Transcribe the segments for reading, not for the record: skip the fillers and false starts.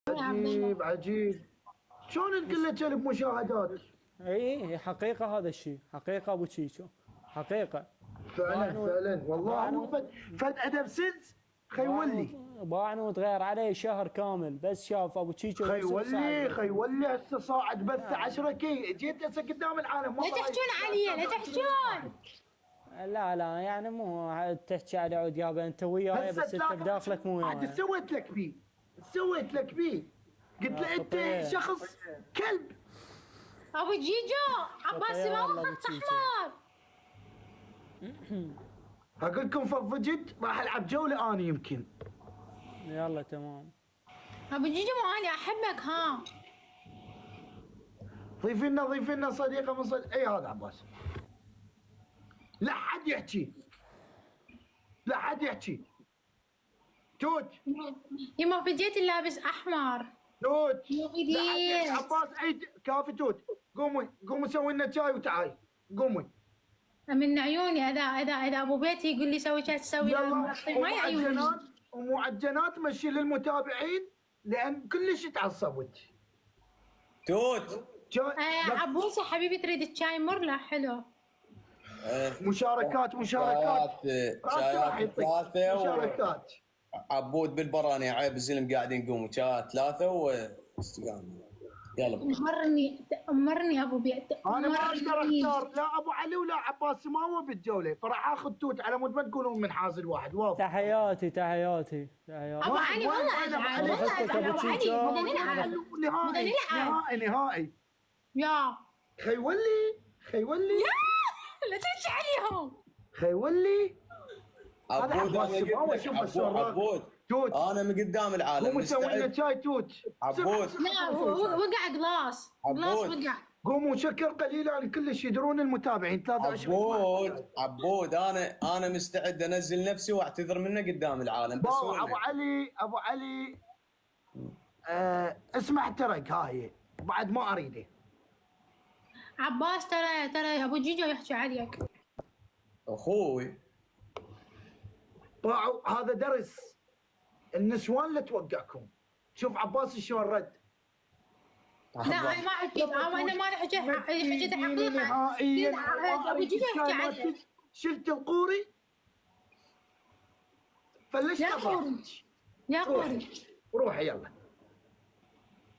عجيب عجيب. شلون تقول له كلب مشاهدات؟ اي حقيقة، هذا الشيء حقيقة ابو تشيشو، حقيقة. فعلا فعلا والله. هو فد ادب سز خيولي بعنود غير عليه شهر كامل، بس شاف ابو تشيشو خيولي هسه صاعد بث 10 كي. جيت هسه قدام العالم لا تحجون علي، لا تحجون. لا يعني مو تحكي على عود يابا، انت وياي بس انت بداخلك مو وياي. عاد سويت لك بيه قلت له انت شخص كلب. ابو جيجو عباس سماوه خط احمر. اقول لكم فضجت راح العب جوله اني يمكن. يلا تمام. ابو جيجو مو اني احبك ها. ضيف لنا صديقه من صديق. اي هذا عباس. لا حد يحكي. توت يما فجيت لابس احمر. توت لا عباس اي كافي. توت قومي سوي لنا شاي وتعالي. قومي من عيوني. اذا ابو بيتي يقول لي سوي شاي تسوي له ما عيوني. ومعجنات مشي للمتابعين لان كلش تعصبت. توت عبوسه حبيبي تريد الشاي مر لا حلو. مشاركات ثلاثة عبود بالبراني عيب الزلم قاعدين يقوموا ثلاثة واستقاموا. يلا امرني ابو بيت. انا ما اقدر اختار لا ابو علي ولا عباس سماوه بالجوله، فراح اخذ توت على مود ما تقولون من حاصل واحد. واو تحياتي ابو علي والله ازعل نهائي يا خيولي يا لا تمشي عليهم. خيولي هذا عباس سماوه. شوف عبود توت انا من قدام العالم. قوموا سوي لنا شاي توت. عبود لا وقع جلاس وقع. قوموا شكر قليلا عن كلش يدرون المتابعين 23. عبود انا مستعد انزل نفسي واعتذر منه قدام العالم. بس ابو علي اسمع ترك هاي بعد ما اريده. عباس ترى ابو جيجو يحكي عليك اخوي. باعوا هذا درس النسوان لا توقعكم. شوف عباس شلون رد. لا انا ما حكيت. انا ما حكيت حقيقه نهائيا. ابو جيجو يحكي عليك. شلت القوري فلشت يا قوري روحي يلا.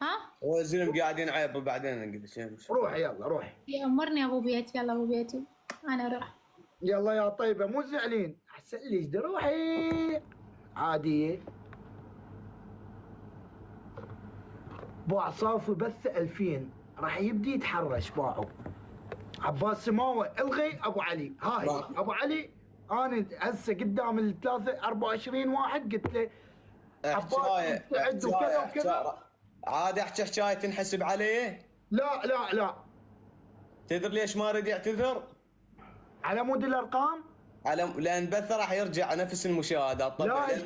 ها هو الزلم قاعدين عيب وبعدين نقول روحي يلا روحي. امرني ابو بيت. يلا ابو بيتي انا راح. يلا يا طيبه مو زعلين. احسن ليش روحي عاديه. باع صافي بث 2000 راح يبدي يتحرش. باعوا عباس سماوه الغي ابو علي. هاي ابو علي انا هسه قدام الثلاثه 24 واحد قلت له عباس مستعد وكذا عادي احكي حكايه تنحسب عليه. لا تدري ليش ما رد يعتذر؟ على مود الارقام. لان بثه راح يرجع نفس المشاهدات. لا ايش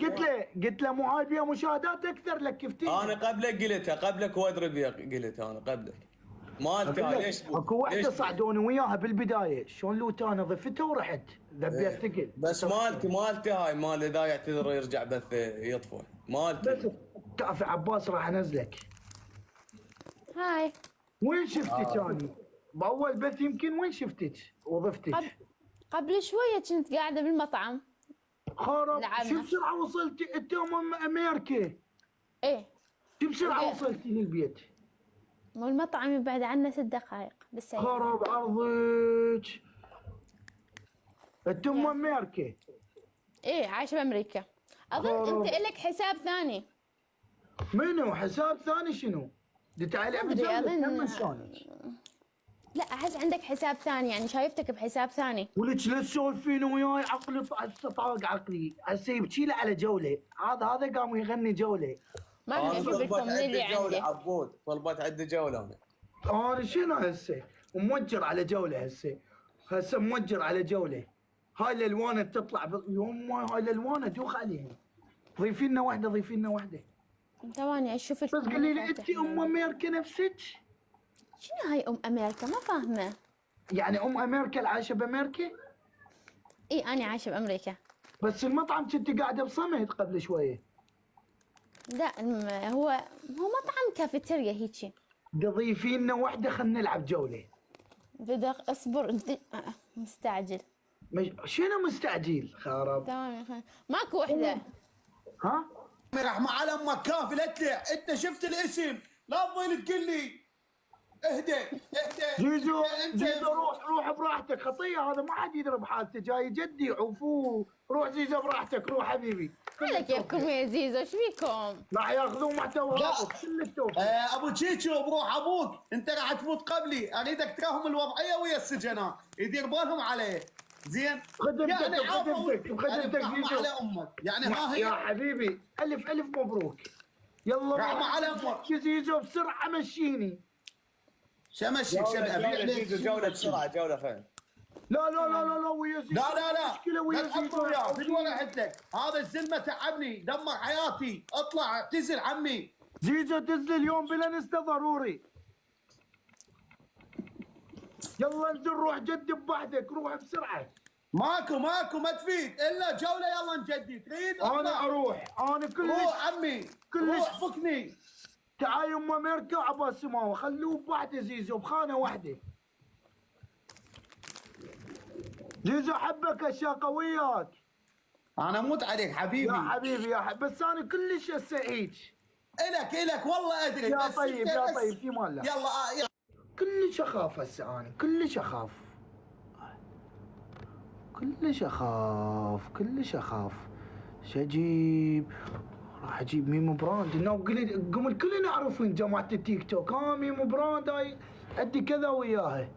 قلت له مو هاي فيها مشاهدات اكثر لك كفتين. انا قبلك قلتها قبلك وادري بيها قلتها انا قبلك. مالتها ليش اكو وحده صعدوني وياها بالبدايه شلون لوت انا ضفتها ورحت ذبيت ثقل. بس مالتي هاي مال اذا يعتذر يرجع بث يطفى مالتي. بس تعرف عباس راح انزلك. هاي وين شفتك اني؟ باول بث يمكن وين شفتك وظفتك؟ قبل شويه كنت قاعده بالمطعم. خرب شو بسرعه وصلتي انت امريكا؟ ايه شو بسرعه وصلتي للبيت؟ والمطعم يبعد عنا 6 دقائق بالسيارة. خرب عرضك. انت امريكا؟ ايه عايشه بامريكا. اظن انت لك حساب ثاني. منو حساب ثاني شنو؟ تعالي اظن لا احس عندك حساب ثاني، يعني شايفتك بحساب ثاني. ولك لا تسولفين وياي عقلي طاق عقلي. هسه يبكي له على جوله. هذا قام يغني جوله. ما ادري اجيب لكم من اللي عندي. عبود طلبت عندي جوله انا شنو هسه وموجر على جوله. هسه موجر على جوله. هاي الالوان تطلع يوم هاي الالوان دوخ عليها. ضيفي لنا واحده. ثواني اشوف بس قولي لي انت امريكا نفسك؟ شنو هاي امريكا؟ ما فاهمه. يعني امريكا اللي عايشه بامريكا؟ اي انا عايشه بامريكا. بس المطعم كنت قاعده بصمت قبل شويه. لا هو مطعم كافيتيريا هيجي. ضيفي لنا وحده خلينا نلعب جوله. بدك اصبر مستعجل. شنو مستعجل خراب؟ تمام ماكو وحده. ها؟ رحمة على امك كافي اطلع، انت شفت الاسم لا تظل تقول لي اهدى. زيزو انت روح براحتك، خطيه هذا ما حد يدري بحالته، جاي جدي عفوه. روح زيزو براحتك، روح حبيبي. على كيفكم يا زيزو ايش بيكم؟ راح ياخذون محتوى هابط كل التوفيق. ابو تشيتشو بروح ابوك، انت راح تفوت قبلي، اريدك تراهم الوضعيه ويا السجناء يدير بالهم عليه. زين خدمتك رحمة على امك يعني ها هي يا حبيبي. الف مبروك. يلا رحمة على امك. زيزو بسرعه مشيني. شمشي جوله بسرعه، جوله فين؟ لا ويا زيزو. لا مشكله ويا لا تحط زيزو. وياه في الورق عندك، هذا الزلمه تعبني دمر حياتي، اطلع اعتزل عمي. زيزو دز لي اليوم بلا نسته ضروري. يلا انزل روح جدب بوحدك، روح بسرعه. ماكو ما تفيد الا جوله، يلا نجدي تريد انا اروح، انا كلش روح عمي روح فكني. تعال يما امريكا عباس سماوه، خلوه بوحده زيزو بخانه واحده. زيزو حبك اشياء وياك. انا اموت عليك حبيبي. يا حبيبي بس انا كلش هسه هيك. الك والله ادري. يا بس طيب يا طيب في مال. يلا كلش اخاف هسه انا، كلش اخاف. شجيب راح اجيب ميمو براند. قم الكل نعرفين جماعه التيك توك. ميمو براند هاي ادي كذا وياها.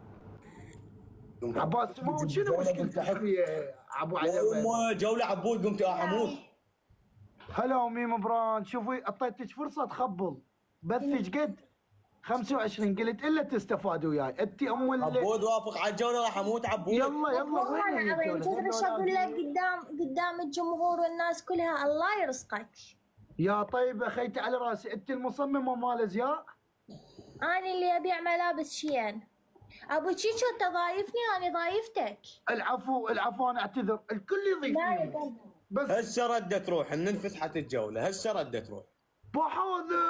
عباس سماوي شنو مشكلتك يا ابو علي؟ جوله عبود قمت حمود. هلا ميمو براند، شوفي اعطيتك فرصه تخبل بثك قد 25 قلت الا تستفاد وياي انت عبود وافق على الجوله راح اموت عبود. يلا والله العظيم تدري ايش اقول لك قدام الجمهور والناس كلها، الله يرزقك. يا طيب خيتي على راسي، انت المصممه مال ازياء؟ انا اللي ابيع ملابس شيان. ابو تشيتشو انت ضايفني، انا ضايفتك. العفو انا اعتذر، الكل لا يا يضيفني. قلبي. بس هسه ردت روح ان انفتحت الجوله، هسه ردت روح. بهذا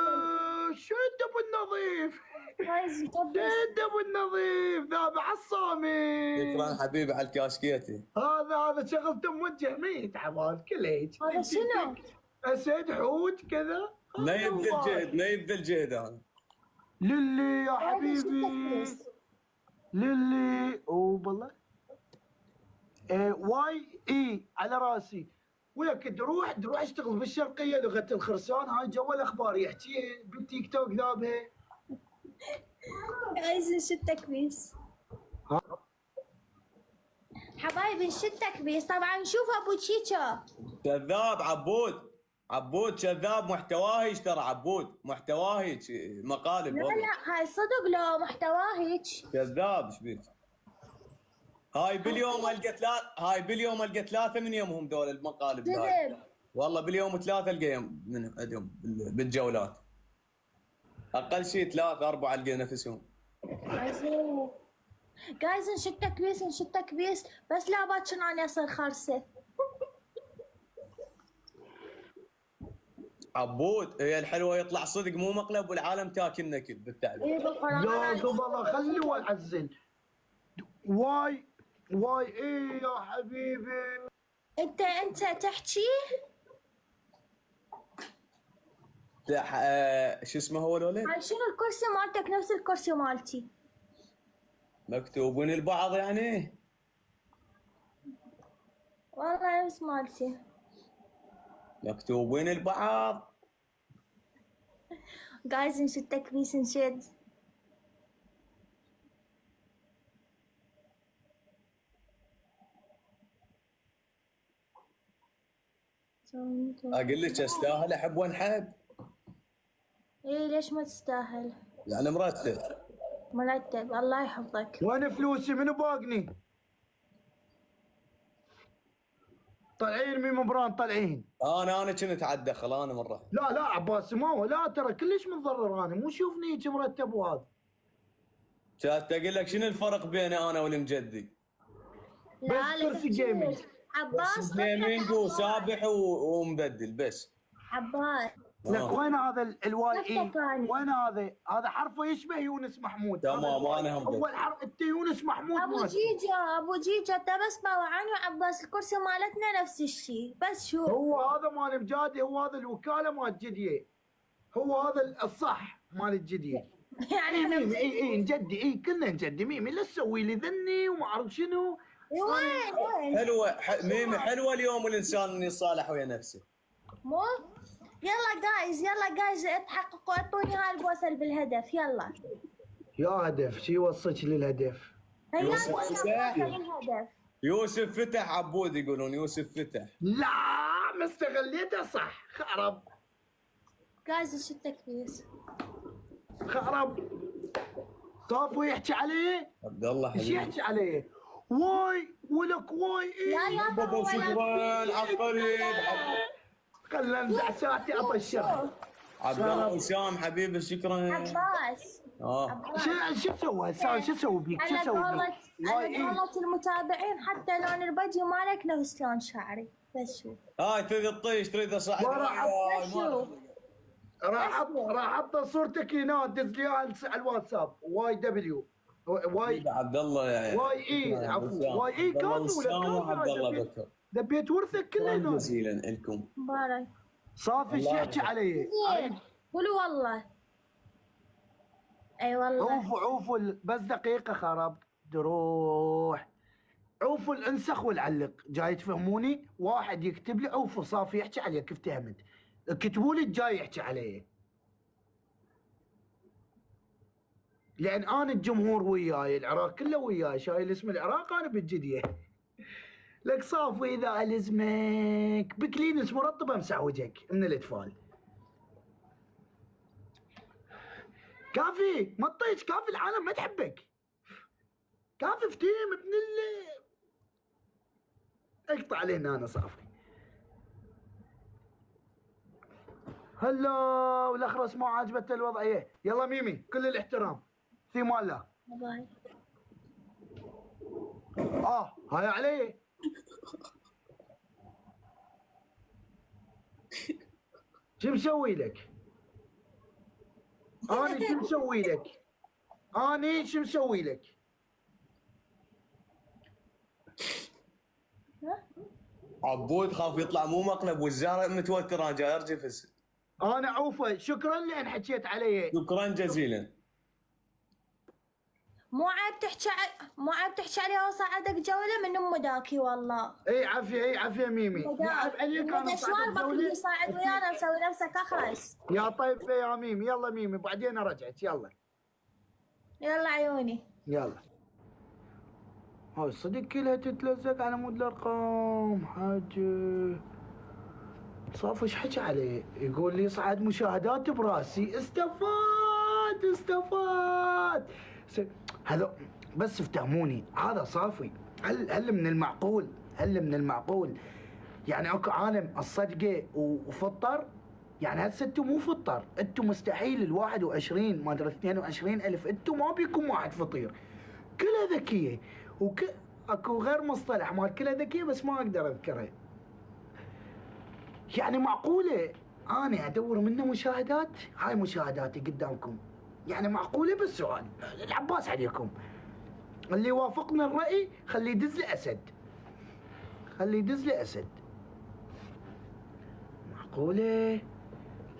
شد ابو النظيف. عايز يطبس. شد ابو النظيف ذابح الصامت. شكرا حبيبي على الكاسكيتي. هذا شغلته موجه ميت عباد كل هيك. هذا شنو؟ اسد حوت كذا. ما يبذل جهد انا. للي يا حبيبي للي والله. واي اي على راسي. وياك تروح اشتغل بالشرقيه لغه الخرسان، هاي جو الاخبار يحكيها بالتيك توك ذابها. عايز نشد تكبيس. حبايبي نشد تكبيس. طبعا شوف ابو تشيتشو كذاب عبود كذاب، محتواه هيك ترى عبود، محتواه هيك مقالب. لا هاي صدق لو محتواه هيك. كذاب ايش بيك؟ هاي باليوم القى 3 من يومهم دول المقالب هاي. والله باليوم 3 القيهم من عندهم بالجولات. اقل شيء 3 4 القى نفسهم. جايز نشد تكبيس بس لا باكر انا اصير خرسه. عبود هي الحلوه يطلع صدق مو مقلب والعالم تاكلنا كل بالتعبير. يا قبل خليه يعزل. واي ايه يا حبيبي. انت تحكي؟ شو اسمه هو الولد؟ هاي شنو الكرسي مالتك نفس الكرسي مالتي؟ مكتوبين البعض يعني؟ والله نفس مالتي. مكتوبين البعض. جايز نشد تكبيس نشد. اقول لك استاهل احب وانحب. ايه ليش ما تستاهل؟ يعني مرتب الله يحفظك. وين فلوسي؟ منو باقني؟ طالعين ميمو براند طالعين. انا كنت على الدخل انا مره. لا عباس ما لا ترى كلش متضرر انا، مو شوفني هيك مرتب وهذا. كنت اقول لك شنو الفرق بيني انا والمجدي؟ لا بس كرسي جيمنج. عباس جيمنج وسابح ومبدل بس. عباس لك وين هذا الواي اي؟ شفتك أنا. وين هذا؟ هذا حرفه يشبه يونس محمود. تمام، أنا هم اول حرف انت يونس محمود. ابو جيجا انت بس موعاني وعباس الكرسي مالتنا نفس الشيء، بس شوف. هو هذا مال مجادي، هو هذا الوكاله مال جديه، هو هذا الصح مال الجديه. يعني احنا ميمي اي نجدي، كلنا نجدي. ميمي لا تسوي لي ذني وما اعرف شنو. وين حلوه ميمي، حلوه اليوم الانسان انه يصالح ويا نفسه. مو يلا جايز اتحققوا، اعطوني هاي البوسه اللي بالهدف يلا. يا هدف شي يوصلك للهدف. الهدف يوسف فتح عبود، يقولون يوسف فتح. لا ما استغليته صح. خرب جايز شو التكبيس؟ خرب. صافو يحكي عليه. عبد الله ايش حبيبي. يحكي عليه؟ واي ولك واي لا يا بابا شكرا عبقري. خلنا نزع ساعتي اطشرها. عبد الله وسام حبيبي شكرا. عباس شو سوى؟ شو سوى بيك؟ شو على سوى قولة بيك؟ على قولة المتابعين حتى لون البدي مالك نفس لون شعري، بس شوف. هاي تريد تطيش، تريد اصعد. بس شوف راح احط صورتك هنا، دز لي اياها على الواتساب. واي دبليو واي عبد الله يا واي اي عفوا واي اي كافي ولا عبد الله كافي. بكر. دبيت ورثك كله هنا. جزيلا لكم. مبارك. صافي ايش يحكي علي؟ قولوا والله. اي والله. عوفوا بس دقيقة خرب دروح. عوفوا الانسخ والعلق، جاي تفهموني؟ واحد يكتب لي عوفوا صافي يحكي عليه كيف فهمت؟ اكتبوا لي الجاي يحكي عليه. لان انا الجمهور وياي، العراق كله وياي، شايل اسم العراق انا بالجديه. لك صافي اذا الزمك بكلينس مرطبه امسح وجهك من الاطفال. كافي ما تطيش، كافي العالم ما تحبك. كافي فتيم ابن اقطع علينا انا صافي. هلا والاخرس ما عجبته الوضعيه. يلا ميمي كل الاحترام في مال الله. باي. هاي علي. شو مسوي لك؟ اني شو مسوي لك؟ اني شو مسوي لك؟ عبود خاف يطلع مو مقلب، والزهره متوتر، انا جاي ارجف هسه. انا عوفه شكرا لان حكيت علي. شكرا جزيلا. مو عيب تحكي عليها وصعدك جوله من ام داكي والله. اي عافيه ميمي. يا عيب عليك انا شواربك اللي صاعد ويانا مسوي نفسك اخرس. يا طيب يا ميمي. يلا ميمي بعدين ارجعك. يلا عيوني. يلا. هاي صدق كلها تتلزق على مود الارقام. حاجه صافي ايش حكى عليه؟ يقول لي صعد مشاهدات براسي. استفاد. هذا بس افتهموني. هذا صافي. هل من المعقول يعني اكو عالم الصدقه وفطر؟ يعني هسه انتم مو فطر، انتم مستحيل ال 21 ما ادري 22 الف انتم ما بيكم واحد فطير. كلها ذكيه اكو غير مصطلح مال كلها ذكيه بس ما اقدر اذكره. يعني معقوله انا ادور منه مشاهدات؟ هاي مشاهداتي قدامكم. يعني معقوله؟ بس سؤال العباس عليكم. اللي يوافقنا الراي خليه يدز لي اسد. معقوله؟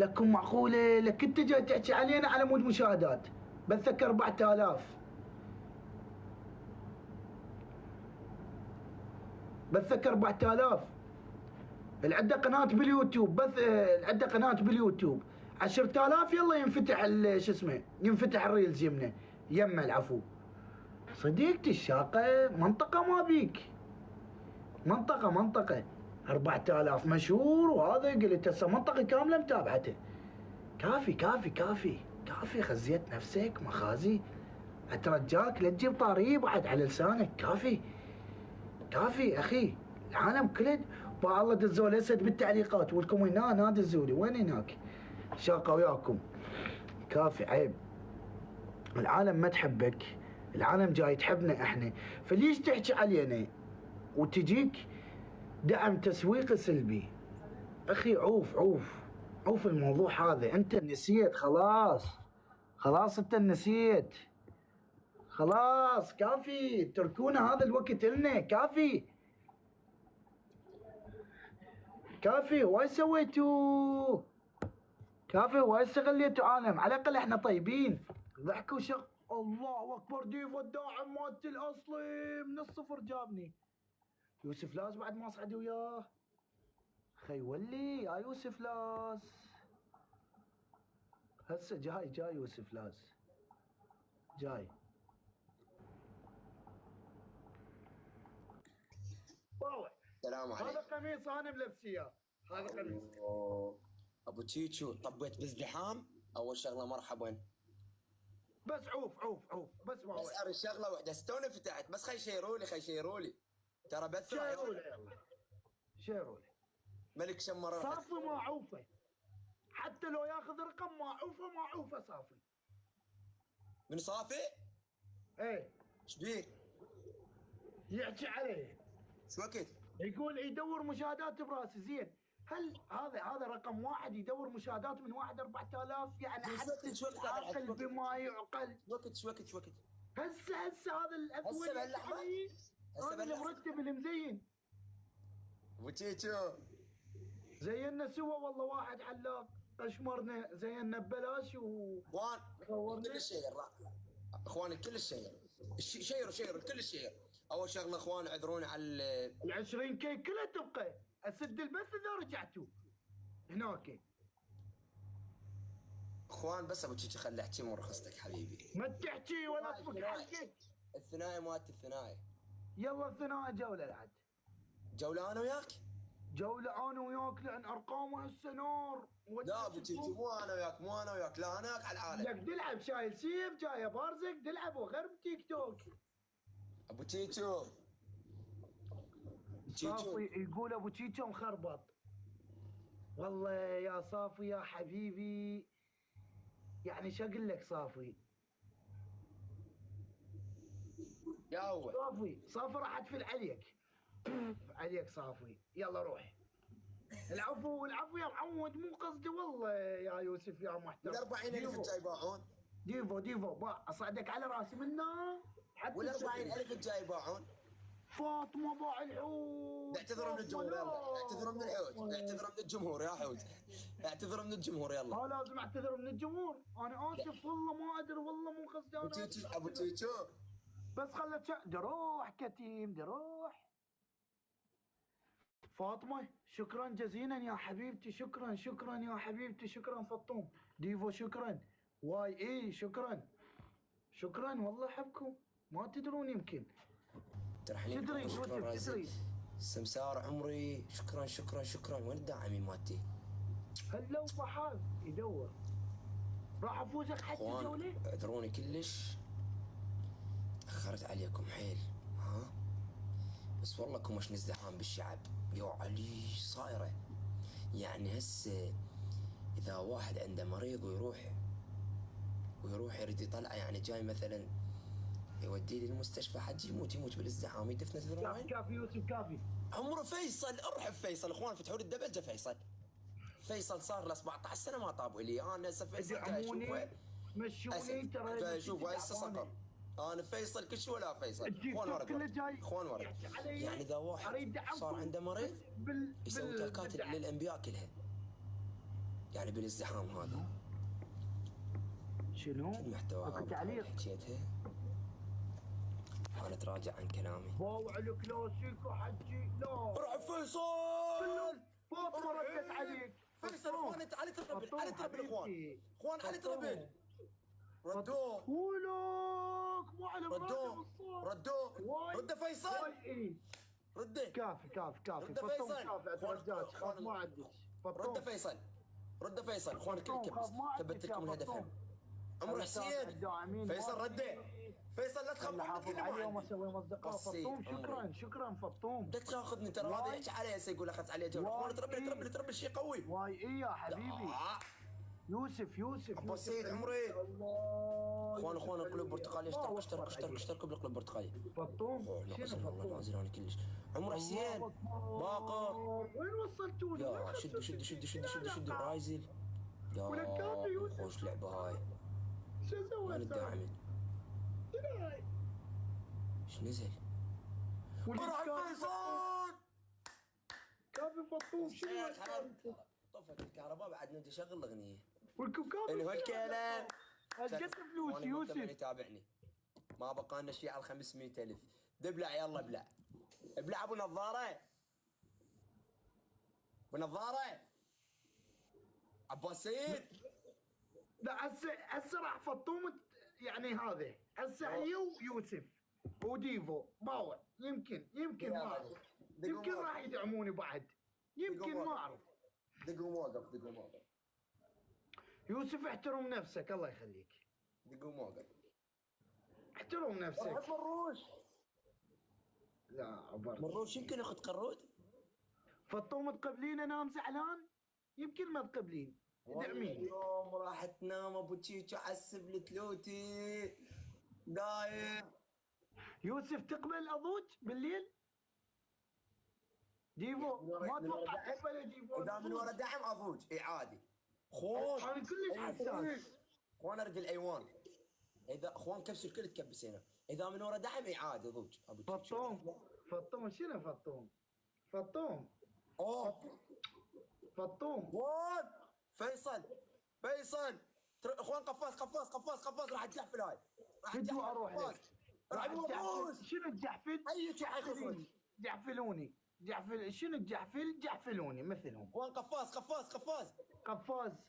لكم معقوله؟ لك انت جاي تحكي علينا على مود مشاهدات بثك 4000. بثك 4000. العده قناه باليوتيوب بث. العده قناه باليوتيوب 10000. يلا ينفتح شو اسمه، ينفتح الريلز يمه العفو. صديقتي الشاقه منطقه ما بيك. منطقه 4000 مشهور وهذا قلت هسه منطقه كامله متابعته. كافي خزيت نفسك مخازي. اترجاك لا تجيب طاري بعد على لسانك. كافي اخي. العالم كله الله دزوا الاسد بالتعليقات ولكم هنا دزوا لي وين هناك شاقه وياكم. كافي عيب. العالم ما تحبك، العالم جاي تحبنا احنا، فليش تحكي علينا وتجيك دعم تسويقي سلبي؟ اخي عوف عوف الموضوع هذا، انت نسيت خلاص. خلاص انت نسيت. خلاص كافي، تركونا هذا الوقت لنا، كافي. كافي، وايد سويتوا؟ كافي، وايد استغليتوا عالم. على الاقل احنا طيبين. ضحكوا الله اكبر. ديفو الداعم مالتي الاصلي من الصفر جابني. يوسف لاز بعد ما صعد وياه. خي ولي يا يوسف لاز. هسه جاي يوسف لاز. جاي. طاوع. السلام عليكم. هذا قميص انا ملبسيه. هذا قميص. ابو تشيتشو، طبيت بازدحام؟ اول شغله مرحبا. بس عوف بس ما بس اري شغله واحده، ستوني فتحت، بس خي شيروا لي ترى بث شيروا لي يلا. شيروا لي. ملك شمر صافي ما عوفه. حتى لو ياخذ رقم ما عوفه صافي. من صافي؟ ايه. ايش بيك؟ يحكي عليه. ايش وقت؟ يقول يدور مشاهدات براسي. زين، هل هذا رقم واحد يدور مشاهدات من 4000 يعني شو وقت عاقل بما يعقل. شو وقت؟ هسه هذا الاثول هسه بهاللحظه؟ هسه هذا المرتب المزين. ابو تشيتشو زينا سوا والله، واحد حلاق اشمرنا زينا ببلاش اخوان كل الشيء. اخوان كل الشيء شيروا كل الشيء. اول شغله اخوان اعذروني على ال 20 كي كلها تبقى. اسد البث اذا رجعتوا هناك. اخوان بس ابو تشيتشو خلي احكي من رخصتك حبيبي. ما تحكي ولا تفك حلقك. الثنائي مالت الثنائي. يلا الثنائي جوله لعد. جوله انا وياك؟ جوله انا وياك لان ارقامه هسه نار. لا ابو تشيتشو مو انا وياك، لا انا وياك على العالم. لك تلعب شايل سيف جاي بارزق تلعب غير بتيك توك. ابو تشيتشو صافي يقول ابو تشيتشو مخربط. والله يا صافي يا حبيبي، يعني شو اقول لك صافي. يا هو صافي راح ادفل عليك صافي. يلا روح. العفو يا معود، مو قصدي والله يا يوسف يا محترم. وال 40,000 الجاي باعون. ديفو باع اصعدك على راسي منه. وال 40,000 الجاي باعون. فاطمه باع الحوت. اعتذروا من الجمهور يلا، اعتذروا من الحوت، اعتذروا من الجمهور يا حوت، اعتذروا من الجمهور يلا. لازم اعتذر من الجمهور. انا اسف والله ما ادري، والله مو قصدي. انا ابو تشيتشو بس خلت دروح كتيم دروح. فاطمه شكرا جزيلا يا حبيبتي. شكرا يا حبيبتي. شكرا فطوم. ديفو شكرا. واي اي شكرا والله احبكم. ما تدرون يمكن. تدري تدري. سمسار عمري شكرا. وين الداعمين مالتي؟ هلا وفحال يدور. راح افوزك حتى جوله. اعذروني كلش اخرت عليكم حيل، ها؟ بس والله كمش نزدحام بالشعب يا علي صايره. يعني هسه اذا واحد عنده مريض ويروح يريد يطلعه، يعني جاي مثلا يوديه للمستشفى حد يموت بالازدحام يدفنه تدرون. كافي يوسف كافي. عمره فيصل. ارحب فيصل. اخوان فتحوا لي الدبل. جا فيصل صار له 17 سنه ما طابوا لي. انا هسه فيصل جاي اشوفه. مشوني ترى. شوف هسه صقر. انا فيصل كل شيء ولا فيصل. اخوان ورق. يعني اذا واحد صار عنده مريض يسوي تركات للانبياء كلها. يعني بالازدحام هذا. شنو؟ كل محتواها حكيتها. انا اتراجع عن كلامي. باوع الكلاسيكو حجي. لا روح فيصل. فاطمه ردت عليك. فيصل اخوان انت علي تربل اخوان علي تربل. ردوه. ولك مو على ردوه. رده فيصل. رده. كافي رده فيصل. خاف ما عدش. رده فيصل. اخوان الكل ثبت لكم الهدف. عمر حسين. فيصل رده. فيصل لا تخاف حافظ عليهم اسوي اصدقاء. فطوم شكرا فطوم. بدك تاخذني ترى هذا يحكي عليه هسه يقول اخذت عليه جوله. اخوان تربل شيء قوي. واي اي يا حبيبي. يوسف عباس السيد عمري. الله اخوان قلوب برتقاليه، الله اشترك أكبر. اشتركوا بالقلوب برتقاليه. فطوم لا شنو قسم والله فطوم؟ العظيم انا كلش. عمر حسين الله أكبر. باقر. وين وصلتوني؟ وين يا شدوا رايزل. يا ولك يوسف. خوش لعبه هاي. شو سويت؟ مال الداعمين. شنو هاي؟ ايش نزل؟ ولك مرحب كافي فيصل. كافي فطوم شنو يا هاي؟ حرام. طفت الكهرباء بعد نجي شغل الاغنيه. ولكم كافي اللي هو الكلام. قد فلوس من يوسف. يتابعني. ما بقى لنا شيء على 500,000. دبلع يلا ابلع. ابلع ابو نظاره. ابو نظاره. عباس سيد. لا هسه راح فطوم يعني هذا هسه هي ويوسف وديفو باوع يمكن ما اعرف يمكن راح يدعموني بعد يمكن ما اعرف. دقوا موقف. يوسف احترم نفسك الله يخليك. دقوا موقف. احترم نفسك. مروش. لا عبرت. مروش يمكن اخذ قرود. فطوم تقبلين انام زعلان يمكن ما تقبلين ادعميني. اليوم راح تنام ابو تشيتشو حسب التلوتي. دايم. يوسف تقبل اضوج بالليل؟ ديفو ما اتوقع تقبل ديفو. اذا من ورا دعم اضوج اي عادي. خوش. انا كلش حساس. اخوان ارد الايوان. اذا اخوان كبسوا الكل تكبس هنا. اذا من ورا دعم اي عادي ضوج ابو تشيتشو. فطوم شنو فطوم؟ اوه فطوم وات فيصل. اخوان قفاز راح تجحفل هاي. بدو اروح لك. راح تجحفل. شنو الجحفل؟ اي شيء حيخرج. جحفلوني شنو الجحفل؟ جحفلوني مثلهم. اخوان قفاز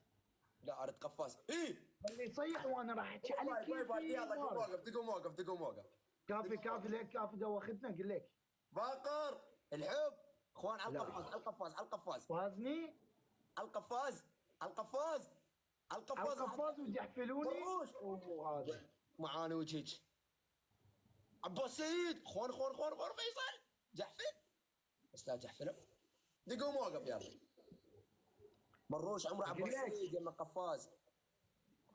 لا ارد قفاز. ايه اللي يصيح وانا راح احكي عليك كيف. يلا دقوا موقف. كافي لك كافي دوختنا قل لك. باقر الحب. اخوان على القفاز. فازني القفاز وجحفلوني. مروش. وهذا معاني وجهك. عباس سيد. اخوان فيصل. جحفل بس لا جحفله. دقوا موقف يلا. مروش عمره عباس سيد يما قفاز.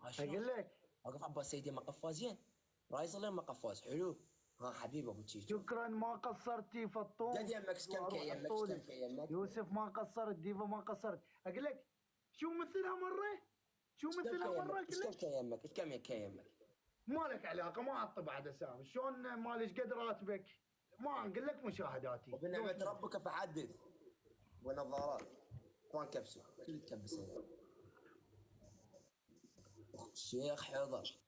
اقول لك اوقف عباس سيد يما قفازين. رايزل يما قفاز حلو. ها حبيبي ابو تشيتشو. شكرا ما قصرتي فطوم. جد يمك كم يمك. يوسف ما قصرت ديفا ما قصرت. اقول لك شو مثلها مره ايش كم يمك. ما لك علاقه ما اعطي بعد اسامي شلون مالش قد راتبك ما اقول لك مشاهداتي. وبنعمة ربك فحدث. ونظارات. اخوان كبسوا كل تكبس هنا. الشيخ حضر.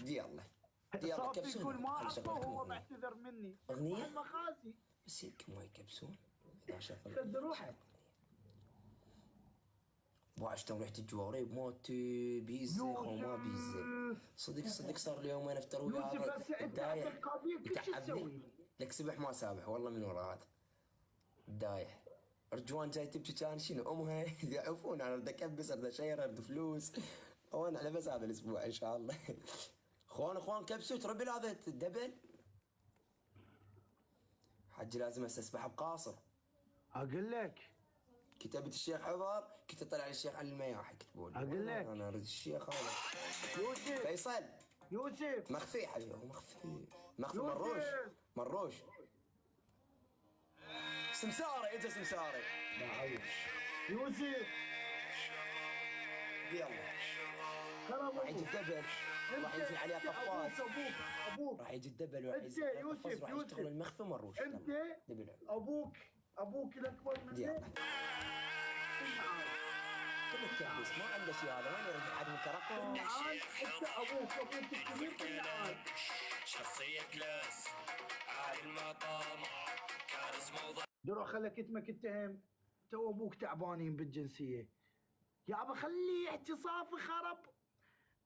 يلا صافي يقول ما اعرفه وهو معتذر مني. اغنيه هم خاسي بس يمكن ما يكبسون. اذا شغل خذ روحه. واشتم ريحه الجواري بموت بيزه وما بيزه. صدق صار لي يومين افطر وياه. يوسف بس انت القضيه كل شيء تسوي. لك سبح ما سابح والله من ورا هذا. دايح. رجوان جاي تبكي كان شنو امها يعرفون انا اريد اكبس اريد اشير اريد فلوس. وانا على بس هذا الاسبوع ان شاء الله. اخوان كبسوا تربي هذا الدبل. حجي لازم اسبح بقاصر. اقول لك كتبت الشيخ حضر كنت اطلع على الشيخ على المياحي كتبوا لي. اقول لك انا اريد الشيخ هذا. يوسف فيصل مخفي حبيبي مخفي مروش. سمساري اجا سمساري. يوسف يلا راح يجي الدبل راح ينزل عليه قفاز. ابوك راح يجي الدبل وراح ينزل عليه قفاز راح يشتغل المخفي مروش. انت ابوك الاكبر منك. يلا كلك تلبس ما عنده شيء هذا وين يرد حد من ترقب. انت ابوك الكبير كله شخصية كلاس عالي المقام كاريزما. درو خلك اسمك اتهم تو ابوك تعبانين بالجنسيه. يابا خليه اعتصافي خرب.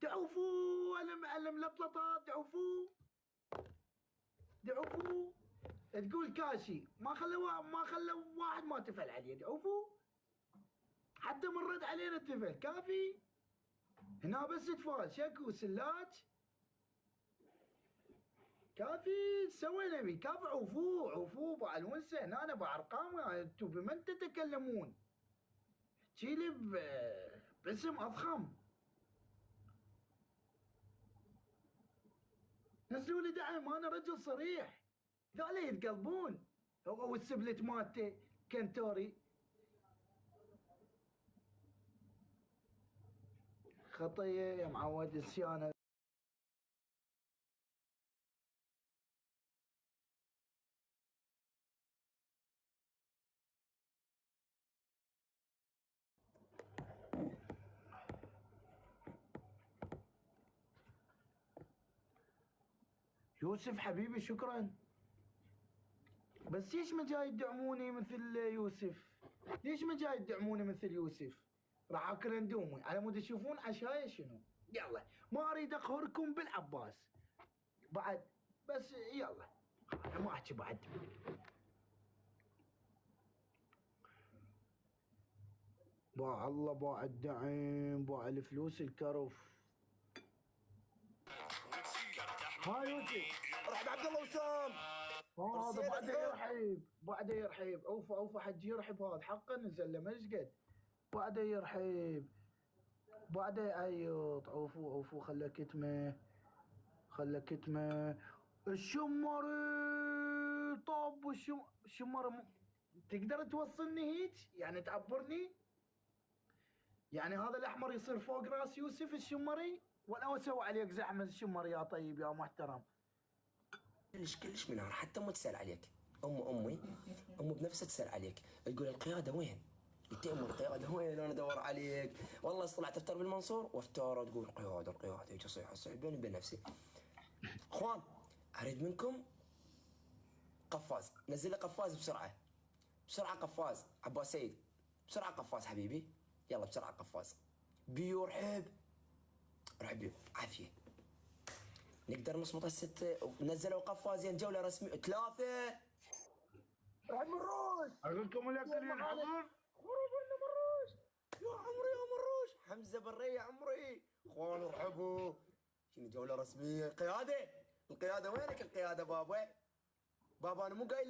دعوفوا الملطلطات دعوفوا تقول كاشي ما خلوا واحد ما تفل عليه دعوفوا. حتى من رد علينا تفل كافي. هنا بس تفال شكو سلات كافي سوي نبي كافي. عوفوا بالونسه هنا بارقام انتم بمن تتكلمون. احكي لي اسم اضخم. نزلوا لي دعم، انا رجل صريح. ذولا يتقلبون. هو والسبلت مالته كنتوري. خطيه يا معود السيانه. يوسف حبيبي شكرا. بس ليش ما جاي تدعموني مثل يوسف؟ ليش ما جاي تدعموني مثل يوسف؟ راح اكل اندومي على مود تشوفون عشايا شنو. يلا ما اريد اقهركم بالعباس بعد، بس يلا انا ما احكي بعد. باع الله، باع الدعم، باع الفلوس الكرف. ها يوسف رحب عبد الله وسام. هذا بعده يرحب، بعده يرحب. اوفى اوفى حج يرحب، هذا حقا نزل له مشقد. بعده يرحب، بعده يعيط. عوفو عوفو، خله كتمه، خله كتمه. الشمري طب الشمر تقدر توصلني هيك؟ يعني تعبرني؟ يعني هذا الاحمر يصير فوق راس يوسف الشمري؟ ولا اسوي عليك زحمه الشمري يا طيب يا محترم؟ كلش من هون، حتى امي تسال عليك. امي بنفسها تسال عليك، تقول القياده وين؟ قلت ام القياده وين؟ انا ادور عليك. والله طلعت افطر بالمنصور وافتر تقول القياده هيك اصيح بيني وبين نفسي. اخوان اريد منكم قفاز، نزل لي قفاز بسرعه بسرعه. قفاز عباس سيد، بسرعه قفاز حبيبي، يلا بسرعه قفاز. بيو رحب بيو عافيه. نقدر نصمت الستة. نزلوا قفازين جولة رسمية 3. رحب من روش. اقول لكم الاكلين حضر. خربنا مروش. يا عمري يا مروش. حمزة برية عمري. اخوان ارحبوا. شنو جولة رسمية. القيادة وينك القيادة بابا؟ بابا انا مو قايل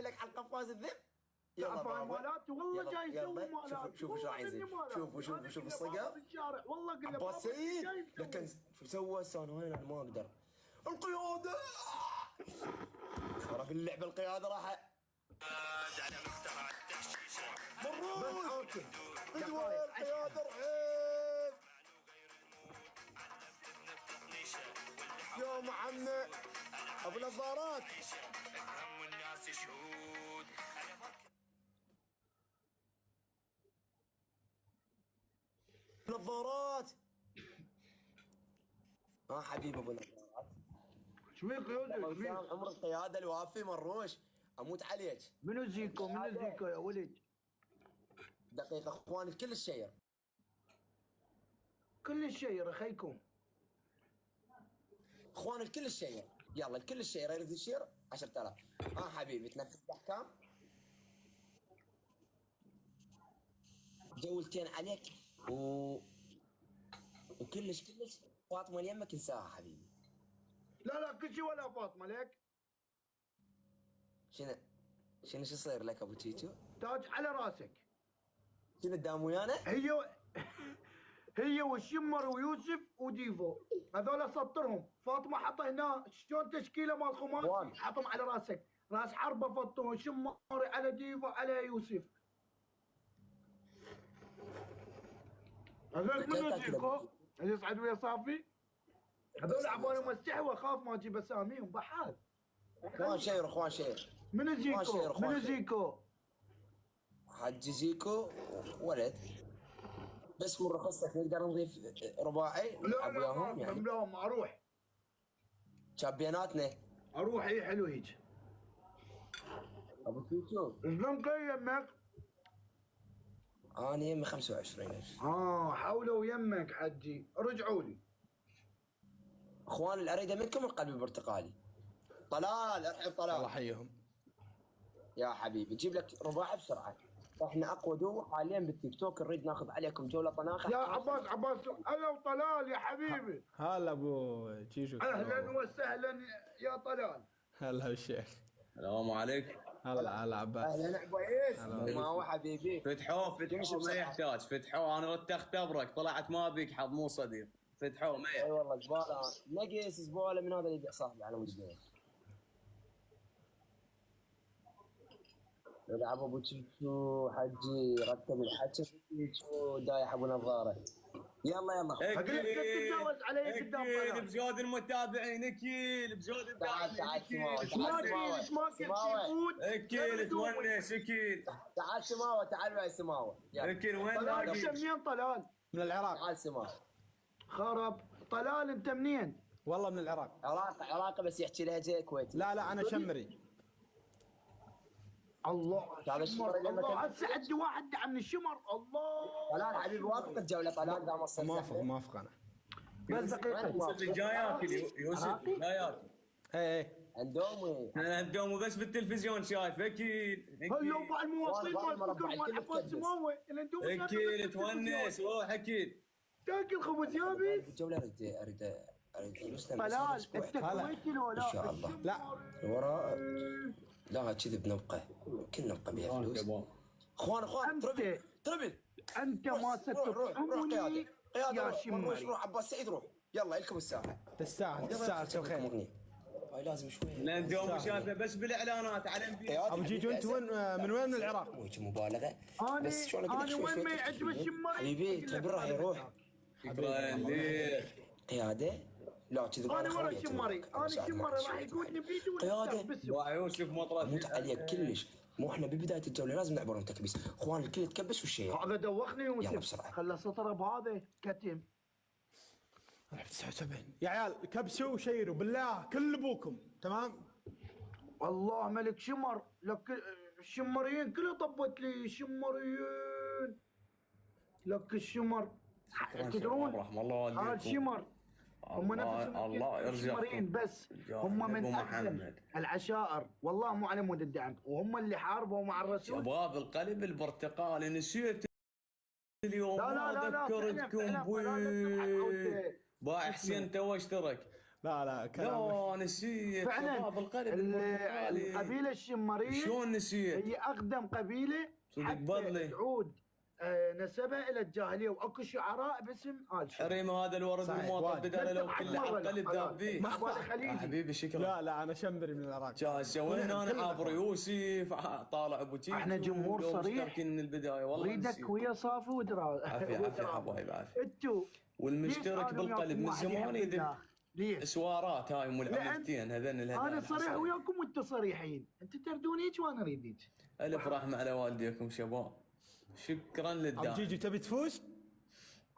لك على القفاز الذئب. يلا بابا مالات والله جاي يسوي مالات. شوفوا شو راح ينزل. شوفوا الصقر. والله قل له عباس سيد لكن شو سوى هسه؟ انا وين؟ انا ما اقدر. القيادة خرب اللعبة. القيادة راح على مخترع التحشيشة مروش. فدوى القيادة رحيل يا محمد ابو نظارات. افهم والناس شهود. نظارات. حبيبي ابو نظارات. شو يوسف؟ عمر القياده الوافي مروش، اموت عليك. منو زيكو يا ولد؟ دقيقه اخواني كل الشير، كل الشير اخيكم. اخواني الكل الشير، يلا الكل الشير يريد يشير 10000. حبيبي تنفذ الاحكام. جولتين عليك وكلش فاطمه اليمك انساها حبيبي. لا كل شيء ولا فاطمه لك. شنو شو يصير لك ابو تشيتشو؟ تاج على راسك. شنو الدام ويانا؟ هي والشمر ويوسف وديفو هذول سطرهم. فاطمه حطها هنا شلون تشكيله مال خماسي، حطهم على راسك. راس حربه فطوه، شمر على ديفو على يوسف. هذول منو زيكو؟ اللي يصعد ويا صافي؟ هذول عبالي مستحوى، خاف ما اجيب اساميهم بحال. اخوان شير. منو زيكو؟ حج زيكو ولد. بس من رخصتك نقدر نضيف رباعي نلعب وياهم يعني. لا ما اروح. شامبيوناتنا. اروح حلو هيك. ابو تشيتشو شلون يمك؟ انا يمي 25. حولوا يمك حجي، رجعوا لي. اخوان اللي اريده منكم القلب البرتقالي. طلال ارحب طلال. الله يحييهم يا حبيبي جيب لك رباعي بسرعه. احنا اقوى دو حاليا بالتيك توك، نريد ناخذ عليكم جوله طناخه. يا عباس هلا وطلال يا حبيبي. هلا ابو تشيشو. اهلا وسهلا يا طلال. هلا بالشيخ. السلام عليكم. هلا عباس. اهلا عبايس. ما هو حبيبي. فتحوه ما يحتاج، فتحوه انا قلت اختبرك، طلعت ما بيك حظ مو صديق. فتحوه ما يحتاج. اي والله زباله، نقص زباله من هذا اللي يبيع صاحبي على وجهه. يلعب ابو تشيتشو حجي، رتب الحكي تشيتشو دايح ابو نظاره. يلا تتجاوز علي قدام اكيل بزود المتابعين، اكيل بزود تعال اكيل تونس اكيل. تعال سماوه، تعال ويا سماوه. اكيل وين طلال انت منين طلال؟ من العراق. تعال سماوه. خرب. طلال انت منين؟ والله من العراق. عراقي بس يحكي لهجه كويتي. لا انا شمري. الله الله هسه عندي واحد دعم من الشمر. الله طلال حبيبي وافق الجوله. طلال دام وصل. موافق انا. بس دقيقه جاي ياكل يوسف، جاي ياكل. ايه اندومي. انا اندومي بس بالتلفزيون شايف. اكيد هلو مع المواطنين مال فكر مال عباس سماوه الاندومي. اكيد تونس روح اكيد. تاكل خبز يابس. الجوله اريد فلوس. طلال انت كويتي لو لا؟ ان شاء الله. لا وراء لا كذي بنبقى كل نبقى بها فلوس. اخوان تربل انت ما ستطعمني يا شمري. روح عباس سعيد روح. يلا لكم الساعه. تستاهل كل خير. هاي لازم شوي. الاندومي شايفه بس بالاعلانات على ابو جيجو انت وين من العراق؟ وجه مبالغه. انا بس شو انا انا وين ما يعجب الشمري حبيبي تربل راح يروح. شكرا لك. قياده لا كذي. انا ورا الشمري، انا الشمري راح يقودني بيدي قياده. ويوسف مطرف موت عليك كلش. مو احنا ببدايه الجوله لازم نعبرهم تكبيس. اخوان الكل يتكبس والشيء. هذا دوخني يوسف. يلا بسرعه. خلى سطره بهذا كتم. 79 يا عيال كبسوا وشيروا بالله كل ابوكم تمام. والله ملك شمر لك الشمريين كله طبت لي شمريين لك الشمر. تدرون رحم الله والديكم. هذا شمر هم نفسهم الله يرزقكم. الشمريين بس هم من أقدم العشائر. والله مو على مود الدعم، وهم اللي حاربوا مع الرسول. شباب القلب البرتقالي نسيت اليوم. لا ذكرتكم با حسين تو اشترك. لا لا نسيت فعلا شباب القلب البرتقالي. القبيله الشمريه شلون نسيت؟ هي اقدم قبيله حتى تعود نسبها الى الجاهليه، واكو شعراء باسم ال شمر. حريم هذا الورد الموطن بدل لو كل القلب ذاب بيه. حبيبي شكرا. لا انا شمري من العراق. سوينا انا عابر يوسف طالع ابو تيتو. احنا جمهور صريح مشتركين من البدايه والله. ريدك ويا صافي ودراز. عافيه حبايب عافيه. انتو والمشترك بالقلب من زمان يذب ليش؟ سوارات هاي ام العملتين هذين انا صريح وياكم وانتم صريحين، انتم تردون هيك وانا اريد هيك. الف رحمه على والديكم شباب. شكرا للداعم. ابو جيجو تبي تفوز؟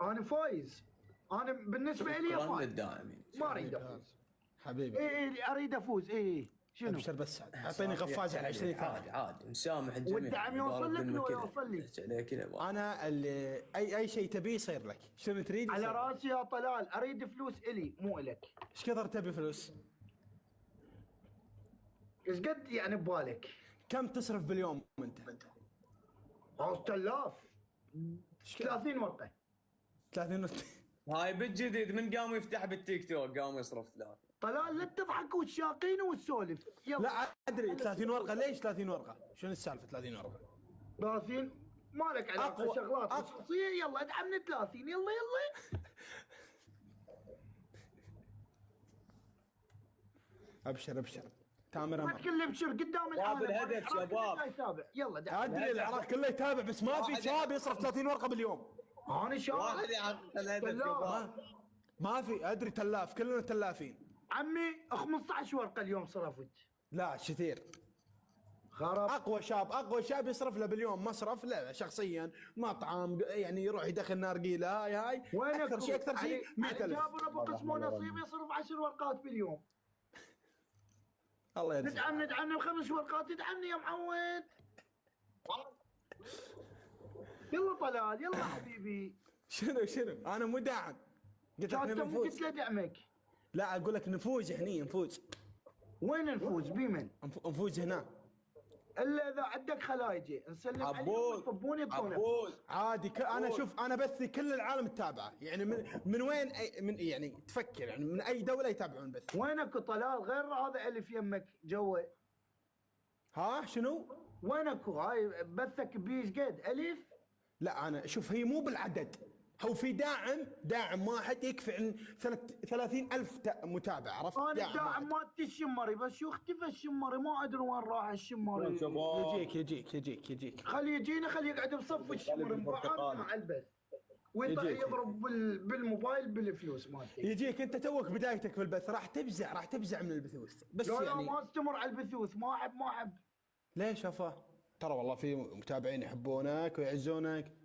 انا فايز. انا بالنسبه لي شكرا فايز. للداعمين. ما اريد افوز حبيبي. اي اريد افوز. شنو؟ ابشر بس اعطيني قفازه على 20 ثانيه. عادي مسامح الجميع. والدعم يوصل لك لو يوصل لي. انا اللي اي شيء تبيه يصير لك. شنو تريد؟ على راسي يا طلال. اريد فلوس الي مو الك. ايش كثر تبي فلوس؟ ايش قد يعني ببالك؟ كم تصرف باليوم انت؟ 5000 30 ورقه. 30 هاي بالجديد من قام يفتح بالتيك توك قام يصرف 3. طلال لا تضحك وتشاقين وتسولف. لا ادري 30 ورقه. ليش 30 ورقه؟ شنو السالفه 30 ورقه؟ 30 مالك علاقه شغلات خصوصيه. يلا ادعمنا 30. يلا ابشر تامر ما تقول لي ابشر قدام العالم. الهدف شباب. يلا دعم. ادري العراق كله يتابع بس ما في شاب يصرف 30 ورقه باليوم. انا شاب. واحد يحقق الهدف شباب. ما في ادري تلاف كلنا تلافين. عمي 15 ورقه اليوم صرفت. لا كثير. خرب. اقوى شاب يصرف له باليوم مصرف لا شخصيا مطعم يعني يروح يدخل نارقيله هاي اكثر شيء 100,000. جابر ابو قسم ونصيب يصرف 10 ورقات باليوم. الله يرزقك. ندعمنا ب5 ورقات. ادعمني يا معود. يلا طلال يلا حبيبي. شنو انا مو داعم. قلت لك نفوز. قلت له دعمك. لا اقول لك نفوز نفوز. وين نفوز بمن؟ نفوز هنا. الا اذا عندك خلايجي نسلم عليهم يطبون يطون. عادي انا شوف انا بثي كل العالم تتابعه يعني من وين من يعني تفكر يعني من اي دوله يتابعون بث. وينك طلال غير هذا الف يمك جوه. ها شنو؟ وينكو؟ هاي بثك بيش قد الف؟ لا انا شوف هي مو بالعدد، هو في داعم واحد يكفي عن 30,000 متابع، عرفت؟ انا داعم واحد. مالتي الشمري، بس شو اختفى الشمري، ما ادري وين راح الشمري. يجيك. خلي يجينا، خلي يقعد بصف الشمري مبعدنا على البث ويطلع يجيك. يضرب بالموبايل بالفلوس مالتي. يجيك انت توك بدايتك في البث، راح تفزع من البثوث، بس لا يعني ما استمر على البثوث، ما احب. ليش افا؟ ترى والله في متابعين يحبونك ويعزونك.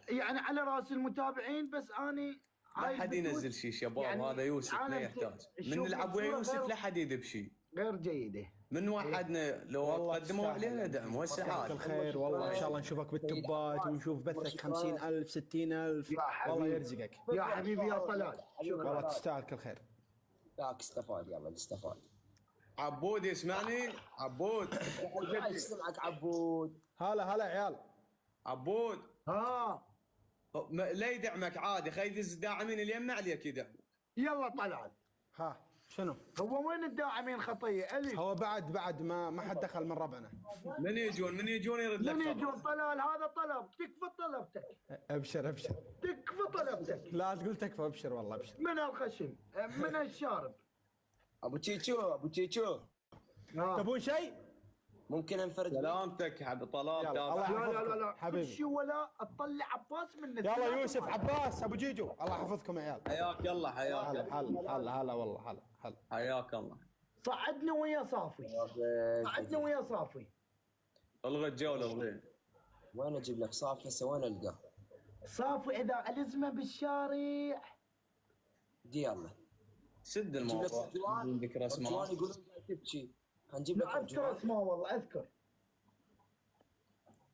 يعني على راس المتابعين، بس اني لا حد ينزل شيء شباب، يعني هذا يوسف ما عالم يحتاج شوف من نلعب ويا الصورة يوسف، غير- لا حد يذب شيء غير جيده. من وحدنا لو والله قدموا تستاهل. علينا دعم مساك وسعات. الخير والله، ان شاء الله نشوفك بالتوبات ونشوف بثك 50,000 60,000. يا حبيبي. والله يرزقك. يا حبيبي يا طلال، والله تستاهل كل خير. ذاك استفاد، يلا استفاد. عبود يسمعني؟ عبود يسمعك عبود. هلا عيال. عبود ها لا يدعمك عادي، خلي يدز الداعمين اللي يمنع عليك يدعم. يلا طلال. ها شنو؟ هو وين الداعمين خطيه الف؟ هو بعد ما حد دخل من ربعنا. من يجون يرد لك من خبر. يجون طلال؟ هذا طلب، تكفى طلبتك، ابشر. تكفى طلبتك. لا تقول تكفى، ابشر والله ابشر. من الخشم، من الشارب. ابو تشيتشو تبون شيء؟ ممكن انفرد بيك؟ سلامتك حب طلال. يلا، الله لا يحفظكم. لا حبيبي. شو ولا تطلع عباس من يلا يوسف عباس ابو جيجو، الله يحفظكم يا عيال. حياك الله حياك. هلا والله هلا. حياك الله. صعدنا ويا صافي، صعدنا ويا صافي. الغي الجوله الغي. وين اجيب لك صافي هسه؟ وين القاه؟ صافي اذا الزمه بالشارع. دي يلا سد نجيب لك الموضوع. عندك رسمه. رجوان يقولون قاعد تبكي، هنجيب لك لا اذكر رجوان. اسمه والله اذكر.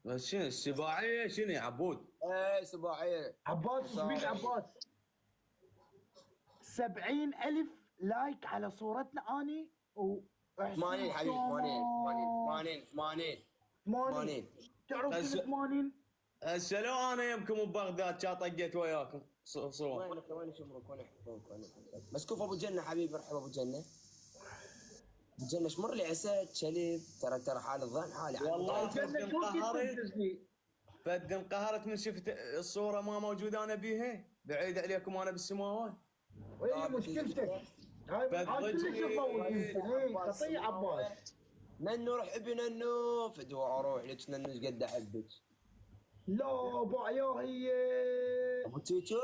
بس شنو السباعيه شنو يا عبود؟ ايه سباعيه. عباس ايش بيك عباس؟ 70,000 لايك على صورتنا اني و 80 حبيبي، 80. تعرف بس- شنو 80؟ هسه لو انا يمكم ببغداد كان طقيت وياكم صور. وين شمرك؟ وين يحبونك؟ مسكوف ابو جنه حبيبي، ارحب ابو جنه. ابو جنه شمر لي عسى شليب، ترى حال الظن حالي. والله الجنة فد شو كنت انقهرت، تنزلي؟ فد انقهرت من شفت الصوره ما موجوده انا بيها، بعيد عليكم انا بالسماوات. وهي مشكلتك. هاي كلش تفوت يمكن. اي خطيه عباس. ننو روح ابي ننو فدوى اروح لك ننو ايش قد احبك. لا بايا هي. ابو تيتو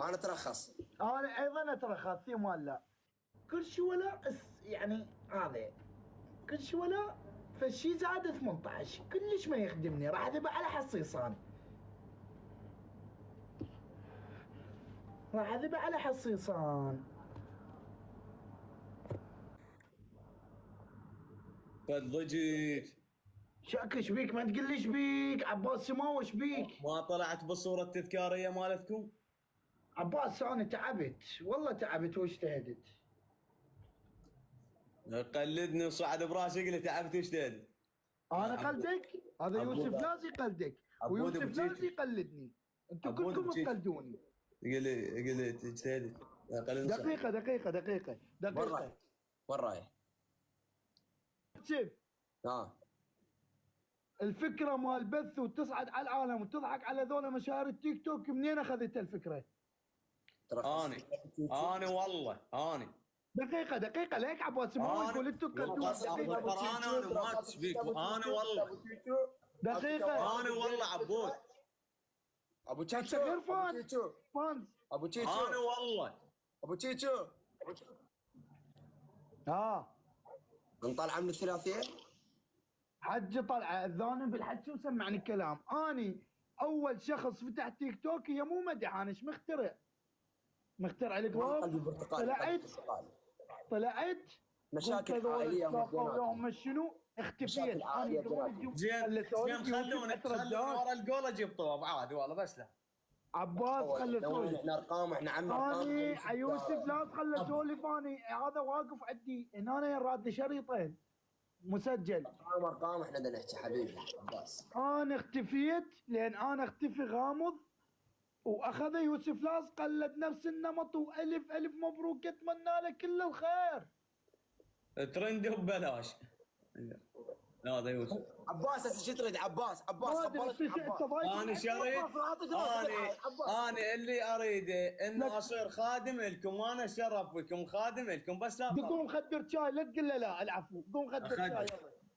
انا ترخص. انا ايضا اترخص مال لا. كل شيء ولا يعني هذا كل شيء ولا فالشي زاد 18 كلش ما يخدمني، راح اذبح على حصيصان. راح اذبح على حصيصان. فد ضجيج. شاك ايش بيك؟ ما تقول لي ايش بيك؟ عباس سماوي ايش بيك؟ ما طلعت بالصوره التذكاريه مالتكم؟ عباس انا تعبت والله، تعبت واجتهدت. قلدني وصعد براسي قلت تعبت واجتهدت. انا قلدك؟ هذا يوسف لازم يقلدك، عبود ويوسف أبو لازم يقلدني. انتم عبود كلكم أبو جيجي. تقلدوني. قلت اجتهدت. دقيقة. وين رايح؟ شوف ها الفكرة مال البث وتصعد على العالم وتضحك على ذولا مشاهير التيك توك، منين اخذت الفكرة؟ اني والله اني دقيقة ليك عباس ما يقول انتم تقلدون. انا ما تشبيك انا والله. دقيقة انا والله عبود. ابو تشيتشو غير فانز. ابو تشيتشو انا والله. ابو تشيتشو نطلع من الثلاثيه. حج طلع اذاني بالحج وسمعني الكلام. اني اول شخص فتح تيك توك، هي مو مدح، انا ايش مخترع القلوب. طلعت مشاكل عائليه يوم شنو اختفيت. زين خلوني ورا الجول اجيب طوب عادي والله، بس لا عباس خلصوني. احنا ارقام، احنا عم اني يوسف لا خلصوني فاني هذا واقف عندي هنا، انا راد شريطين مسجل. ارقام احنا بدنا نحكي حبيبي عباس. انا اختفيت لان انا اختفي غامض، واخذ يوسف لاص قلد نفس النمط، والف الف مبروك، اتمنى له كل الخير. ترندي وببلاش. هذا يوسف. عباس هسه شو تريد؟ عباس خبرت انا شريت انا اللي اريده انه اصير خادم لكم، وانا اتشرف بكم خادم لكم، بس لا قوم خدر شاي، لا تقول له لا، العفو، قوم خدر شاي يلا.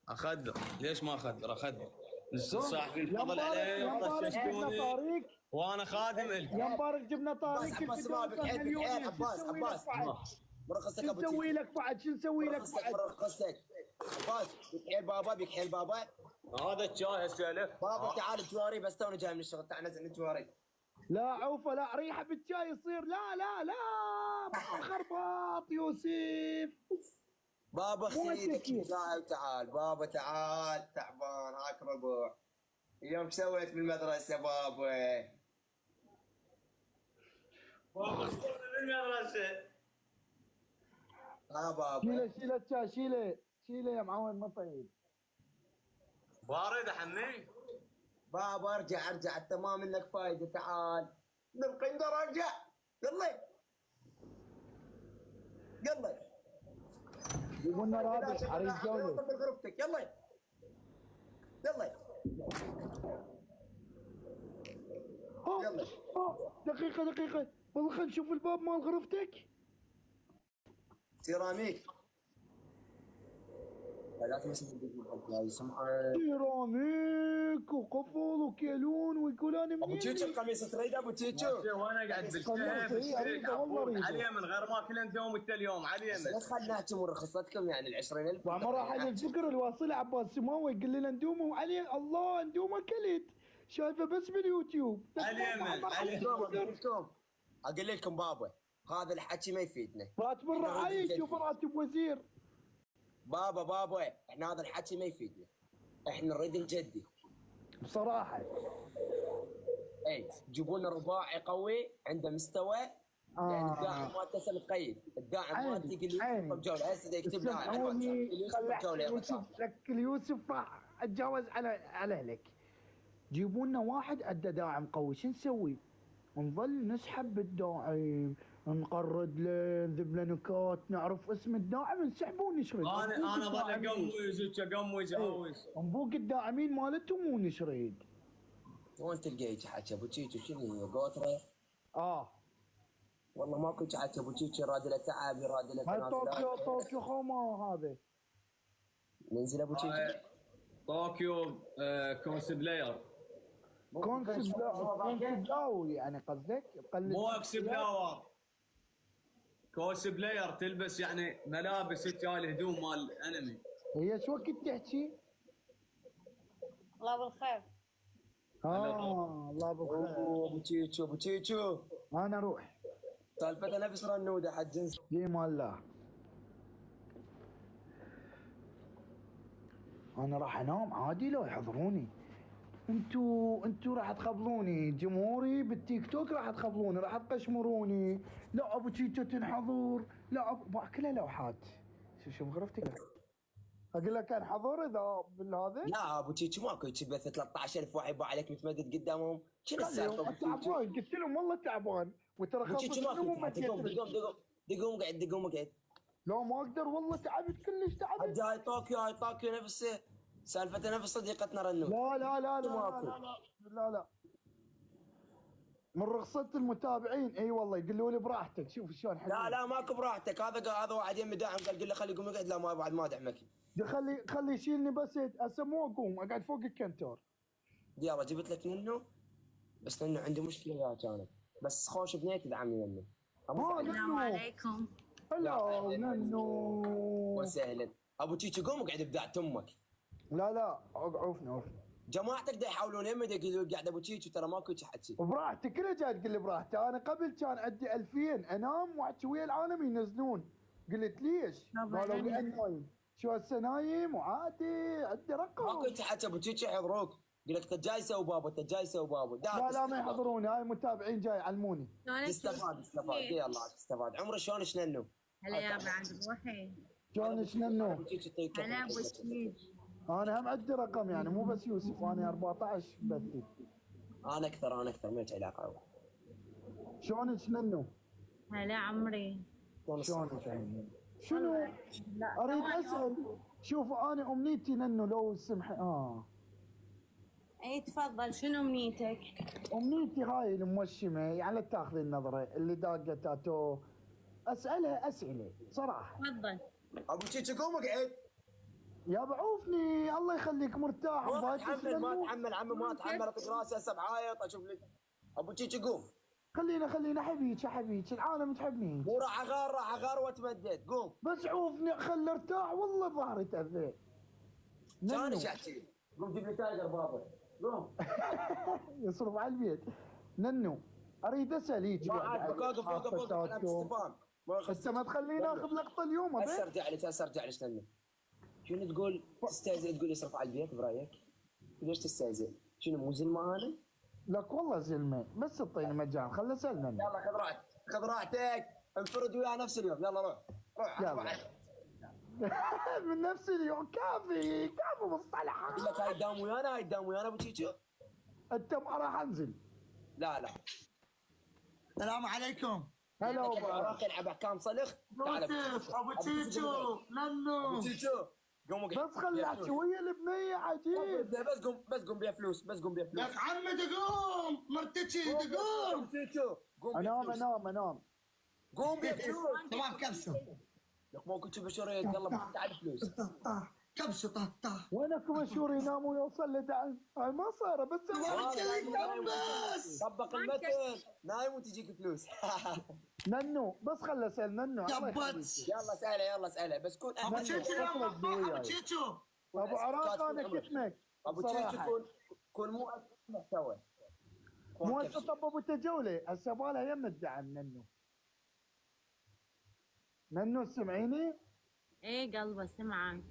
اخذر. ليش ما اخذر؟ اخذر صاحبي الفضل علي يا مبارك جبنا طارق، وانا خادم لكم. يا مبارك جبنا طارق. عباس ما بك حيل عباس مرخصتك شو نسوي لك بعد؟ شو نسوي لك بعد؟ مرخصتك عباس. بك حيل بابا هذا الشاي السلف بابا تعال جواري، بس توني جاي من الشغل، تعال نزل الجواري. لا عوفه، لا ريحه بالشاي يصير، لا خرباط يوسف. بابا خذيك شاي وتعال. بابا تعال، تعبان هاك ربع. اليوم سويت بالمدرسه بابا. بابا بالمدرسه. بابا شيله الشاي، شيله يا معود، ما طيب. بارد حمي. بابا ارجع انت ما منك فايده. تعال بالقندر ارجع. يلا جيبوا لنا رابط عريس جولة. غرفتك يلا. يلا دقيقة والله خلينا نشوف الباب مال غرفتك. سيراميك. لا تمسك البيت سمحت. سيراميك وقفل وكيلون ويقولون منين؟ ابو تشيتشو القميص تريده ابو تشيتشو؟ وانا قاعد على اليمن غير ما كل دوم انت اليوم على اليمن. لا تخلينا نحكي مرخصتكم يعني ال 20,000. وعمر راح الفكر الواصل عباس سماوي يقول لنا ندومه وعلي الله ندومه كلت شايفه بس باليوتيوب. على اليمن اقول لكم بابا هذا الحكي ما يفيدنا. راتب الرعايه شوف راتب وزير. بابا احنا هذا الحكي ما يفيدنا، احنا نريد نجدي بصراحه. اي جيبوا لنا رباعي قوي عنده مستوى. يعني الداعم مالته مقيد، الداعم مالته يقول لي بجوله هسه يكتب لي يوسف لك يوسف راح اتجاوز على اهلك. جيبوا لنا واحد عنده داعم قوي، شو نسوي؟ نظل نسحب بالداعم، نقرد له، نذب له نكات، نعرف اسم الداعم نسحبه ونشرد. انا ظل اقموز اهوس نبوق الداعمين مالتهم ونشرد. وين تلقى حكي ابو تشيتشو؟ شنو هي قوتره؟ والله ماكو حكي ابو تشيتشو. راد له تعب، راد له تنازلات. طوكيو خوما هذا. ننزل ابو تشيتشو. طوكيو كونس بلاير. كونسبلاوي يعني قصدك؟ مو اكس بلاور، كوس بلاير تلبس يعني ملابس هاي الهدوم مال الانمي. هي شو وقت تحكي؟ الله بالخير. الله بالخير. ابو تشيتشو انا اروح. سالفته نفس رنوده حق جنس. ديما الله. انا راح انام عادي لو يحضروني. انتو راح تخبلوني، جمهوري بالتيك توك راح تخبلوني، راح تقشمروني. لا ابو تشيتشو تنحضر، لا كلها لوحات. شوف غرفتك اقول لك انحضر اذا بالهذا. لا ابو تشيتشو ماكو بث 13,000 واحد يباع عليك متمدد قدامهم. شنو السالفه؟ تعبان، قلت لهم والله تعبان وترى خلصت دقوم قاعد. لا ما اقدر والله، تعبت كلش تعبت. هاي طوكيو نفسه سالفته نفس صديقتنا رنو. لا من رخصة المتابعين. اي والله يقولوا لي براحتك. شوف شلون حلو. لا ماكو براحتك. هذا واحد يمي داعم قال له خلي يقوم يقعد. لا ما بعد ما ادعمك. خلي يشيلني بس هسه مو اقوم اقعد فوق الكنتور. يلا جبت لك ننو، بس ننو عندي مشكله وياه كانت، بس خوش بنيت دعمني ننو. السلام عليكم. هلا ننو وسهلا. ابو تشيتشو قوم اقعد بداعة امك. لا عوفنا جماعتك دا يحاولون يمي دا يقولوا قاعد ابو تشيتشو ترى ماكو حكي. براحتك كله جاي تقول لي براحتك. انا قبل كان عندي 2000 انام واحكي ويا العالم ينزلون. قلت ليش؟ قالوا لي نايم. شو هسه نايم وعادي عندي رقم. ماكو حكي ابو تشيتشو يحضروك. يقول لك انت جاي سوي بابا لا ما يحضروني. هاي متابعين جاي يعلموني. تستفاد يلا تستفاد. عمره شلون شننو؟ هلا يابا عند روحي. شلون شننو؟ هلا ابو تشيتشو. انا هم عندي رقم يعني مو بس يوسف. انا 14 بثي. انا اكثر ما لك علاقه. شلون شننو؟ هلا عمري. شلون شنو؟ اريد اسال. شوفوا انا امنيتي ننو لو سمحي اي تفضل، شنو امنيتك؟ امنيتي هاي الموشمه يعني لا تاخذي النظره اللي داقه تاتو، اسالها اسئله صراحه. تفضل. ابو تشيتشو قوم اقعد. يا بعوفني الله يخليك مرتاح ما تحمل عمي ما تحمل، اطق راسي هسه بعايط اشوف لك. ابو تشيتشو قوم. خلينا احبيك العالم تحبني. مو راح اغار واتمدد. قوم بس عوفني خل ارتاح والله ظهري تاذيت. كان شحتي. قوم جيب لي تايجر بابا. قوم. يصرف على البيت. ننو اريد اسال هيك ما عارفك. اوقف على استفهام. هسه ما تخليني اخذ لقطه اليوم. هسه ارجع لك ننو. شنو تقول؟ تستهزئ تقول يصرف على البيت برايك؟ ليش تستهزئ؟ شنو مو زلمه انا؟ لك والله زلمه بس تعطيني مجان خل اسالنا. يلا خذ راحتك انفرد وياه نفس اليوم. يلا روح يلا. من نفس اليوم كافي مصطلح. اقول لك هاي تداوم ويانا ابو تشيتشو. انت ما راح انزل. لا السلام عليكم. هلا راح يلعب احكام صلخ. يوسف ابو تشيتشو ننو. ابو تشيتشو قوم بس خلي احكي ويا البنيه عجيب. بس قوم بيها فلوس. لك عمي تقوم مرتجي تقوم. ابو تشيتشو قوم انام. قوم بيها فلوس. تمام كبسه. لك ما كنت بشريت يلا تعال فلوس. كبسه طاح. وينك مشهور ينام ويوصل لدعم. هاي ما صار بس بس طبق المثل نايم وتجيك فلوس. ننو بس خل اسال ننو. يبت. يلا اسالها بس كون ابو تشيتشو ابو تشيتشو. ابو عراق انا كتمك. ابو تشيتشو كون مو محتوى. مو هسه طب ابو تجوله هسه بالها يم الدعم. ننو سمعيني؟ ايه قلبه سمعك.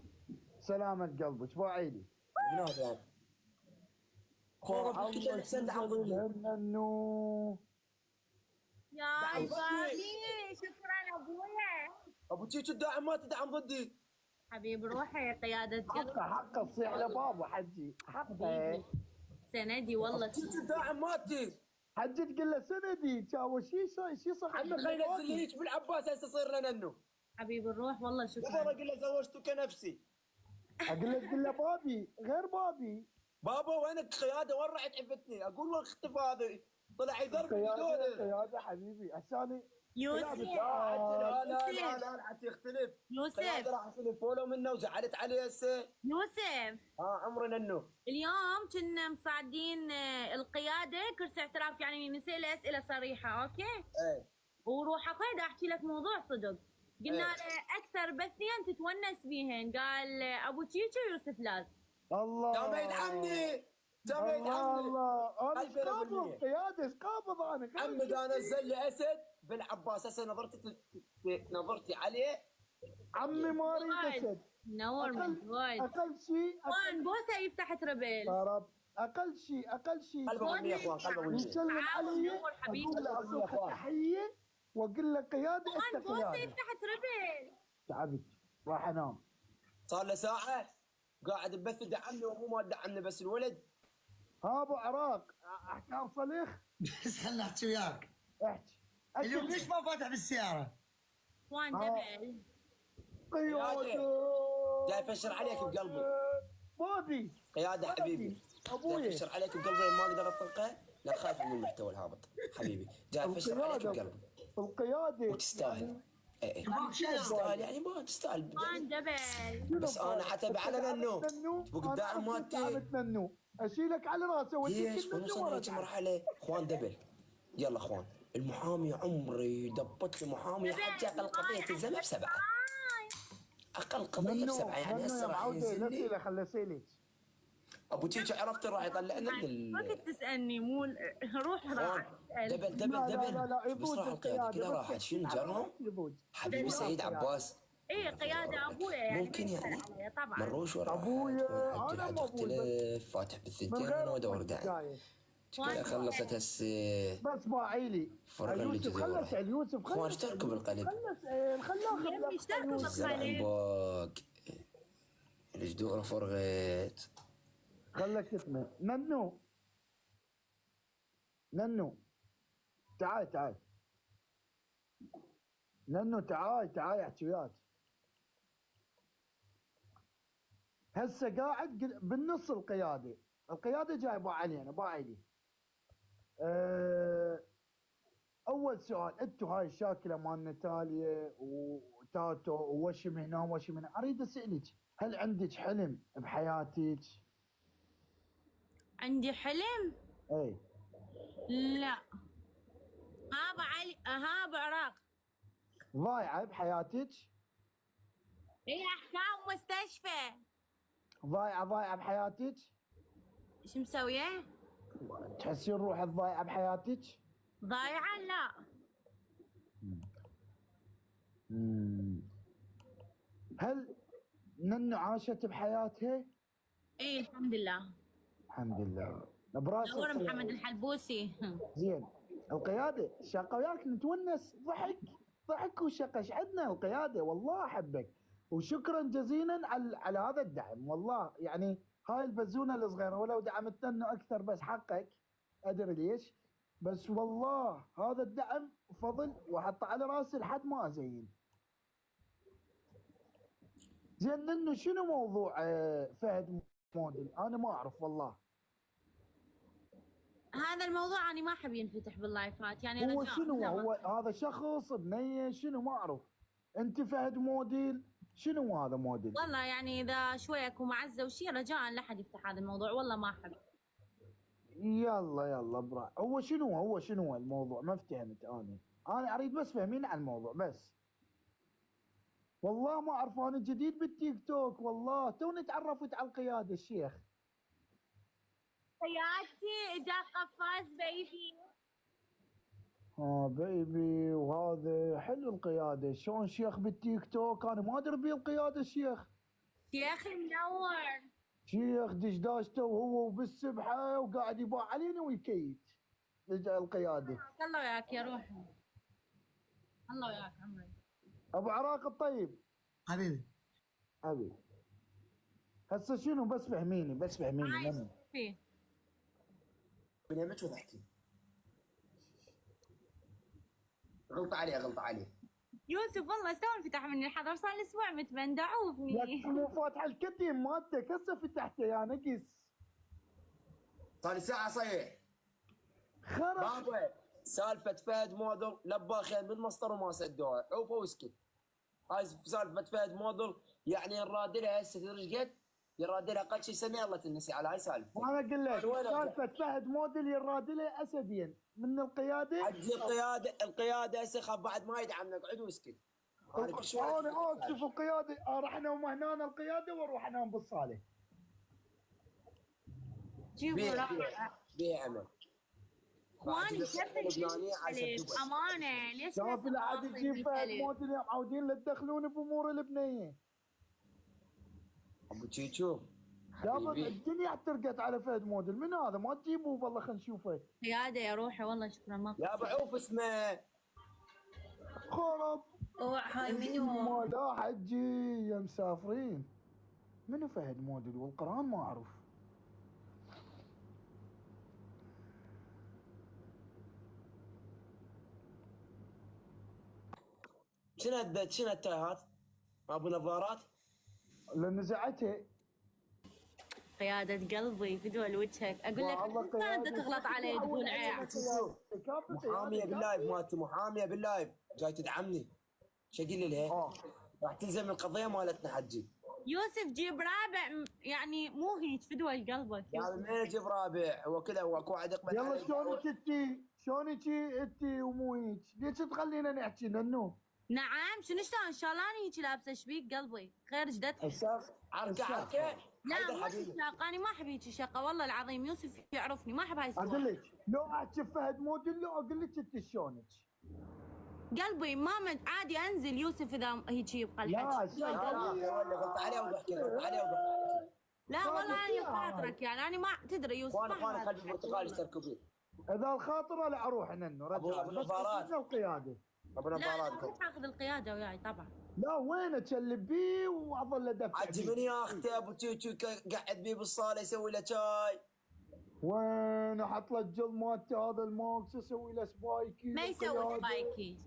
سلامة قلبك ابو عيدي. ننو يا بابي شكرا ابويا. ابو تشيتشو الداعم ما تدعم ضدي. حبيب روحي قيادة قلب. حقه تصيح لبابا حجي حقه. سندي والله. تشيتشو الداعم مالتي. حجي تقول له سندي كاو شي صح. عمي خلينا ننزل هيك بالعباس هسه صير لنا ننو. حبيب الروح والله شكرا. اقول له زوجتك نفسي. اقول له بابي غير بابي. بابا وينك قياده وين رحت عفتني؟ اقول وين اختفى هذا؟ طلع يضرب قياده حبيبي عشان يوسف. لا حتى يختلف. يوسف راح اسوي فولو منه وزعلت عليه هسه. يوسف عمري ننو. اليوم كنا مصعدين القياده كرسي اعتراف يعني نسأله اسئله صريحه اوكي؟ ايه وروح اخوي احكي لك موضوع صدق. قلنا له اكثر بثين تتونس بيهن قال ابو تشيتشو ويوسف لاز. الله جاب يدعمني. الله انا قياده قابض انا. عمي انا نزل لي اسد بالعباس هسه نظرتي عليه. عمي ما اريد اسد. نور من وايد. اقل شيء وين بوسه يفتح تربل. اقل شيء قلبه مني يا اخوان قلبه مني. يسلم علي اقول له اعطيك تحيه واقول له قياده وين بوسه يفتح تربل. تعبت راح انام. صار له ساعه قاعد ببث دعمني وهو ما دعمني بس الولد. ابو عراق احكام صليخ. بس خلنا احكي وياك. احكي. اليوم ليش ما فاتح بالسياره؟ وين دبل. قياده جاي افشر عليك بقلبي. بابي قياده حبيبي. ابوي جاي افشر عليك بقلبي ما اقدر اطلقه. لا خايف من المحتوى الهابط حبيبي. جاي افشر عليك بقلبي. القياده وتستاهل. ايه تستاهل يعني ما تستاهل. وين دبل. بس انا حتبع على ننو. تبغى الداعم مالتي. ننو اشيلك على راسه واديك ليش ونوصل هيك مرحله؟ اخوان دبل. يلا اخوان المحامي عمري دبت لي محامي حجي اقل قضيه تلزمه ب7. اقل قضيه ب7 يعني هسه راح ينزل لي. خلي اسالك. ابو تشيتشو عرفت راح يطلعنا من ما كنت تسالني مو روح راح دبل بس راح القياده كذا راحت شنو جرهم؟ حبيبي سيد عباس. ايه قياده ابويا يعني ممكن يعني طبعا مروش ورا ابويا انا ما اختلف فاتح بالثنتين انا ودور داعم. كذا خلصت هسه. بس باعيلي فرق اللي جذور. خلص على يوسف اخوان اشتركوا بالقلب. خلنا اشتركوا بالقلب. باق الجذور فرغت. خلك اسمه ننو تعال ننو تعال احكي وياك. هسه قاعد بالنص القياده جاي ابو علي. انا ابو علي. اول سؤال، انتم هاي الشاكله مال ناتاليا وتاتو ووشم هنا ووشم هنا، اريد اسالك هل عندك حلم بحياتك؟ عندي حلم؟ اي. لا. ها ابو علي، ها ابو عراق. ضايعه بحياتك؟ هي احكام مستشفى. ضايعه بحياتك؟ شو مسويه؟ تحسين روحك ضايعه بحياتك؟ ضايعه؟ لا. هل ننو عاشت بحياتها؟ ايه الحمد لله. الحمد لله. براس دور محمد الحلبوسي. زين. القياده شاقه وياك نتونس، ضحك وشقه. ايش عندنا القياده، والله احبك وشكرا جزيلا على هذا الدعم. والله يعني هاي البزونه الصغيره ولو دعمتنا اكثر بس حقك، ادري ليش، بس والله هذا الدعم فضل وحط على راسي لحد ما ازين. زين انه شنو موضوع فهد موديل؟ انا ما اعرف والله. هذا الموضوع انا ما احب ينفتح باللايفات، يعني هو رجاء شنو هو هذا شخص بنيه شنو ما اعرف. انت فهد موديل شنو هذا موديل؟ والله يعني اذا شوي اكون معزه وشي رجاء لا احد يفتح هذا الموضوع، والله ما احب. يلا برا. هو شنو الموضوع؟ ما فهمت انا اريد بس فهمين عن الموضوع بس. والله ما اعرف، انا جديد بالتيك توك، والله توني تعرفت على القياده الشيخ. قيادتي اجا قفاز بيبي. بيبي وهذا حلو القياده. شلون شيخ بالتيك توك؟ انا ما ادري بيه القياده الشيخ. شيخ منور. شيخ دشداشته وهو وبالسبحه وقاعد يباع علينا ويكيت القياده. الله وياك يا روحي. الله وياك عمري. ابو عراق الطيب حبيبي. هسه شنو؟ بس فهميني منو فيه بنيمك وضحكي. غلط علي. يوسف والله تو انفتح مني الحضر، صار لي اسبوع متبندعوفني. لك مو فاتح الكتم مالتك هسه فتحته يا نقص. صار لي ساعه صيح. خرب بابا سالفه فهد موديل لباخين من مسطر وما سدوها، عوفه واسكت. هاي سالفه فهد موديل يعني الرادلها هسه تدري قد؟ يرادلها اقل شيء سنه يلا تنسي على هاي سالفه. انا اقول لك سالفه فهد موديل يرادله اسدين من القياده. حجي القياده هسه خاف بعد ما يدعمنا، اقعد واسكت. انا اسف القياده راح انام هنا القياده واروح انام بالصاله. بيها عمل. اخواني شوف امانه ليش شوف لا عاد يجيب فهد موديل معودين لا تدخلون بامور البنيه. ابو تشيتشو يابا الدنيا احترقت على فهد موديل. من هذا ما تجيبوه والله خلينا نشوفه. قياده يا روحي والله شكرا ما يا ابو عوف اسمه خرب. هاي منو؟ لا حجي يا مسافرين. منو فهد موديل والقران ما اعرف. شنو التاهات؟ ابو نظارات؟ لان نزعته. قيادة قلبي في دول وجهك، اقول لك انت تغلط علي تقول عيب. محاميه باللايف مالتي، محاميه باللايف جاي تدعمني. شو اقول لها؟ راح تلزم القضيه مالتنا حجي. يوسف جيب رابع يعني مو هيك في دول قلبك. يعني من اجيب رابع؟ هو كذا هو اكو واحد يقبل. يلا شلونك انت ومو هيك؟ ليش تخلينا نحكي لانه؟ نعم شنو شلون؟ شلون هيك لابسه شبيك قلبي؟ غير جدتك. عركه لا مو شاقه، انا ما احب هيك شقه والله العظيم. يوسف يعرفني ما احب هاي السوالف. اقول لك لو احكي فهد موديل لو اقول لك انت شلونك؟ قلبي ما عادي انزل يوسف اذا هيك يبقى الحكي. لا غلط عليه وضحكي. لا والله انا خاطرك يعني انا ما تدري يوسف. وانا خلي البرتقال يشتركوا فيه. اذا الخاطر لا اروح انه رجع ابو نظارات القياده. لا انا اخذ القياده وياي طبعا. لا وين اتشلب بيه واظل ادفع. عجي من يا اختي ابو تشيتشو قاعد بيه بالصاله يسوي له شاي. وين احط له الجل مالته هذا الماكس اسوي له سبايكي. ما يسوي سبايكي.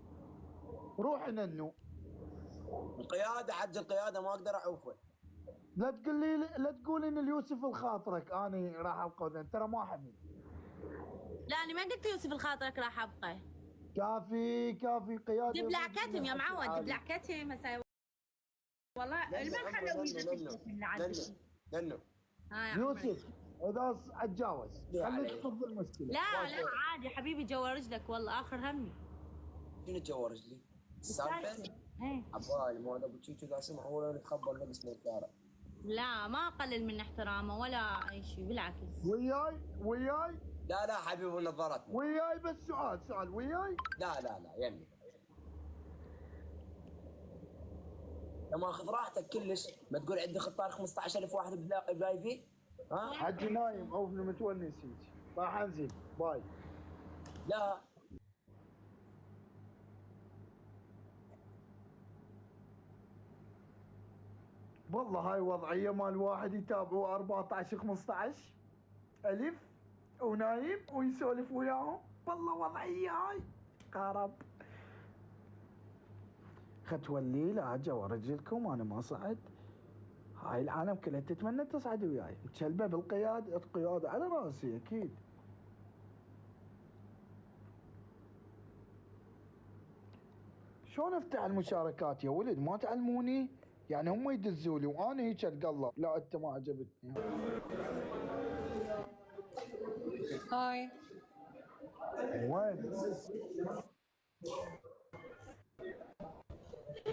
روح ننو. القياده حج القياده ما اقدر اعوفه. لا تقول ان اليوسف الخاطرك انا راح ابقى ترى ما حبيت. لا انا ما قلت يوسف الخاطرك راح ابقى. كافي قيادي. دبلع كتم يا معود، دبلع كتم هسه. والله ما خلوا لانه يوسف اذا اتجاوز خليك تفض المشكله. لا عادي حبيبي جوا رجلك والله اخر همي. شنو جوا رجلي؟ السالفه؟ عبالي مو هذا ابو تشيتو اذا سمع هو يتخبر لبس نظاره. لا ما اقلل من احترامه ولا اي شيء بالعكس. وياي لا حبيبي النظارات وياي بس سؤال وياي. لا يمي لما اخذ راحتك كلش ما تقول عندي خطار 15,000 واحد بلايفي. ها حجي نايم او متونس هيك راح انزل باي. لا والله هاي وضعيه مال واحد يتابعوا 14 15 الف ونايم ويسولف وياهم. والله وضعيه هاي قارب. ختولي لا جوا رجلكم انا ما صعد. هاي العالم كلها تتمنى تصعد وياي. متشلبه القياده على راسي اكيد. شلون افتح المشاركات يا ولد؟ ما تعلموني؟ يعني هم يدزوا لي وانا هيك اتقلب. لا انت ما عجبتني. هاي وين؟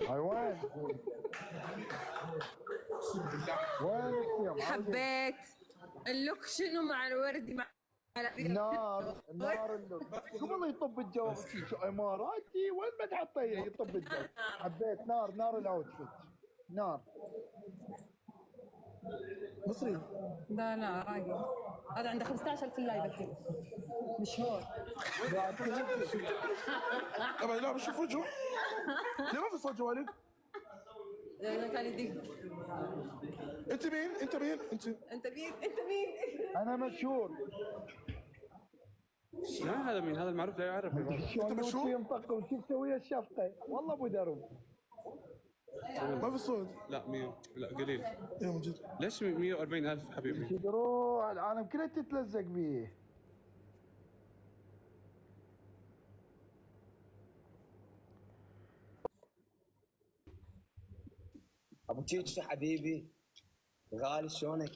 هاي وين؟ وينك يا معلم؟ حبيت اللوك شنو مع الوردي مع نار اللوك قبل يطب الجو شو اماراتي وين ما تحطيه يطب الجو. حبيت نار الاوتفيت نار مصري. لا راقي هذا عنده 15 في اللايف الحين مشهور. لا بشوف وجهه. ليه ما في صوت جوالك؟ لأنه كان يدق. انت مين؟ انت مين؟ انا مشهور. لا هذا مين؟ هذا المعروف لا يعرف. انت مشهور؟ ينطق شفت ويا الشفقه والله ابو درب. ما في صوت. لا 100 لا قليل. ايه من جد. ليش 140,000 حبيبي؟ روح العالم كلها تتلزق بيه. ابو تشيتشو حبيبي غالي شلونك؟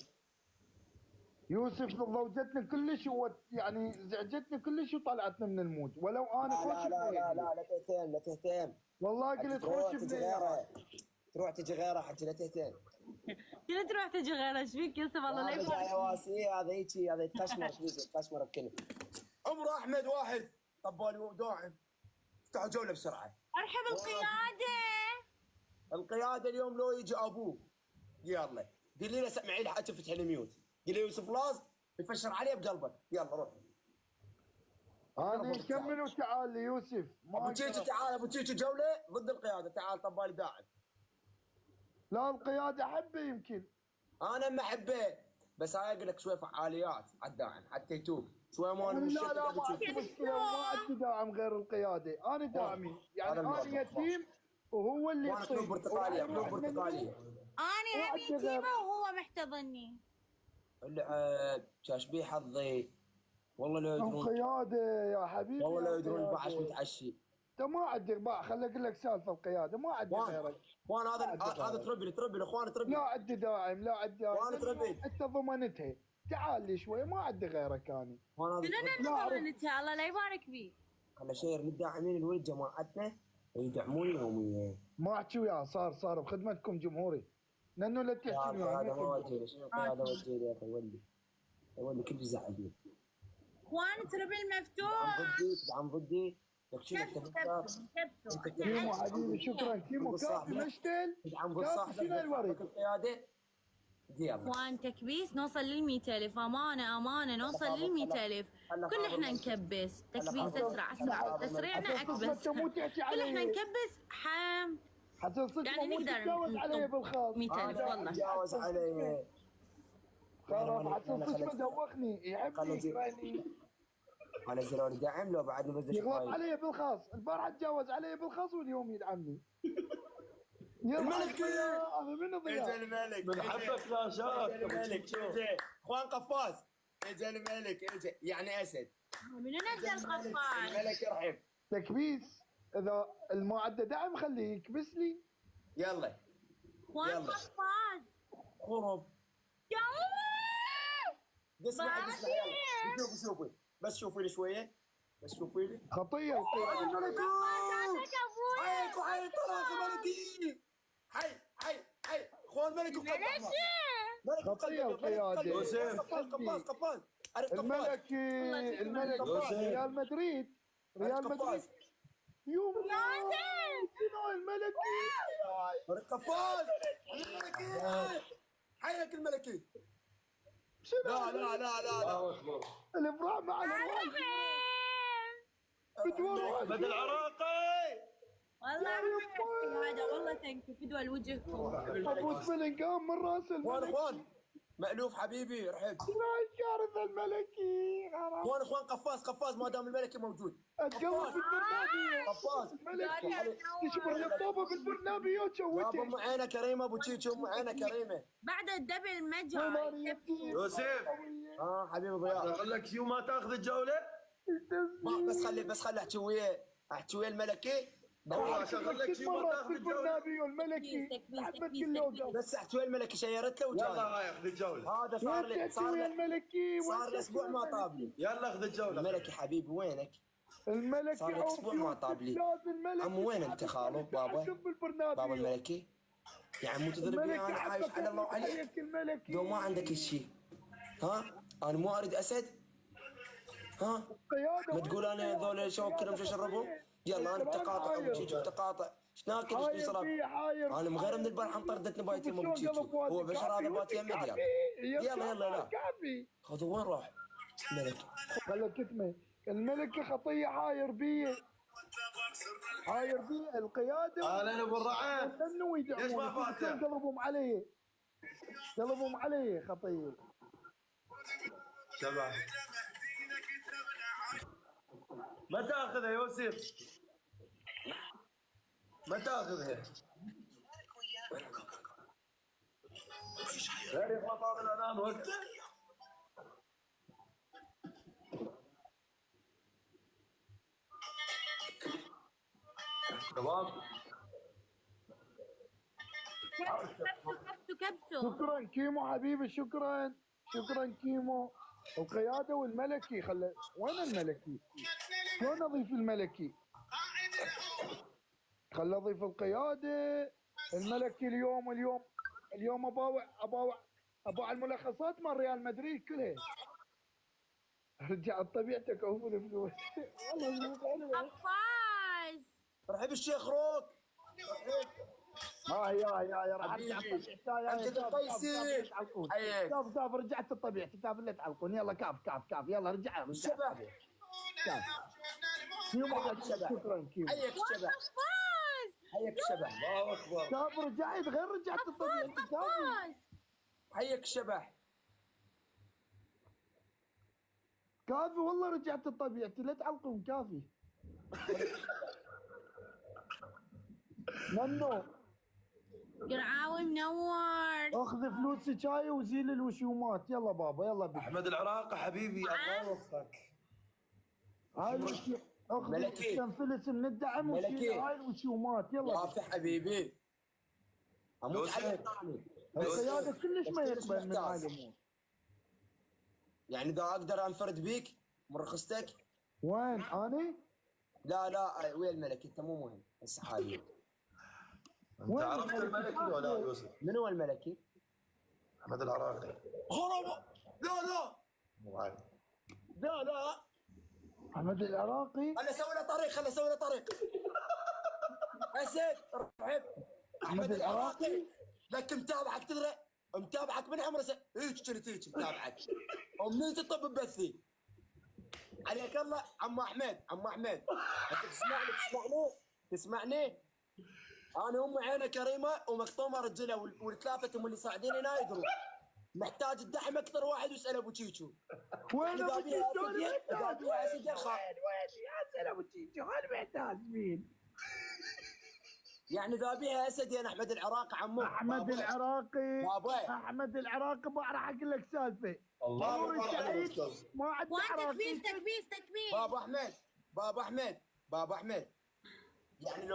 يوسف ضوجتني كلش يعني زعجتني كلش وطلعتني من المود ولو انا خوش لا تهتم والله قلت خوش بنية. تروح تجي غيره حتى لا تهتم. كذا تروح تجي غيره ايش فيك يوسف والله لا يبغى واسي هذا هيجي هذا يتقشمر يتقشمر بكلمه. عمر احمد واحد طبالي داعم افتحوا جوله بسرعه. ارحب القياده اليوم لو يجي ابوه يلا قل لي سمعي لي حتى فتح الميوت قل لي يوسف لاز يفشر عليه بقلبك يلا روح. انا كمل وتعال لي يوسف. ابو تشيتشو تعال ابو تشيتشو جوله ضد القياده تعال طبالي داعم. لا القياده احبه يمكن. انا ما احبه بس هاي اقول لك شوي فعاليات على الداعم حتى يتوب شوي ما انا لا ما عندي مشكله ما عندي داعم غير القياده. انا داعمي يعني انا يتيم وهو اللي يطيب. قلوب برتقاليه انا ابي يتيمه وهو محتضني. اللعب شاش بيه حظي والله لا يدرون. القياده يا حبيبي والله لا يدرون البعش متعشي. انت ما عندك بقى خليني اقول لك سالفه القياده ما عندي غيرك. وانا هذا تربل اخوان تربل. لا عندي داعم لا عندي. وانا تربل انت ضمنتها. تعال لي شوي ما عندي غيرك انا. شنو ضمنتها الله لا يبارك فيك. خلى شير للداعمين الولد جماعتنا يدعموني يوميا. ما احكي وياه صار بخدمتكم جمهوري. لانه لا تحكي وياه. هذا ما وجهي شنو هذا وجهي يا اخي ولي كل زعلان. اخوان تربل مفتوح. تدعم ضدي كيمو حبيبي شكرا كيمو كافي مشتل شنو الورد القياده اخوان تكبيس نوصل لل 100,000 امانه نوصل لل 100,000 كل احنا نكبس تكبيس اسرع تسريعنا اكبس كل احنا نكبس حام حتى صدق يعني نقدر نتجاوز عليه بالخاص 100,000 والله نتجاوز عليه خلاص حتى صدق دوخني يحبني يكرهني. انا زلوني دعم لو بعدني بس يغلط علي بالخاص. البارحه تجاوز علي بالخاص واليوم يدعمني. الملك هذا منو ضياء؟ اجى الملك بنحبك فلاشات الملك اجى اخوان قفاز اجى الملك اجى يعني اسد منو نزل قفاز؟ الملك يرحب تكبيس اذا المعدة دعم خليه يكبس لي. يلا اخوان قفاز خرب يا اسمع يلا شوفي بس شوفي لي شويه بس شوفي لي خطية الملك حي طلاق ملكي حي اخوان ملك خطية القيادة. قفاز الملك ريال مدريد يوم شنو الملكي قفاز الملكي حيك الملكي لا الافراح مع الافراح احمد العراقي والله هذا والله ثانك يو فدوى لوجهكم. ابو سفلن قام من راس الملك. اخوان مألوف حبيبي رحب الشارث الملكي. اخوان قفاز ما دام الملكي موجود اتجوز بالبرنابيو. قفاز الملكي تشبه البابا بالبرنابيو تشوته. ام عينه كريمه ابو تشيتشو ام عينه كريمه بعد الدبل ما جاي. يوسف حبيبي ضياء اقول لك يوم ما تاخذ الجوله بس خلي احكي ويا الملكي اشغل لك يوم ما تاخذ الجوله البرنابيو الملكي احمد كلوجو. بس احكي ويا الملكي شيرت له وجاي يلا هاي اخذ الجوله. هذا صار لي اسبوع ما طاب لي. يلا اخذ الجوله. الملكي حبيبي وينك؟ الملكي صار لك اسبوع ما طاب لي. عم وين انت خالو بابا الملكي؟ يا عمو تضربني انا عايش على الله وعليك لو ما عندك شيء. ها انا مو اريد اسد. ها ما تقول انا هذول شو كلهم شو يشربوا؟ يلا انا بتقاطع ابو تشيتشو بتقاطع ايش ناكل ايش نشرب؟ انا مغير من البارحه انطردتني بايت يم ابو تشيتشو هو بشر هذا بات يم يلا لا هذا وين راح؟ الملك خلك كتمه الملك خطيه حاير بيه القياده. انا ابو الرعاة ليش ما فاتح؟ قلبهم علي خطيه. شباب ما تاخذها يوسف ما تاخذها غير خطاب الاذان وقته. شباب كبسوا شكرا كيمو حبيبي شكرا كيمو. القيادة والملكي وين الملكي؟ شلون اضيف الملكي؟ خل اضيف القيادة الملكي اليوم اباوع الملخصات مال ريال مدريد كلها. رجع لطبيعتك اهو الفلوس. والله قفاز رحب الشيخ روك. يا راح ارجع انت الطيسي كاف رجعت لطبيعتي كاف اللي تعلقون. يلا كاف يلا رجع الشبح شكرا كيمو. حيك الشبح الله اكبر. كاف رجعت لطبيعتي كافي. حيك الشبح كافي والله رجعت لطبيعتي لا تعلقون كافي. منو قرعاوي منور. اخذ فلوس شاي وزيل الوشومات. يلا بابا يلا بك. احمد العراقي حبيبي الله يوفقك. هاي اخذ فلس من الدعم وشيل هاي الوشومات. يلا وافي حبيبي اموت عليك. القيادة كلش ما يقبل من هاي الامور. يعني اذا اقدر انفرد بيك من رخصتك. وين اني؟ لا ويا الملك انت مو مهم هسه حاليا. انت عرفت الملكي ولا يوسف؟ من هو الملكي؟ احمد العراقي. خرب لا مو عارف. لا احمد العراقي. خلي اسوي له طريق اسد رحب احمد العراقي. لك متابعك تدري متابعك من عمره هيك كنت متابعك امنيتي الطب ببثي عليك الله. عم احمد انت تسمعني انا ام عينه كريمه ومقطومه رجله والثلاثه اللي صاعدين هنا يدرون محتاج الدعم اكثر واحد واسال ابو تشيتشو. وين ابو تشيتشو؟ وين يا ابو تشيتشو؟ هل محتاج مين؟ يعني ذابيها اسد يا احمد العراقي عمو. احمد العراقي بابا. احمد العراقي راح اقول لك سالفه. الله نور السعيد ما عنده عراقي. تكبيس. بابا احمد يعني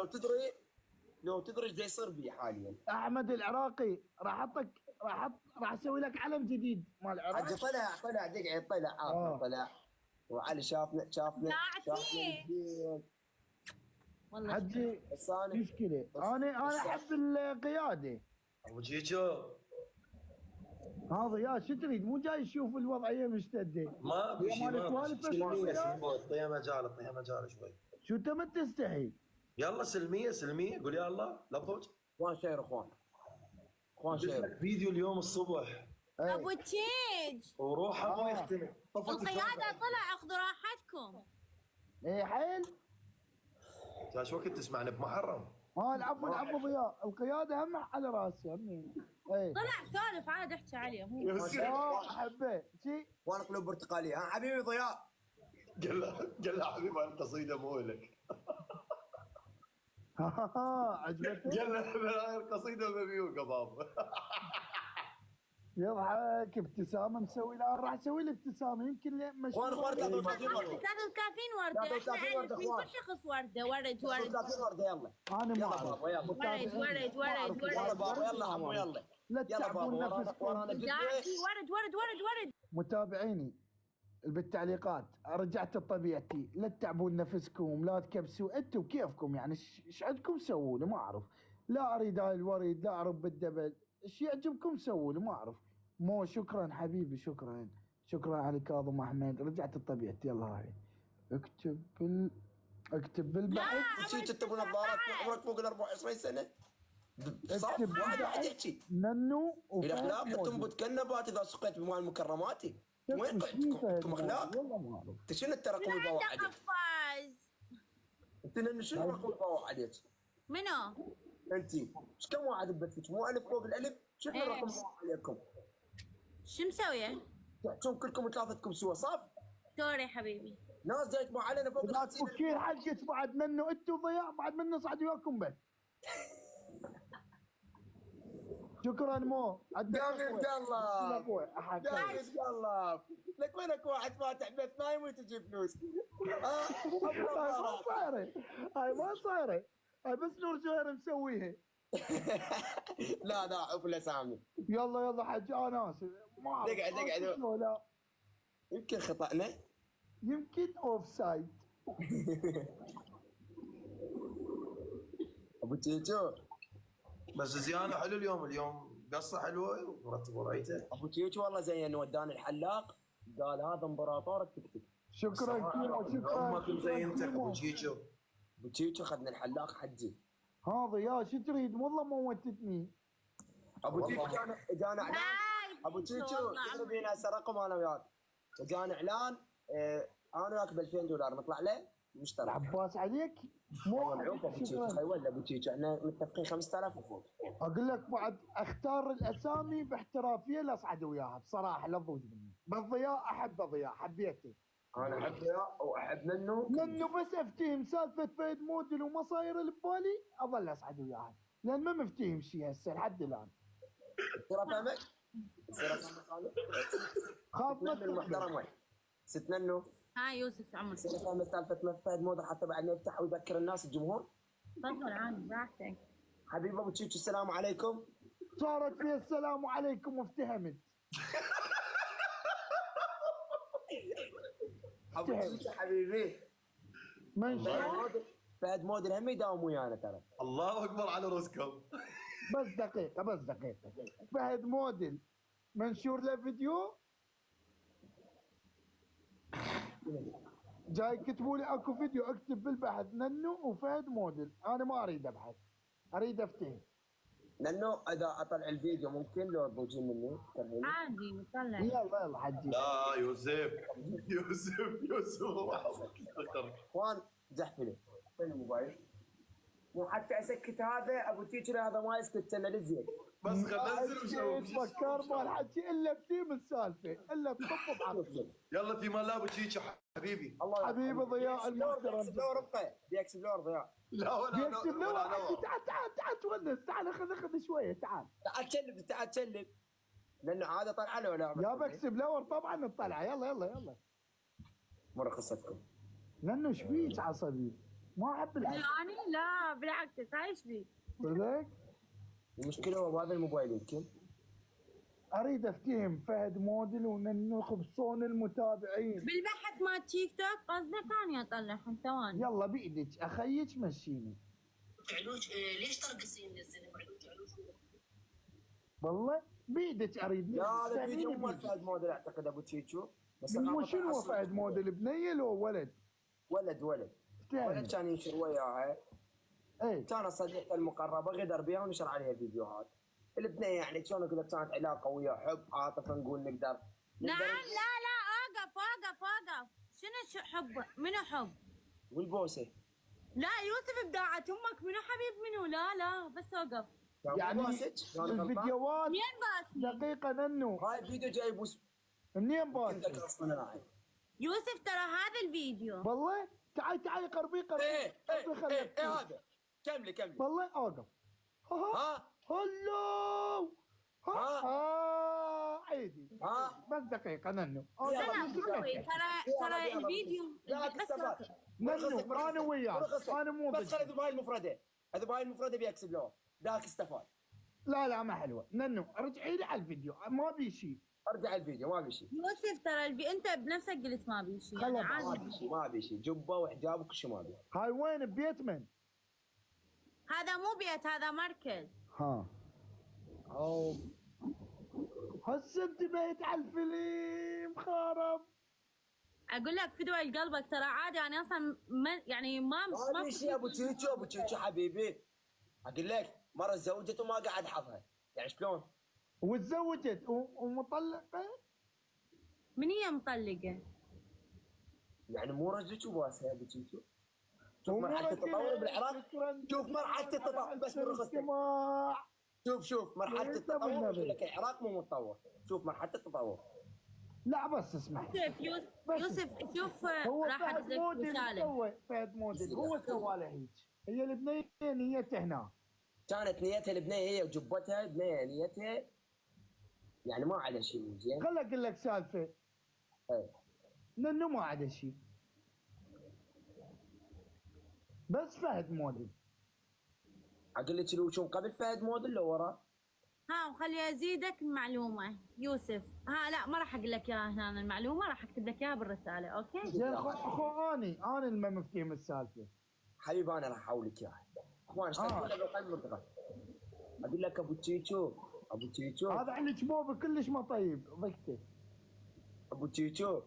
لو تدري ايش يصير بي حاليا. احمد العراقي راح اسوي لك علم جديد مال العراق. حجي طلع دقعي طلع وعلي شافنا والله حجي مشكله. انا احب القياده. ابو جيجو هذا يا شو تريد؟ مو جاي يشوف الوضعيه مشتده. ما في شيء سلميه مجال شوي. شو انت ما تستحي؟ يلا سلميه قول يا الله لا تفوت. اخوان شير اخوان شير فيديو اليوم الصبح ابو تشيج وروحه ما يختنق. القياده طلع اخذوا راحتكم. ايه حيل جاش وقت تسمعنا بمحرم. العفو ضياء. القياده هم على راسي همين. ايه طلع سولف عاد احكي عليه هو. احبه شي وانا قلوب برتقاليه. حبيبي ضياء قال له حبيبي القصيده مو لك. عجبتك؟ قال له القصيده مبيوقه بابا. يضحك. ابتسامه مسوي لها. راح اسوي له ابتسامه يمكن وانا ورده 33 ورده. احنا عارف من كل شخص ورده. ورد 33 ورده. يلا انا ما يلا بابا يلا. ورد يلا بابا يلا عمو يلا. لا يلا تتعبون بابا نفسكم. ورانا ورد. متابعيني بالتعليقات رجعت لطبيعتي. لا تتعبون نفسكم. لا تكبسوا. انتم كيفكم يعني ايش عندكم سووا لي ما اعرف. لا اريد هاي الوريد. لا ارب بالدبل. ايش يعجبكم سووا لي ما اعرف. مو شكرا حبيبي. شكرا على كاظم احمد. رجعت لطبيعتي. يلا هاي اكتب بالبحث. شو تكتبوا نظارات عمرك فوق ال 24 سنه؟ اكتب واحد يحكي ننو الى اخلاقك تنبت كالنبات اذا سقيت بماء المكرمات. وين قعدتكم اخلاق؟ والله ما اعرف. انت شنو التراكم اللي باوع عليك؟ قفاز. انت ننو شنو الرقم اللي باوع عليك؟ منو؟ انت ايش كم واحد ببثك؟ مو الف فوق الالف؟ شنو الرقم اللي باوع عليكم؟ شو مسويه؟ تحجون كلكم ثلاثتكم سوا صف؟ دوري حبيبي. ناس جاي يتبع علينا فوق ال 50. تفكير حقك بعد منه انت وضياء بعد منه صعد وياكم بس. شكرا مو. جامد الله. لك وينك واحد فاتح بيت نايم وتجي فلوس. هاي ما صايره. هاي بس نور جوهر مسويها. لا عوف الاسامي. يلا حج انا اسف. ما اعرف. اقعد. يمكن خطأنا. يمكن اوف سايد. ابو تيتو بس زيانه حلو اليوم قصه حلوه ورتب وضعيته. ابو تيتو والله زين وداني الحلاق قال هذا امبراطور التيك توك. شكرا شكرا. امك مزينتك ابو تيتو. ابو تيتو اخذنا الحلاق حجي. هذا يا شو تريد؟ والله موتتني. ابو تيتو جانا اعلان. ابو تيتو تدري بينا هسه رقم انا وياك. جانا اعلان انا وياك ب $2000 نطلع له مشترك. عباس عليك. مو معروف ابو تيتو. خي ولا ابو تيتو احنا متفقين 5000 وفوق. اقول لك بعد اختار الاسامي باحترافيه لا اصعد وياها بصراحه لا تضوج مني. بالضياء احب ضياء حبيته. انا احب ضياء واحب منه بس افتهم سالفه فهد موديل ومصاير اللي ببالي اظل اصعد وياها لان ما مفتهم شيء هسه لحد الان. ترى فهمك؟ خاف من المحترم وين؟ ست ننو هاي يوسف عمر. فاهم سالفه فهد موديل حتى بعد ما يفتح ويذكر الناس الجمهور. تفضل عادي براحتك. حبيبي ابو تشيتشو السلام عليكم. صارت فيها السلام عليكم وافتهمت. ابو تشيتشو حبيبي فهد موديل هم يداوم ويانا ترى. الله اكبر على رزقكم. بس دقيقه فهد موديل منشور له فيديو جاي يكتبوا لي اكو فيديو اكتب بالبحث ننو وفهد موديل. انا ما اريد ابحث اريد افتهم. ننو اذا اطلع الفيديو ممكن لو تضوجين مني عادي نطلع. يلا حجي. لا يوسف اخوان زحفله فين الموبايل؟ وحتى اسكت هذا ابو تيتشر هذا ما يسكت انا للزين. بس خل ننزل ونشوف. تفكر ما الحكي الا بتيم السالفه الا بطب بعرف. يلا في مال ابو تيتشر حبيبي الله حبيبي ضياء المحترم. بيكسب لور ابقى، بيكسب لور ضياء. لا ولا بيكسب ولا لور. نور. تعال تونس، تعال خذ شويه، تعال. تعال تشلب لانه عاده طالعه له ولا يا بكسب لور طبعا الطلعه. يلا مره قصتكم. لانه ايش فيك عصبي؟ ما احب العب. يعني لا بالعكس عايش بي. لك المشكله هو بهذا الموبايل يمكن. اريد افتهم فهد موديل ونخبصون المتابعين. بالبحث مال تيك توك قصدك اني اطلعهم ثواني. يلا بايدك اخيك مشيني. علوش ليش ترقصين نزلي علوش؟ والله بايدك اريد. لا هذا الفيديو مو مال فهد موديل اعتقد ابو تشيتشو. بس مو شنو هو فهد موديل، بنيه لو ولد؟ ولد كان ينشر وياها. اي كانت صديقته المقربه غدر بها ونشر عليها فيديوهات. البنيه يعني شلون كذا كانت علاقه وياه حب عاطفه نقول نقدر. نعم لا اوقف شنو حب؟ منو حب؟ والبوسه. لا يوسف بداعة امك منو حبيب منو؟ لا بس اوقف. يعني الفيديوهات منين باسني؟ دقيقه ننو هاي الفيديو جاي بوس. منين باسني؟ يوسف ترى هذا الفيديو والله تعال قربي ايه هذا كملي والله اوقف. ها هلو عيدي بس دقيقة ننو. ترى الفيديو بس ننو انا وياك انا مو بس خلي هاي المفردة. هاي المفردة بيكسب له ذاك استفاد. لا ما حلوة. ننو ارجعي لي على الفيديو ما بي شيء. ارجع الفيديو ما بي شيء. يوسف ترى انت بنفسك قلت ما بي شيء يعني عادي. ما بي شيء جبه وحجاب وكل شيء ما بي. هاي وين ببيت من؟ هذا مو بيت هذا مركز. او هسه انتبهت على الفيلم خرب. اقول لك فدوى قلبك ترى عادي انا اصلا يعني ما في شيء ابو تشيتشو حبيبي. اقول لك مره تزوجت وما قاعد حظها يعني شلون؟ وتزوجت ومطلقه؟ من هي مطلقه؟ يعني مو رجلك وباسها ابو تشيتشو. شوف مرحله التطور بالعراق. شوف مرحله التطور بس بالرخصة. شوف مرحله التطور يقول لك العراق مو متطور. شوف مرحله التطور. لا بس اسمع يوسف شوف راح ادزك رساله. فهد موديل هو سوى له هيك. هي البنيه نيتها هنا. كانت نيتها البنيه هي وجبتها البنيه نيتها يعني ما عدا شيء زين. خل اقول لك سالفه. لانه ما عدا شيء. بس فهد موديل. اقول لك لو شو قبل فهد موديل لو وراه. وخلي ازيدك معلومه يوسف. لا ما راح اقول لك اياها هنا المعلومه راح اكتب لك اياها بالرساله اوكي؟ زين اخو انا اللي مفتهم السالفه. حبيبي انا راح احول لك اياها. اخوان ايش تقول لك بقلب المنطقه؟ اقول لك ابو تشيتشو هذا عندك موبل كلش ما طيب ضيقته. ابو تشيتشو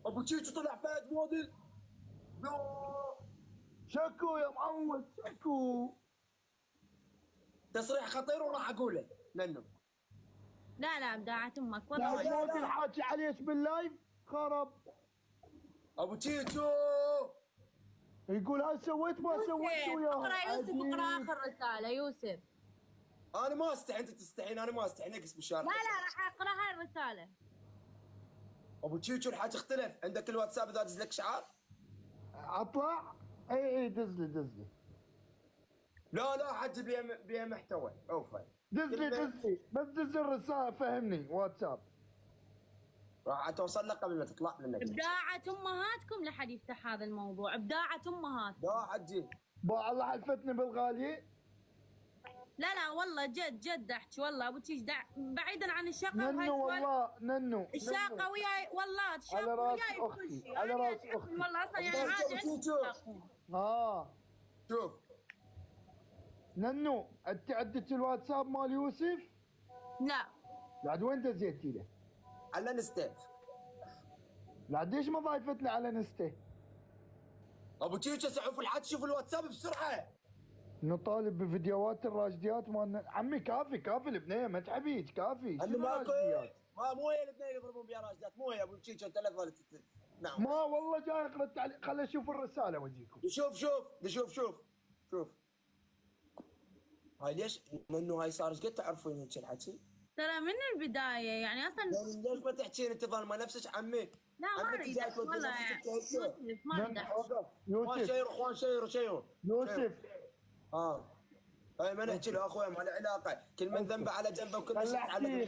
ابو تشيتشو طلع فهد موديل. شكو يا معود شكو. تصريح خطير وراح اقوله لانه لا بداعة امك والله. لا موديل حاكي عليك باللايف خرب. ابو تشيتشو يقول هاي سويت ما سويت وياه. اقرا يوسف اقرا اخر رساله يوسف. انا ما استحي انت تستحين انا ما استحي نقص بالشارع. لا راح اقرا هاي الرساله. ابو تشيتشو الحاجه اختلف. عندك الواتساب اذا ادز لك شعار اطلع. اي دز لي. لا حج بيها محتوى اوفى. دز لي بس دز الرساله فهمني واتساب. راح توصل لك قبل ما تطلع منك. ابداعة امهاتكم لحد يفتح هذا الموضوع. ابداعة امهاتكم. لا حجي الله حلفتني بالغاليه. لا والله جد احكي والله ابو تشيش بعيدا عن الشقه ننو والله ننو الشقه وياي والله الشقه وياي بكل شيء. على راس اختي والله اصلا يعني عادي. شوف ننو انت عدت الواتساب مال يوسف؟ لا بعد وين دزيتي له؟ على نسته. بعد ليش ما ضايفت لي على نسته؟ ابو تشيتشو سعوا في الحد شوف الواتساب بسرعه. نطالب بفيديوهات الراشديات مالنا. عمي كافي البنيه ما تحبيج كافي. انه ماكو مو هي البنيه اللي يضربون بها راشدات. مو هي ابو تشيتشو انت لا نعم ما والله جاي اقرا التعليق. خل اشوف الرساله واجيكم. شوف شوف هاي ليش لانه هاي صار ايش قد تعرفون هيك الحكي؟ ترى من البدايه يعني اصلا ليش ما تحكين انت ظالمه نفسك عمي؟ لا ما اريد والله يعني يوسف ما اريد اخوان شيروا اخوان شيروا يوسف هاي ما نحكي له اخويا ما له علاقه، كل من ذنبه على جنبه وكل شيء على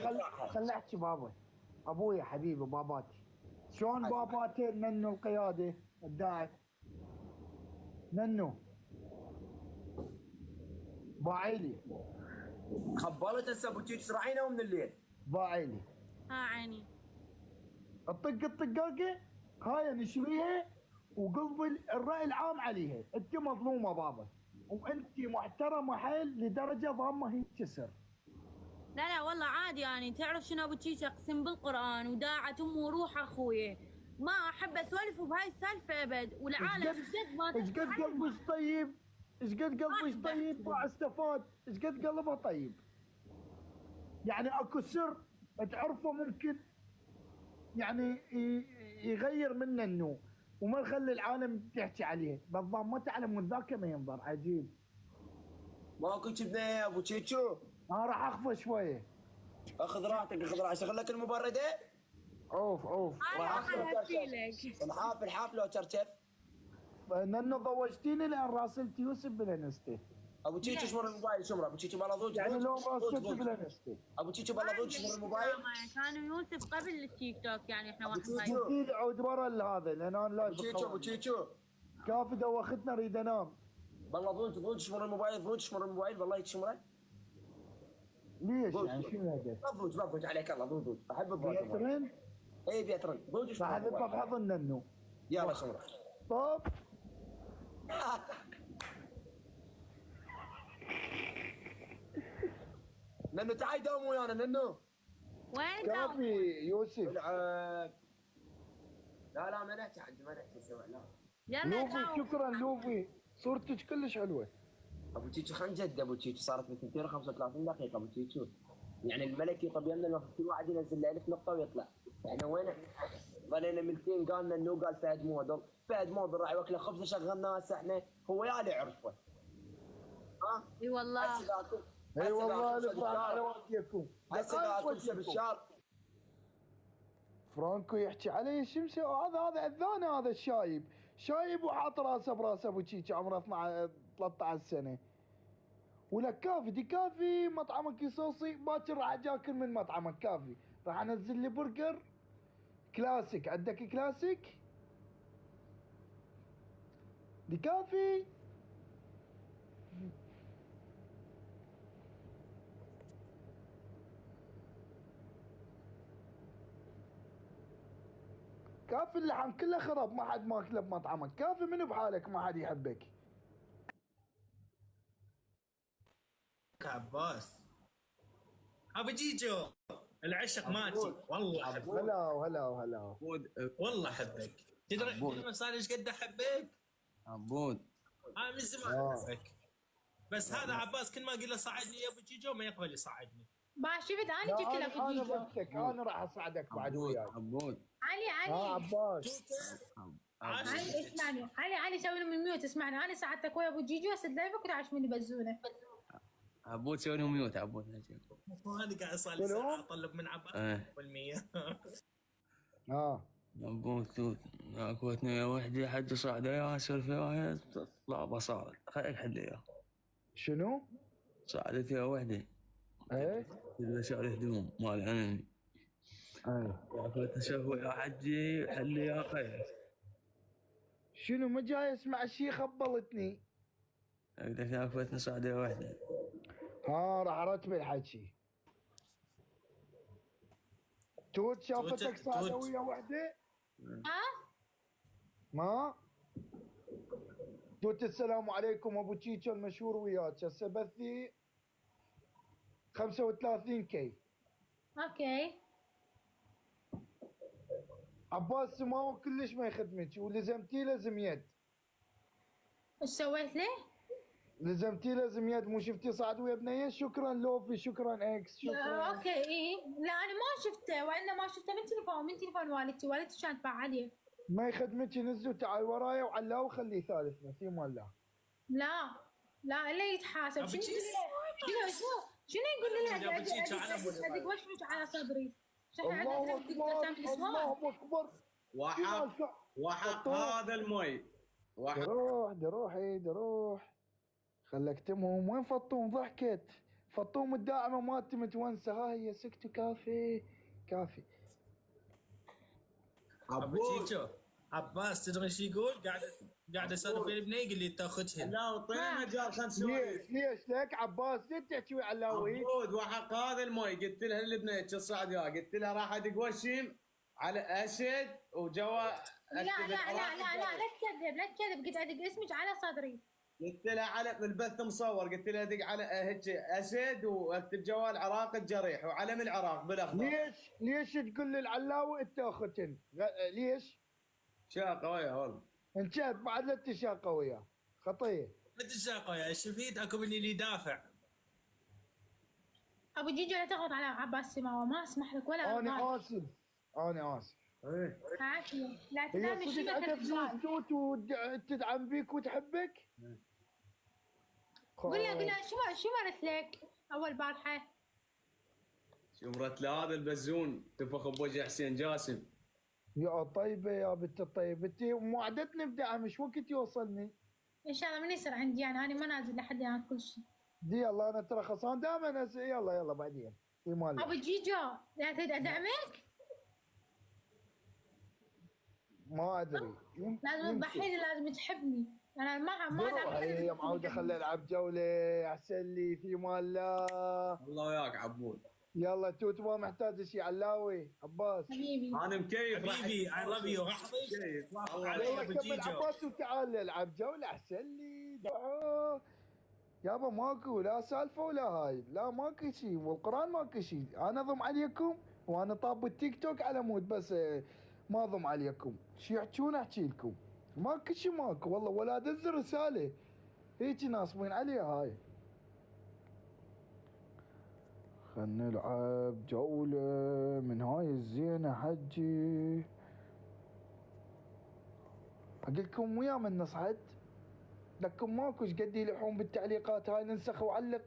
خل احكي بابا، ابويا حبيبي باباتي. شلون باباتي ننو القياده الداعي؟ ننو باعيلي خبالت هسه ابو تشيك راعينا من الليل باعيلي ها عيني الطق الطقاقه هاي نشريها وقلب الراي العام عليها. انت مظلومه بابا وانت محترمه حيل لدرجه ضامه هي تكسر. لا والله عادي يعني تعرف شنو ابو تشيش اقسم بالقران وداعت امي وروح اخويا ما احب اسولف بهاي السالفه ابد والعالم بجد ما ايش قد قلبك طيب ايش قد قلبك طيب ما استفاد ايش قد قلبها طيب. يعني اكو سر تعرفه ممكن يعني يغير منه انه وما يخلي العالم تحكي عليه بالضبط ما تعلم من ذاك ما ينظر. عجيب ماكو كذا يا ابو تشيتشو. انا راح اخفى شويه. اخذ راحتك اشغل لك المبرده. اوف راح الحافل لو ترتف لانه ضوجتيني لان راسلت يوسف بالانستي. ابو تشيتشو شمر الموبايل شمره ابو تشيتشو بلا يعني لو راسلت بالانستي ابو تشيتشو بلا ضوج شمر الموبايل. كانوا يوسف قبل التيك توك يعني احنا واحد اكيد عود ورا هذا لان انا لايف. ابو تشيتشو كافي دوختنا اريد انام. والله ضوج شمر الموبايل والله يشمره. ليش يعني شنو هذا؟ لا ضوج عليك الله ضوج احب الضوج. بيترن؟ اي بيترن ضوج شمر راح اذبح بحضن ننو. يلا شمره. طب ننو تعال دوم ويانا ننو. وين كافي يوسف. لا ما نحكي سوا لا. لوفي شكرا لوفي صورتك كلش حلوه. ابو تشيتشو خلينا نجد ابو تشيتشو صارت ب 235 دقيقه ابو تشيتشو. يعني الملكي طب يمنا المفروض كل واحد ينزل له 1000 نقطه ويطلع. احنا وين ظلينا ملتين قالنا انه قال فهد مودر راح يوكله خبزه شغلنا هسه احنا هو يا اللي عرفه. اي والله اي والله نفرح على وجهكم. هسه بالشهر فرانكو يحكي علي الشمس هذا اذاني هذا شايب وحاط راسه براس ابو تشيتشو عمره 13 سنه. ولك كافي دي كافي مطعمك يصوصي باكر راح اجاكل من مطعمك كافي راح انزل لي برجر كلاسيك. عندك كلاسيك دي كافي. كافي اللحم كله خرب ما حد ماكله بمطعمك. كافي من بحالك ما حد يحبك. عباس ابو جيجو العشق ماتي والله احبك. هلا والله احبك. تدري صار ايش قد احبك؟ عبود انا من زمان احبك بس هذا عباس كل ما اقول له صعدني يا ابو جيجو ما يقبل يصعدني. شفت انا جبت لك ابو جيجو. انا راح اصعدك بعد وياك. عبود علي عباس علي اسمعني علي سوي له من ميوت. اسمعني انا ساعدتك ويا ابو جيجو هسه لايفك وتعش مني بزونه. عبود سوي لهم ميوت عبود. هذا قاعد صار لي ساعه اطلب من عباس والمية. عبود توت اكو ثنيه وحده حد صعده يا اسولف وياها تطلع بصارت خليك حد اياها. شنو؟ صعدت يا وحده. ايه؟ تلبس على هدوم مال عنني. اكو تسوي يا حجي حلي يا خير. شنو ما جاي اسمع شي خبلتني. اقول لك اكو صعده وحده. راح ارتب الحكي. توت شافتك صعده ويا وحده؟ ما توت السلام عليكم ابو تشيتشو المشهور وياك هسه بثي 35 كي. اوكي عباس سماوه كلش ما يخدمك ولزمتي له زميد. ايش سويت له؟ لزمتي له زميد مو شفتي صعد ويا بنيه. شكرا لوفي شكرا اكس شكرا. اوكي اي لا انا ما شفته وانما شفته من تليفون والدتي كانت فعاليه. ما يخدمك نزل تعال ورايا وعلاه وخليه ثالثنا في مال لا. لا لا يتحاسب. شنو يقول لها ادق وشمك على صدري. الله اكبر الله اكبر. وحق هذا المي. دروح خل اكتمهم. وين فطوم؟ ضحكت فطوم الداعمه مالتي متونسه. ها هي سكتوا. كافي. ابو تشيتشو عباس تدري شو يقول؟ قاعد اسولف ويا البنيه يقول لي تاخذهن. لا وطينا مجال خلنا نسولف. ليش لك عباس؟ ليش تحكي ويا علاوي؟ عبود وحق هذا المي. قلت لها البنيه الصعد يا قلت لها راح ادق وشم على اسد وجوا. لا تكذب قلت ادق اسمك على صدري. قلت لها على البث مصور. قلت لها ادق على هيك اسد واكتب جوال عراق الجريح وعلم العراق بالاخضر. ليش تقول للعلاوي انت اختن؟ ليش؟ شاقه وياه والله. انت بعد لا تشاقه وياه خطيه. لا تشاقه وياه الشفيد اكو مني اللي يدافع. ابو جيجو لا تغلط على عباس سماوه. ما اسمح لك ولا انا اسف. عافيه. لا تنام شيء ما توت وتدعم بيك وتحبك. قول لها شو مرت لك اول بارحه؟ شو مرت لهذا البزون تفخ بوجه حسين جاسم. يا طيبه يا بنت الطيب. انت موعدتني بدعم. ايش وقت يوصلني؟ ان شاء الله من يصير عندي يعني انا ما نازل لحد يعني كل شيء. دي الله انا ترى خلصان دائما. يلا بعدين. ابو جيجو لا تريد ادعمك؟ ما ادري. لازم تضحي لي. لازم تحبني. انا ما يا معود خلي العب جوله احسن لي في مال الله. الله وياك عبود. يلا توت ما محتاج شيء. علاوي عباس حبيبي انا مكيف. حبيبي اي لاف يو. الله كمل عباس وتعال العب جوله احسن لي. يابا ماكو لا سالفه ولا هاي. لا ماكو شيء والقران ماكو شيء. انا ضم عليكم وانا طاب بالتيك توك على مود بس ما ضم عليكم. شو يحجون احكي لكم. ماكو شيء ماكو والله. ولا دز رساله هيك ناصبين عليها هاي. خلنا نلعب جولة من هاي الزينة حجي. اقولكم ويا من نصعد لكم ماكو قد يلحون بالتعليقات هاي. ننسخ وعلق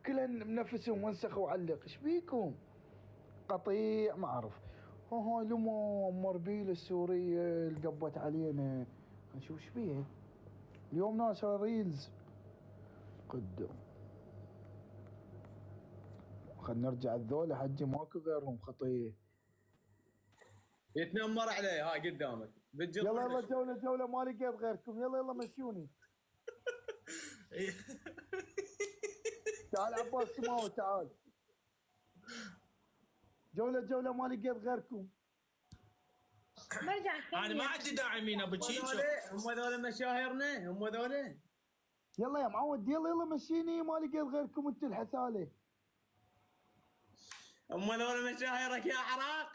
كلهن بنفسهم وانسخ وعلق. ايش بيكم؟ قطيع ما اعرف. هاي لما مربيل السورية اللي قبت علينا. نشوف ايش بيه. اليوم ناشر ريلز قدام. خلنا نرجع الذولا حجي ماكو غيرهم خطيه. يتنمر عليه هاي قدامك. يلا جولة ما لقيت غيركم. يلا مشوني. تعال عباس سماوي تعال. جولة ما لقيت غيركم. انا ما عندي داعمين ابو تشيتشو. هم ذول مشاهيرنا هم ذول. يلا يا معود يلا مشيني. ما لقيت غيركم انت الحساله. هم ذول مشاهيرك يا عراق.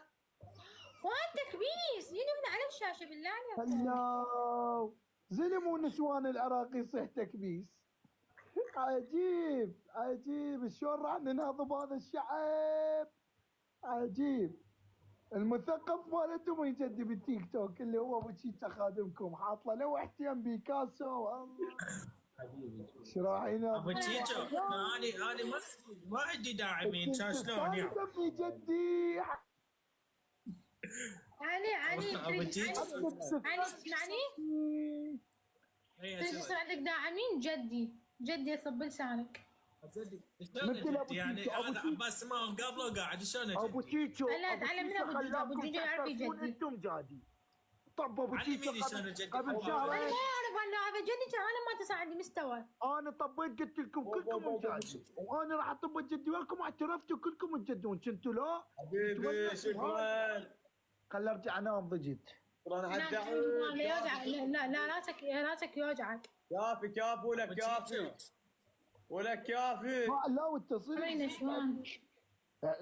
وانت كبيس ينبنى على الشاشه بالله عليك. الله زلموا النسوان العراقي يصيح تكبيس. عجيب شلون راح ننهض بهذا الشعب. عجيب. المثقف مالتهم يجدي بالتيك توك اللي هو ابو تشيتشا خادمكم حاط له لوحتين بيكاسو. الله حبيبي ايش راح ينام ابو تشيتشو. انا ما عندي داعمين. شلون يعني جدي. علي تسمعني؟ يصير عندك داعمين جدي يصب لسانك. يعني هذا عباس ما قبله قاعد شلون ابو تشيتشو. لا تعلم من ابو جيجو يعرف جدي. انتم جادي. طب ابو تشيتشو قبل شهرين. انا ما اعرف انه هذا جدي. انا ما تسع عندي مستوى. انا طبيت قلت لكم كلكم جادي. وانا راح اطب جدي وياكم اعترفتوا كلكم تجدون. كنتوا لا حبيبي شكرا. خل ارجع انام ضجت. لا راسك يوجعك. كافي ولك كافي. علاوي اتصل.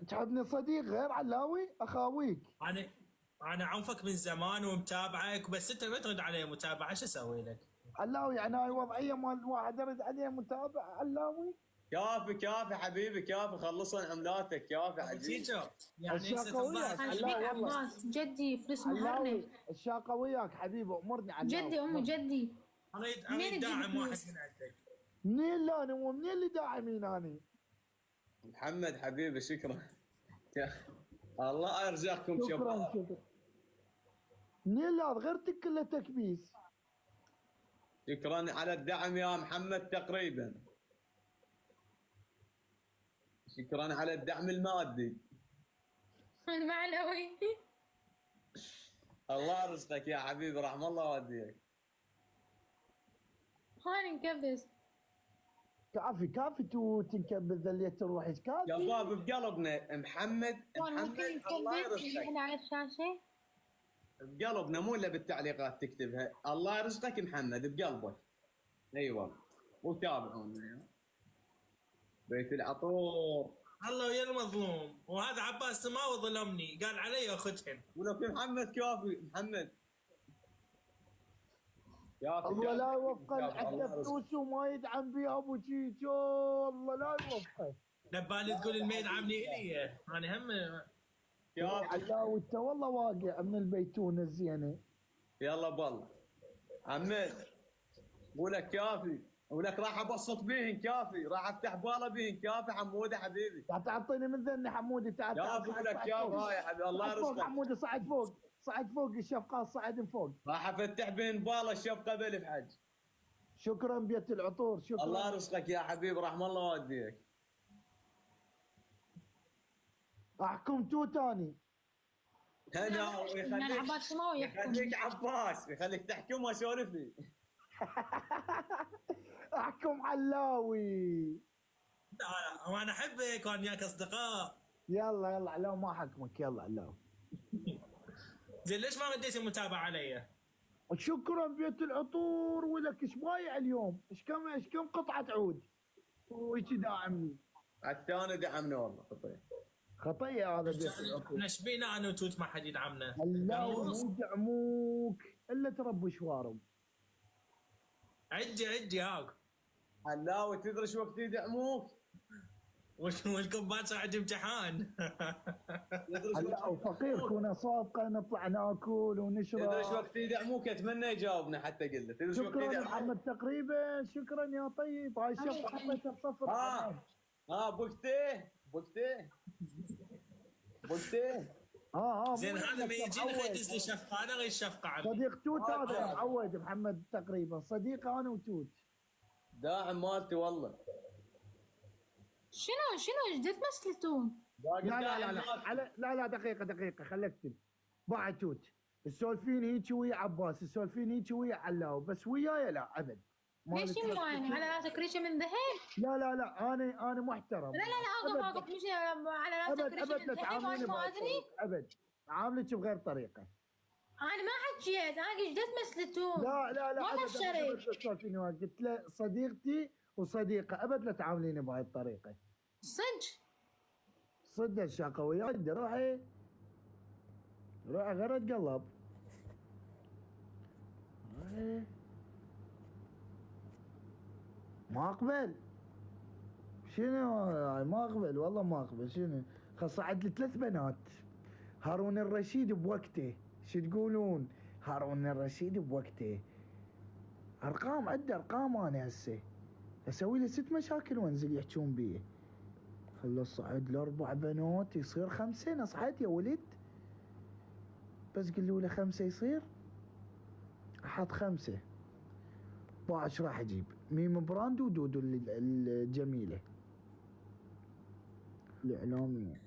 تحبني صديق غير علاوي اخاويك. انا اعرفك من زمان ومتابعك بس انت ما ترد علي متابعه. شو اسوي لك؟ علاوي يعني هاي وضعيه مال واحد ارد عليه متابع. علاوي كافي حبيبي كافي. خلصنا عملاتك كافي حبيبي. يعني عباس جدي فلوس مهرني. الشاقه وياك حبيبي امرني علاوي. جدي امي جدي. انا داعم واحد من عندك. منين اللي انا ومنين اللي داعمين انا؟ محمد حبيبي شكرا. الله يرزقكم شباب. شكرا. منين اللي غيرتك كلها تكبيس. شكرا على الدعم يا محمد تقريبا. شكرا على الدعم المادي. المعنوي. الله يرزقك يا حبيبي، رحم الله والديك. هاني نكبس. كافي تنكبس ذليت روحك كافي. شباب بقلبنا محمد الله يرزقك. احنا على الشاشة. بقلبنا مو الا بالتعليقات تكتبها. الله يرزقك محمد بقلبك. اي والله. وتابعونا بيت العطور. الله ويا المظلوم، وهذا عباس سماوي ظلمني قال علي اخذهن. ولك محمد كافي محمد. الله لا يوفقه، عنده فلوس وما يدعم بيها ابو جيجو، الله لا يوفقه. نبالي تقول اللي ما يدعمني الي انا هم لا وانت والله واقع من البيتونه الزينه. يلا بالله عمد ولك كافي، ولك راح ابسط بيهن كافي، راح افتح باله بيهن كافي. حموده حبيبي تعطيني من ذني حمودي. تعال كافي لك كافي. يا حبيبي الله يرزقك. حمودي صعد فوق، صعد فوق الشفقات، صعد من فوق. راح افتح بيهن باله الشفقه بالف حج. شكرا بيت العطور، شكرا. الله يرزقك يا حبيبي، رحم الله والديك. احكم توتاني. هنا يخليك عباس، يخليك تحكم واسولف لي. احكم علاوي. لا وانا احبك وانا وياك اصدقاء. يلا علاوي ما حكمك، يلا علاوي. زين ليش ما رديت المتابعه علي؟ شكرا بيت العطور. ولك ايش بايع اليوم؟ ايش كم قطعه عود؟ ويش داعمني؟ الثاني دعمنا والله خطيه هذا بيت العطور. نشبينا انا وتوت ما حد يدعمنا. علاوي مو يدعموك الا تربوا شوارب. عجي هاك. علاوي تدري شو وقت يدعموك؟ والكم باكر عندي امتحان. علاوي فقير كنا صادقه نطلع ناكل ونشرب. تدري شو وقت يدعموك؟ اتمنى يجاوبنا حتى قلنا. تدري شو وقت يدعموك؟ يدعموك؟ شكرا محمد تقريبا. شكرا يا طيب. هاي الشفقه حطيتها بصفر. بوقتيه زين هذا ما يجينا يدز لي شفقه، انا غير شفقه عمي. صديق توت هذا معود محمد تقريبا، صديق انا وتوت. داعم مالتي والله. شنو ايش تمثلتون؟ لا دقيقة خليك اكتب. باع توت السولفين هيك ويا عباس، السولفين هيك ويا علاوي، بس وياي لا ابد. ليش يعني على راسك ريشه من ذهب؟ لا انا محترم. لا اقف مش على راسك ريشه من ذهب وانا ما ادري. ابد عاملك بغير طريقة. انا ما حكيت، انا ايش تمثلتون؟ لا والله الشريك. قلت له صديقتي وصديقة، ابد لا تعامليني بهاي الطريقة. صدق الشاقوية. روحي غير اتقلب. ما اقبل. شنو ما اقبل والله ما اقبل. شنو صعد لي 3 بنات. هارون الرشيد بوقته. شو تقولون؟ هارون الرشيد بوقته. ارقام عندي ارقام. انا هسه اسوي لي 6 مشاكل وانزل يحجون بيه. خلص صعد ل 4 بنات يصير 5. انا صعدت يا ولد. بس قلوا له 5 يصير. احط 5. ايش راح اجيب؟ ميم براند ودودو الجميله الاعلاميه.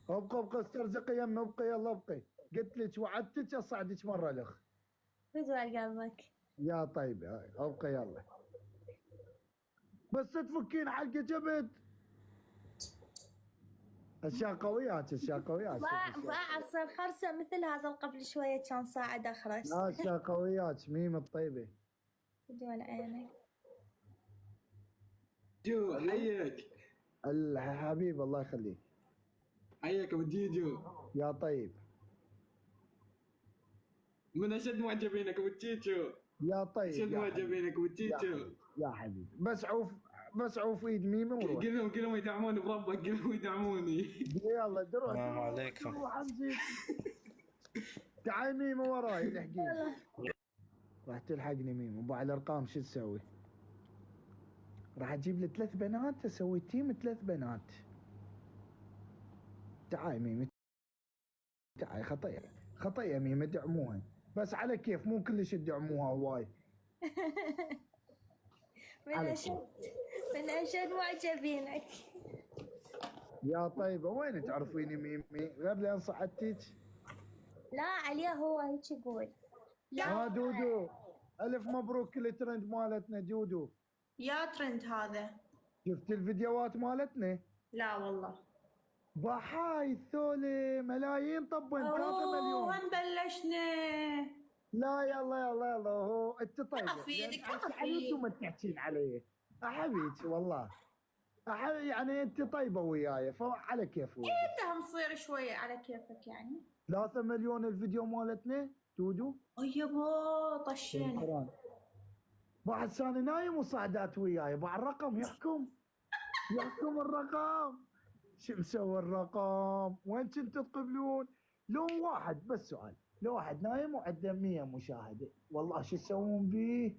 ابقى استرزقي يمي. ابقي يلا ابقي. قلت لك وعدتك اصعدك مره الاخ. بدو قلبك يا طيب. ابقي يلا. بس تفكين حلقه جبد. الشاقويات باع اصير خرسه مثل هذا قبل شويه كان صاعد اخرس. الشاقويات ميم الطيبه. بدون عينك. جو حيك الحبيب الله يخليك. حيك ابو جيجو. يا طيب. من اشد معجبينك ابو جيجو. يا طيب. اشد معجبينك ابو جيجو. يا حبيبي بس عوف ايد ميمه وروح. قل لهم يدعموني بربك. قل لهم يدعموني. يلا دروح. السلام عليكم. تعال ميمه وراي الحقيني. راح تلحقني ميمه. وبعد الارقام شو تسوي؟ راح اجيب لي 3 بنات، اسوي تيم 3 بنات. تعاي ميمي تعاي، خطية ميمي، دعموها بس على كيف، مو كلش تدعموها هواي. من أشد معجبينك. يا طيبة وين تعرفيني ميمي غير لين صعدتك؟ لا عليا هو هيك يقول. لا دودو، ألف مبروك الترند مالتنا دودو. يا ترند هذا. شفت الفيديوهات مالتنا؟ لا والله. بحاي الثولة ملايين طبن 3 مليون. وين بلشنا؟ لا يلا هو انت طيبة. في ايدك عليك وما تحكين علي. احبيك والله. يعني انت طيبة وياي فعلى كيف وياي. انت مصير شوية على كيفك يعني. 3 مليون الفيديو مالتنا دودو. يبا طشينا. بعد ثاني نايم وصعدات وياي، بعد الرقم يحكم الرقم. شو مسوي الرقم؟ وين كنتوا تقبلون؟ لو واحد بس سؤال، لو واحد نايم وعنده 100 مشاهدة، والله شو تسوون بيه؟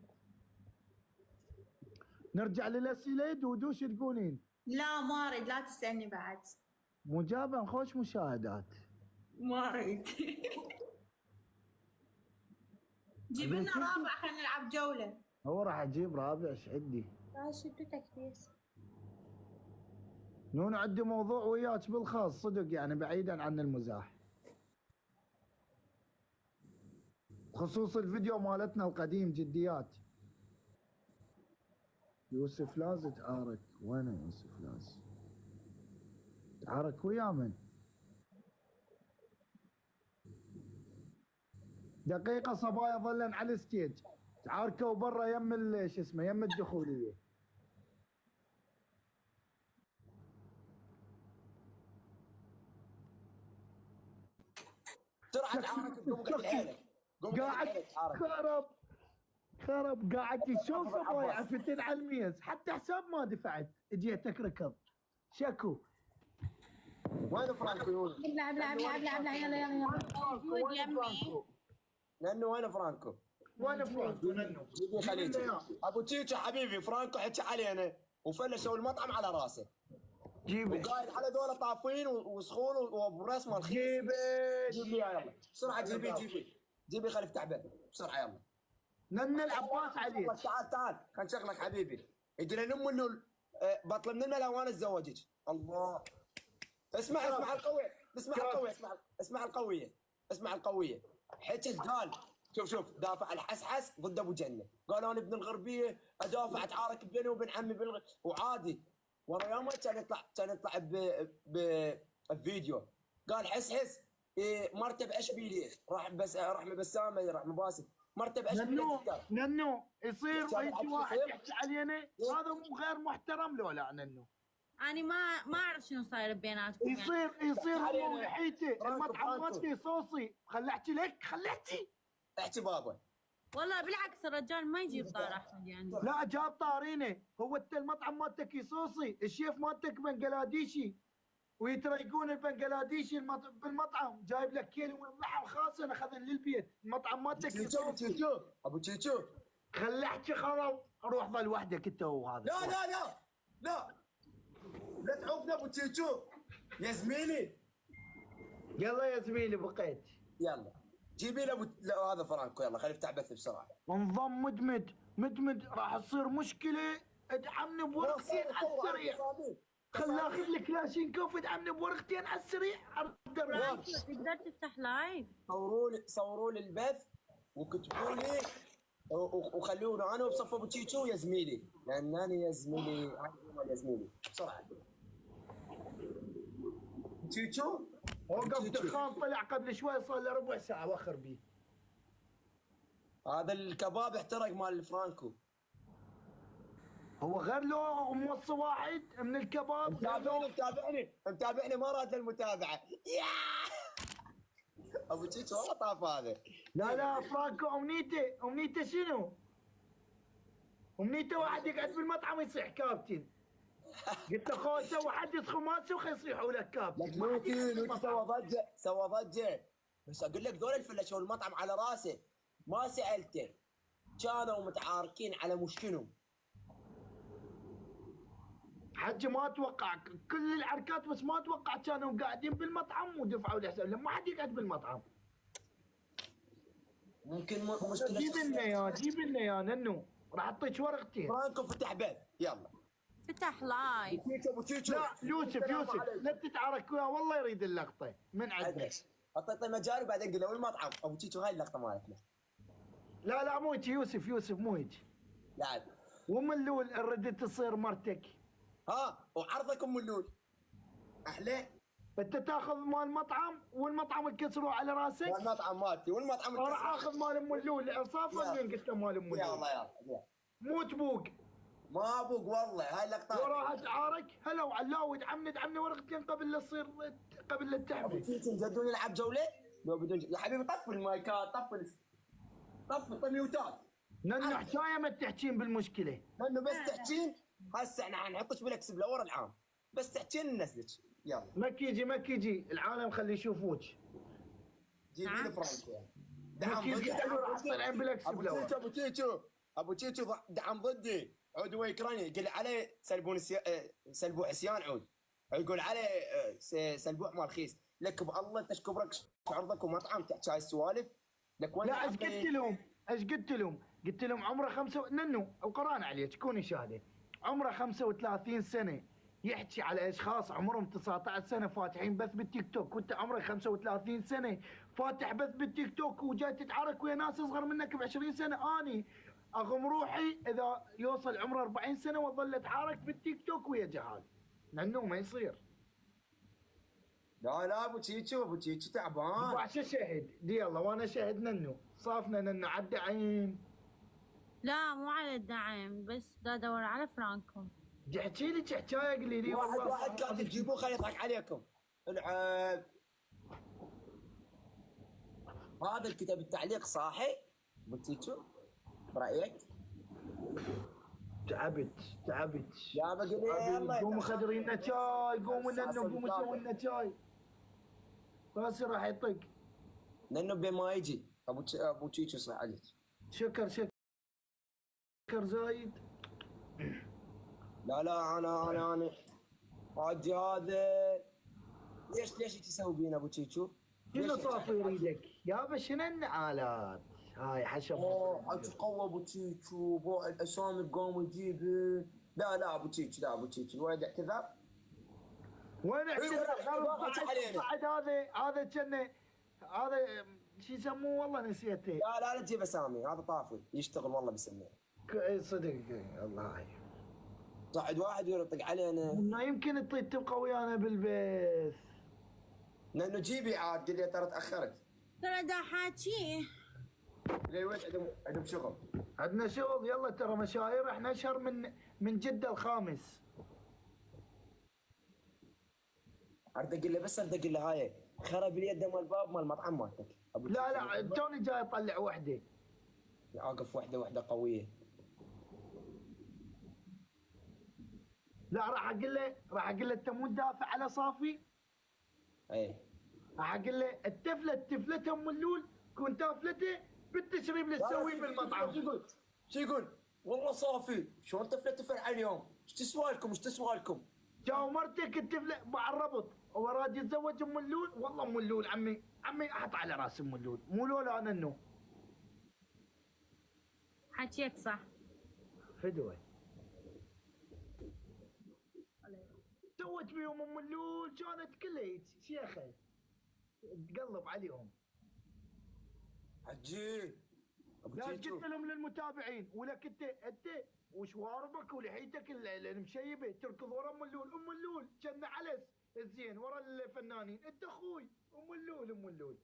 نرجع للأسئلة دودو، شو تقولين؟ لا ما اريد، لا تسألني بعد. مو جابه خوش مشاهدات. ما اريد. جيب لنا رابع خلينا نلعب جولة. هو راح اجيب رابع، ايش عندي؟ شدوا تكبيس. نونو عندي موضوع وياك بالخاص صدق، يعني بعيدا عن المزاح، خصوص الفيديو مالتنا القديم جديات. يوسف لاز تعارك، وين يوسف لاز؟ تعارك ويا من؟ دقيقة صبايا ظلن على الستيج، تعاركوا برا يم شو اسمه، يم الدخولية. بسرعة تعارك قاعد خرب قاعد يشوف صبايا عفتين على الميز، حتى حساب ما دفعت، اجيتك ركض. شكو وين فرانكو؟ لعب يلا موجود يمي. ننو وين فرانكو؟ ننو جيبي خليجي. ابو تشيتشو حبيبي فرانكو حكى علينا وفلشوا المطعم على راسه. جيبي وقايل على دولة طافين وسخون وبرسمه رخيص. جيبي يلا بسرعة، جيبي خليف تعبان بسرعة يلا. نن العباس عليك. تعال كان شغلك حبيبي. يجي لنا انه بطل من الملا وانا اتزوجك. الله. اسمع القوية، اسمع القوية. حكت قال شوف دافع الحسحس ضد ابو جنة، قال انا ابن الغربية ادافع اتعارك بيني وبين عمي وعادي. ورا يوم كان يطلع بفيديو قال حس مرتب اشبيليه، راح بسامه راح مباسم مرتب اشبيليه. ننو يصير هيك واحد يحكي علينا، هذا مو غير محترم لو لا ننو. أنا ما أعرف شنو صاير بيناتكم. يصير هو وحيته المطعم مالتي صوصي. خلي احكي لك، احكي بابا. والله بالعكس الرجال ما يجيب طار احمد يعني. لا جاب طارينه، هو انت المطعم مالتك يصوصي، الشيف مالتك بنجلاديشي، ويتريقون البنجلاديشي بالمطعم، جايب لك كيلو من اللحم خاصه اخذن للبيت، المطعم مالتك يصوصي. ابو تشيتشو خلي احكي خرب، روح ظل وحدك انت وهذا. لا تعوفنا ابو تشيتشو يا زميلي. يلا يا زميلي بقيت. يلا جيبي له هذا فرانكو، يلا خليه يفتح بث بسرعه. نظام مدمد راح تصير مشكله، ادعمني بورقتين على السريع. خلاه اخذ لك كلاشينكوف، ادعمني بورقتين على السريع. تقدر تفتح لايف. صوروا لي البث وكتبوا لي وخلونا انا وبصف ابو تشيتشو يا زميلي، لان انا يا زميلي بسرعه. تشيتشو وقف دخان طلع قبل شوي، صار له ربع ساعه وخر بيه. هذا الكباب احترق مال الفرانكو. هو غير له موصي واحد من الكباب. متابعني ما راد المتابعه. ابو تشيتشو والله طاف هذا. لا فرانكو امنيته شنو؟ امنيته واحد يقعد بالمطعم يصيح كابتن. قلت له خو سوي حدث خماسي ويصيحوا لك كابتن. لوتي سوى ضجه بس اقول لك ذول الفلشوا المطعم على راسه ما سالته، كانوا متعاركين على مش شنو. حجي ما اتوقع كل العركات، بس ما اتوقع كانوا قاعدين بالمطعم ودفعوا الحساب، لما ما حد يقعد بالمطعم. ممكن مشكله جيب لنا اياه، جيب لنا اياه ننو، راح اعطيك ورقتين. فرانكو فتح باب، يلا فتح لايف. ابو تشيتشو لا يوسف لا تتعارك وياه، والله يريد اللقطه من عندك. اعطيته مجال وبعدين قل له المطعم ابو تشيتشو هاي اللقطه مالتنا. لا مو هيك يوسف مو هيك. لا وام اللول ردت تصير مرتك. وعرضك ام اللول احلى. انت تاخذ مال المطعم والمطعم تكسروه على راسك. والمطعم مالتي والمطعم راح اخذ مال ام اللول عصافه زين قلت له مال ام اللول. يلا مو تبوق. ما ابوق والله هاي اللقطات. وراها تعارك هلا وعلاود عمني ورقتين قبل لا تصير قبل لا تحمل. جدون يلعب جوله؟ لو بدون يا حبيبي طفي المايكات، طفي ميوتات. ننو حكايه ما تحكين بالمشكله. ننو بس تحكين هسه احنا حنحطش بالاكس لورا العام، بس تحكين ننزلك يلا. مكيجي العالم خلي يشوفوك. جيبي لي فرانكو مكيجي حلو راح تطلعين بالاكس بلور. ابو تشيتشو دعم ضدي عدو اوكراني، قل عليه سلبوع عصيان عود، يقول عليه سلبوع مال خيس. لك بالله انت كبرك عرضك ومطعم تحكي هاي السوالف لك. لا ايش قلت لهم؟ قلت لهم عمره ننو القران عليك كوني شاهده، عمره 35 سنه يحكي على اشخاص عمرهم 19 سنه فاتحين بث بالتيك توك، وانت عمرك 35 سنه فاتح بث بالتيك توك وجاي تتعارك ويا ناس اصغر منك ب 20 سنه. اني اغم روحي اذا يوصل عمره 40 سنه واظل اتعارك بالتيك توك ويا جهال. ننو ما يصير. لا ابو تشيتشو تعبان. وعشان شاهد دي الله وانا شاهد ننو صافنا ننو عدى عين. لا مو على الدعم، بس دا ادور على فرانكو. احكي لك حكايه قولي لي. واحد قاعد تجيبوه خليه يضحك عليكم. العب هذا الكتاب التعليق صاحي ابو تشيتشو برايك؟ تعبت يا بقى قوموا خذوا لنا شاي، قوموا ننو قوموا سووا لنا شاي. راسي راح يطق. ننو بين ما يجي ابو تشيتشو صح عليك. شكر زايد. لا انا حاجي هذا ليش تسوي بينا ابو تشيتشو؟ شنو صافي يريدك؟ يابا شنو النعالات؟ هاي حشب. حج قوة ابو تشيتشو، بوع الاسامي قاموا يجيبن. لا ابو تشيتشو الوايد اعتذر. وين اعتذر؟ بعد هذا كنا هذا شو يسموه والله نسيته. لا تجيب اسامي، هذا طافي يشتغل والله بسميه. صدق الله. صعد واحد يرطق علينا. انه يمكن تبقى ويانا بالبيت. لانه جيبي عاد قل لي ترى تاخرت. ترى دا حاكيه. ليش عندهم شغل؟ عندنا شغل يلا ترى مشاهير احنا اشهر من جدة الخامس. ارد اقول له هاي خرب اليد مال الباب مال المطعم مالتك. لا توني جاي اطلع وحده. اقف وحده قويه. لا راح اقول له انت مو تدافع على صافي. ايه راح اقول له التفلته ام اللول كنت تافلته بالتشريب اللي تسويه بالمطعم. شو يقول؟ والله صافي شلون تفلت اليوم؟ ايش تسوى لكم؟ جاو مرتك التفله مع الربط وراد يتزوج ام اللول. والله ام اللول عمي احط على راس ام اللول مو لولا انا انه حكيك صح. فدوه سوت بيهم ام اللول كانت كلها شيخه تقلب عليهم. عجيب لا قلت لهم للمتابعين ولك انت وشواربك ولحيتك المشيبه تركض ورا ام اللول كنا علس الزين ورا الفنانين. انت اخوي ام اللول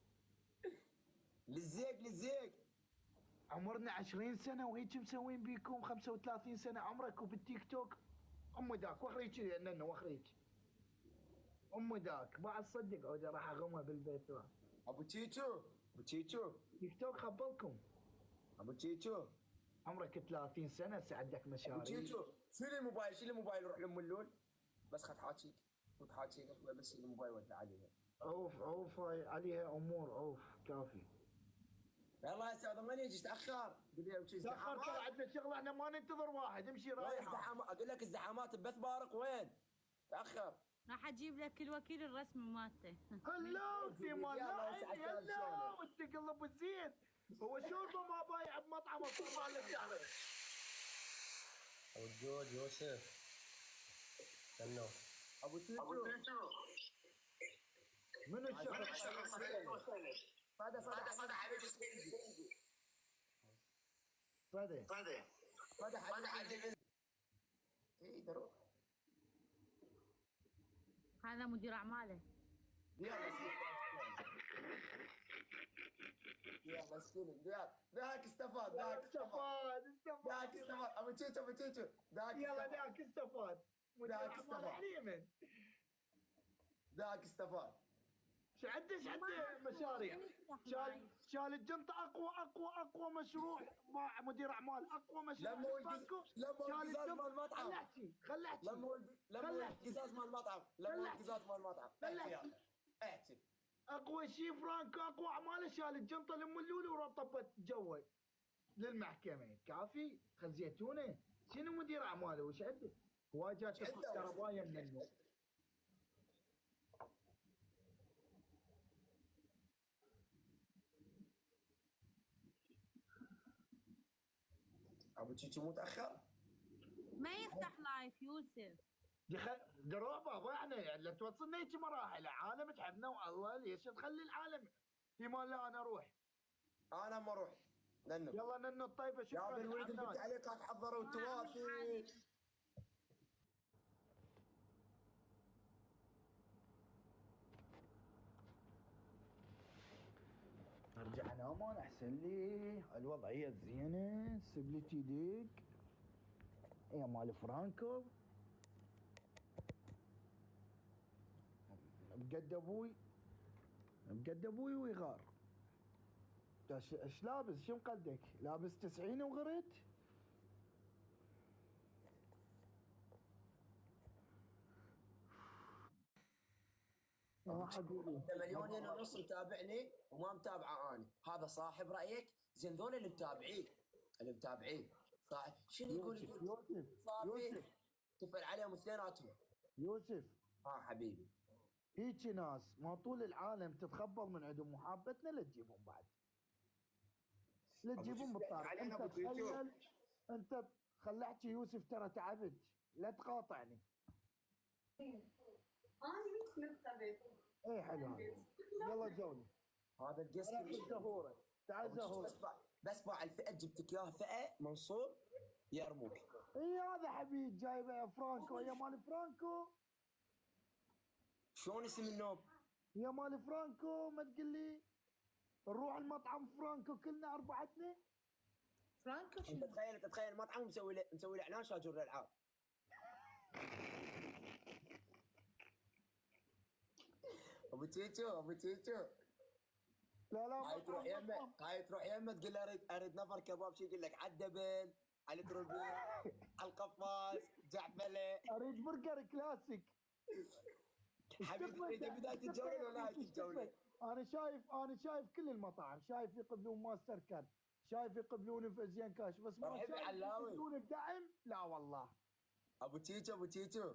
للزيق عمرنا 20 سنه وهيك مسوين بيكم 35 سنه عمرك وبالتيك توك. ام ذاك وخريج لانه وخريج ام ذاك بعد صدق عود راح اغمها بالبيت. ابو تشيتشو تيك توك خبلكم. ابو تشيتشو عمرك 30 سنه عندك مشاريع. ابو تشيتشو شيل الموبايل روح لام اللول بس خد حاكيك بس الموبايل ودع عليها. عوف عليها امور عوف كافي. يلا يا سعود من يجي تاخر؟ قول لي وش تاخر ترى ازدحامات؟ عندنا شغله احنا ما ننتظر واحد امشي وين رايح. ازدحامات؟ اقول لك ازدحامات ببث بارق وين؟ تاخر. راح اجيب لك الوكيل الرسمي مالته. هلا في مال يلا يا سعد هلا شلونك؟ وانت قلب الزين. هو شوربه ما بايع بمطعم الصباح للشهر. ابو الجود يوسف سنو ابو تيتو من الشهر؟ فدا حبيبي فدا حبيبي اي دروح. هذا مدير اعماله. يا مسكين ذاك استفاد ابو تيتو يلا ذاك استفاد. ذاك استفاد ايش عنده مشاريع. شال الجنطه اقوى مشروع مع مدير اعمال اقوى مشروع. لما هو القزاز مال المطعم. خلحتي لما هو القزاز مال المطعم. احكي اقوى شيء فرانكو اقوى اعماله. شال الجنطه لام اللولي ورطبت جوه للمحكمه. كافي خل زيتونه. شنو مدير اعماله وش عنده؟ واجهه كهربائيه منه. ابو تيتو متاخر. ما يفتح لايف يوسف. دروع بابا احنا يعني لا توصلنا هيك مراحل. عالم تحبنا والله ليش تخلي العالم في مال. لا انا اروح. انا ما اروح. ننو يلا ننو الطيبه. شكرا يا بالولد البنت عليك حضروا التوافي. ارجع انام انا احسن لي. الوضعيه الزينه. سيب لي تيديك يا مال فرانكو. بقد ابوي ويغار. ايش لابس؟ شو مقلدك؟ لابس 90 وغرت؟ انت 1,500,000 متابعني وما متابعه انا. هذا صاحب رايك؟ زين ذول اللي متابعين صاحب شنو يقول؟ يوسف صافي تفعل عليهم اثنيناتهم. يوسف حبيبي هيك ناس ما طول العالم تتخبل من عندهم محابتنا لا تجيبهم بعد. لا تجيبهم بالطارق. انت تخيل انت خل احكي يوسف ترى تعبت لا تقاطعني. اي حلو هذا. يلا جولة. هذا القسط زهورة. تعال زهورة. بس باع الفئة جبتك اياها فئة منصور يرموك. اي هذا حبيب جايبه يا فرانكو. يا مال فرانكو. شلون اسم النوم؟ يا مال فرانكو ما تقول لي نروح المطعم فرانكو كلنا اربعتنا. فرانكو شنو؟ انت تخيل مطعم مسوي له اعلان شاجور الالعاب. ابو تيتو لا هاي تروح يمه تقول له اريد نفر كباب. شي يقول لك عدبل على تروبي على القفاز جعفله. اريد برجر كلاسيك. حبيبي تريد بدايه الجوله ولا نهايه الجوله؟ انا شايف كل المطاعم. شايف يقبلون ماستر كارد. شايف يقبلون في زين كاش. بس ما شايف يقبلون بدعم. لا والله. ابو تيتو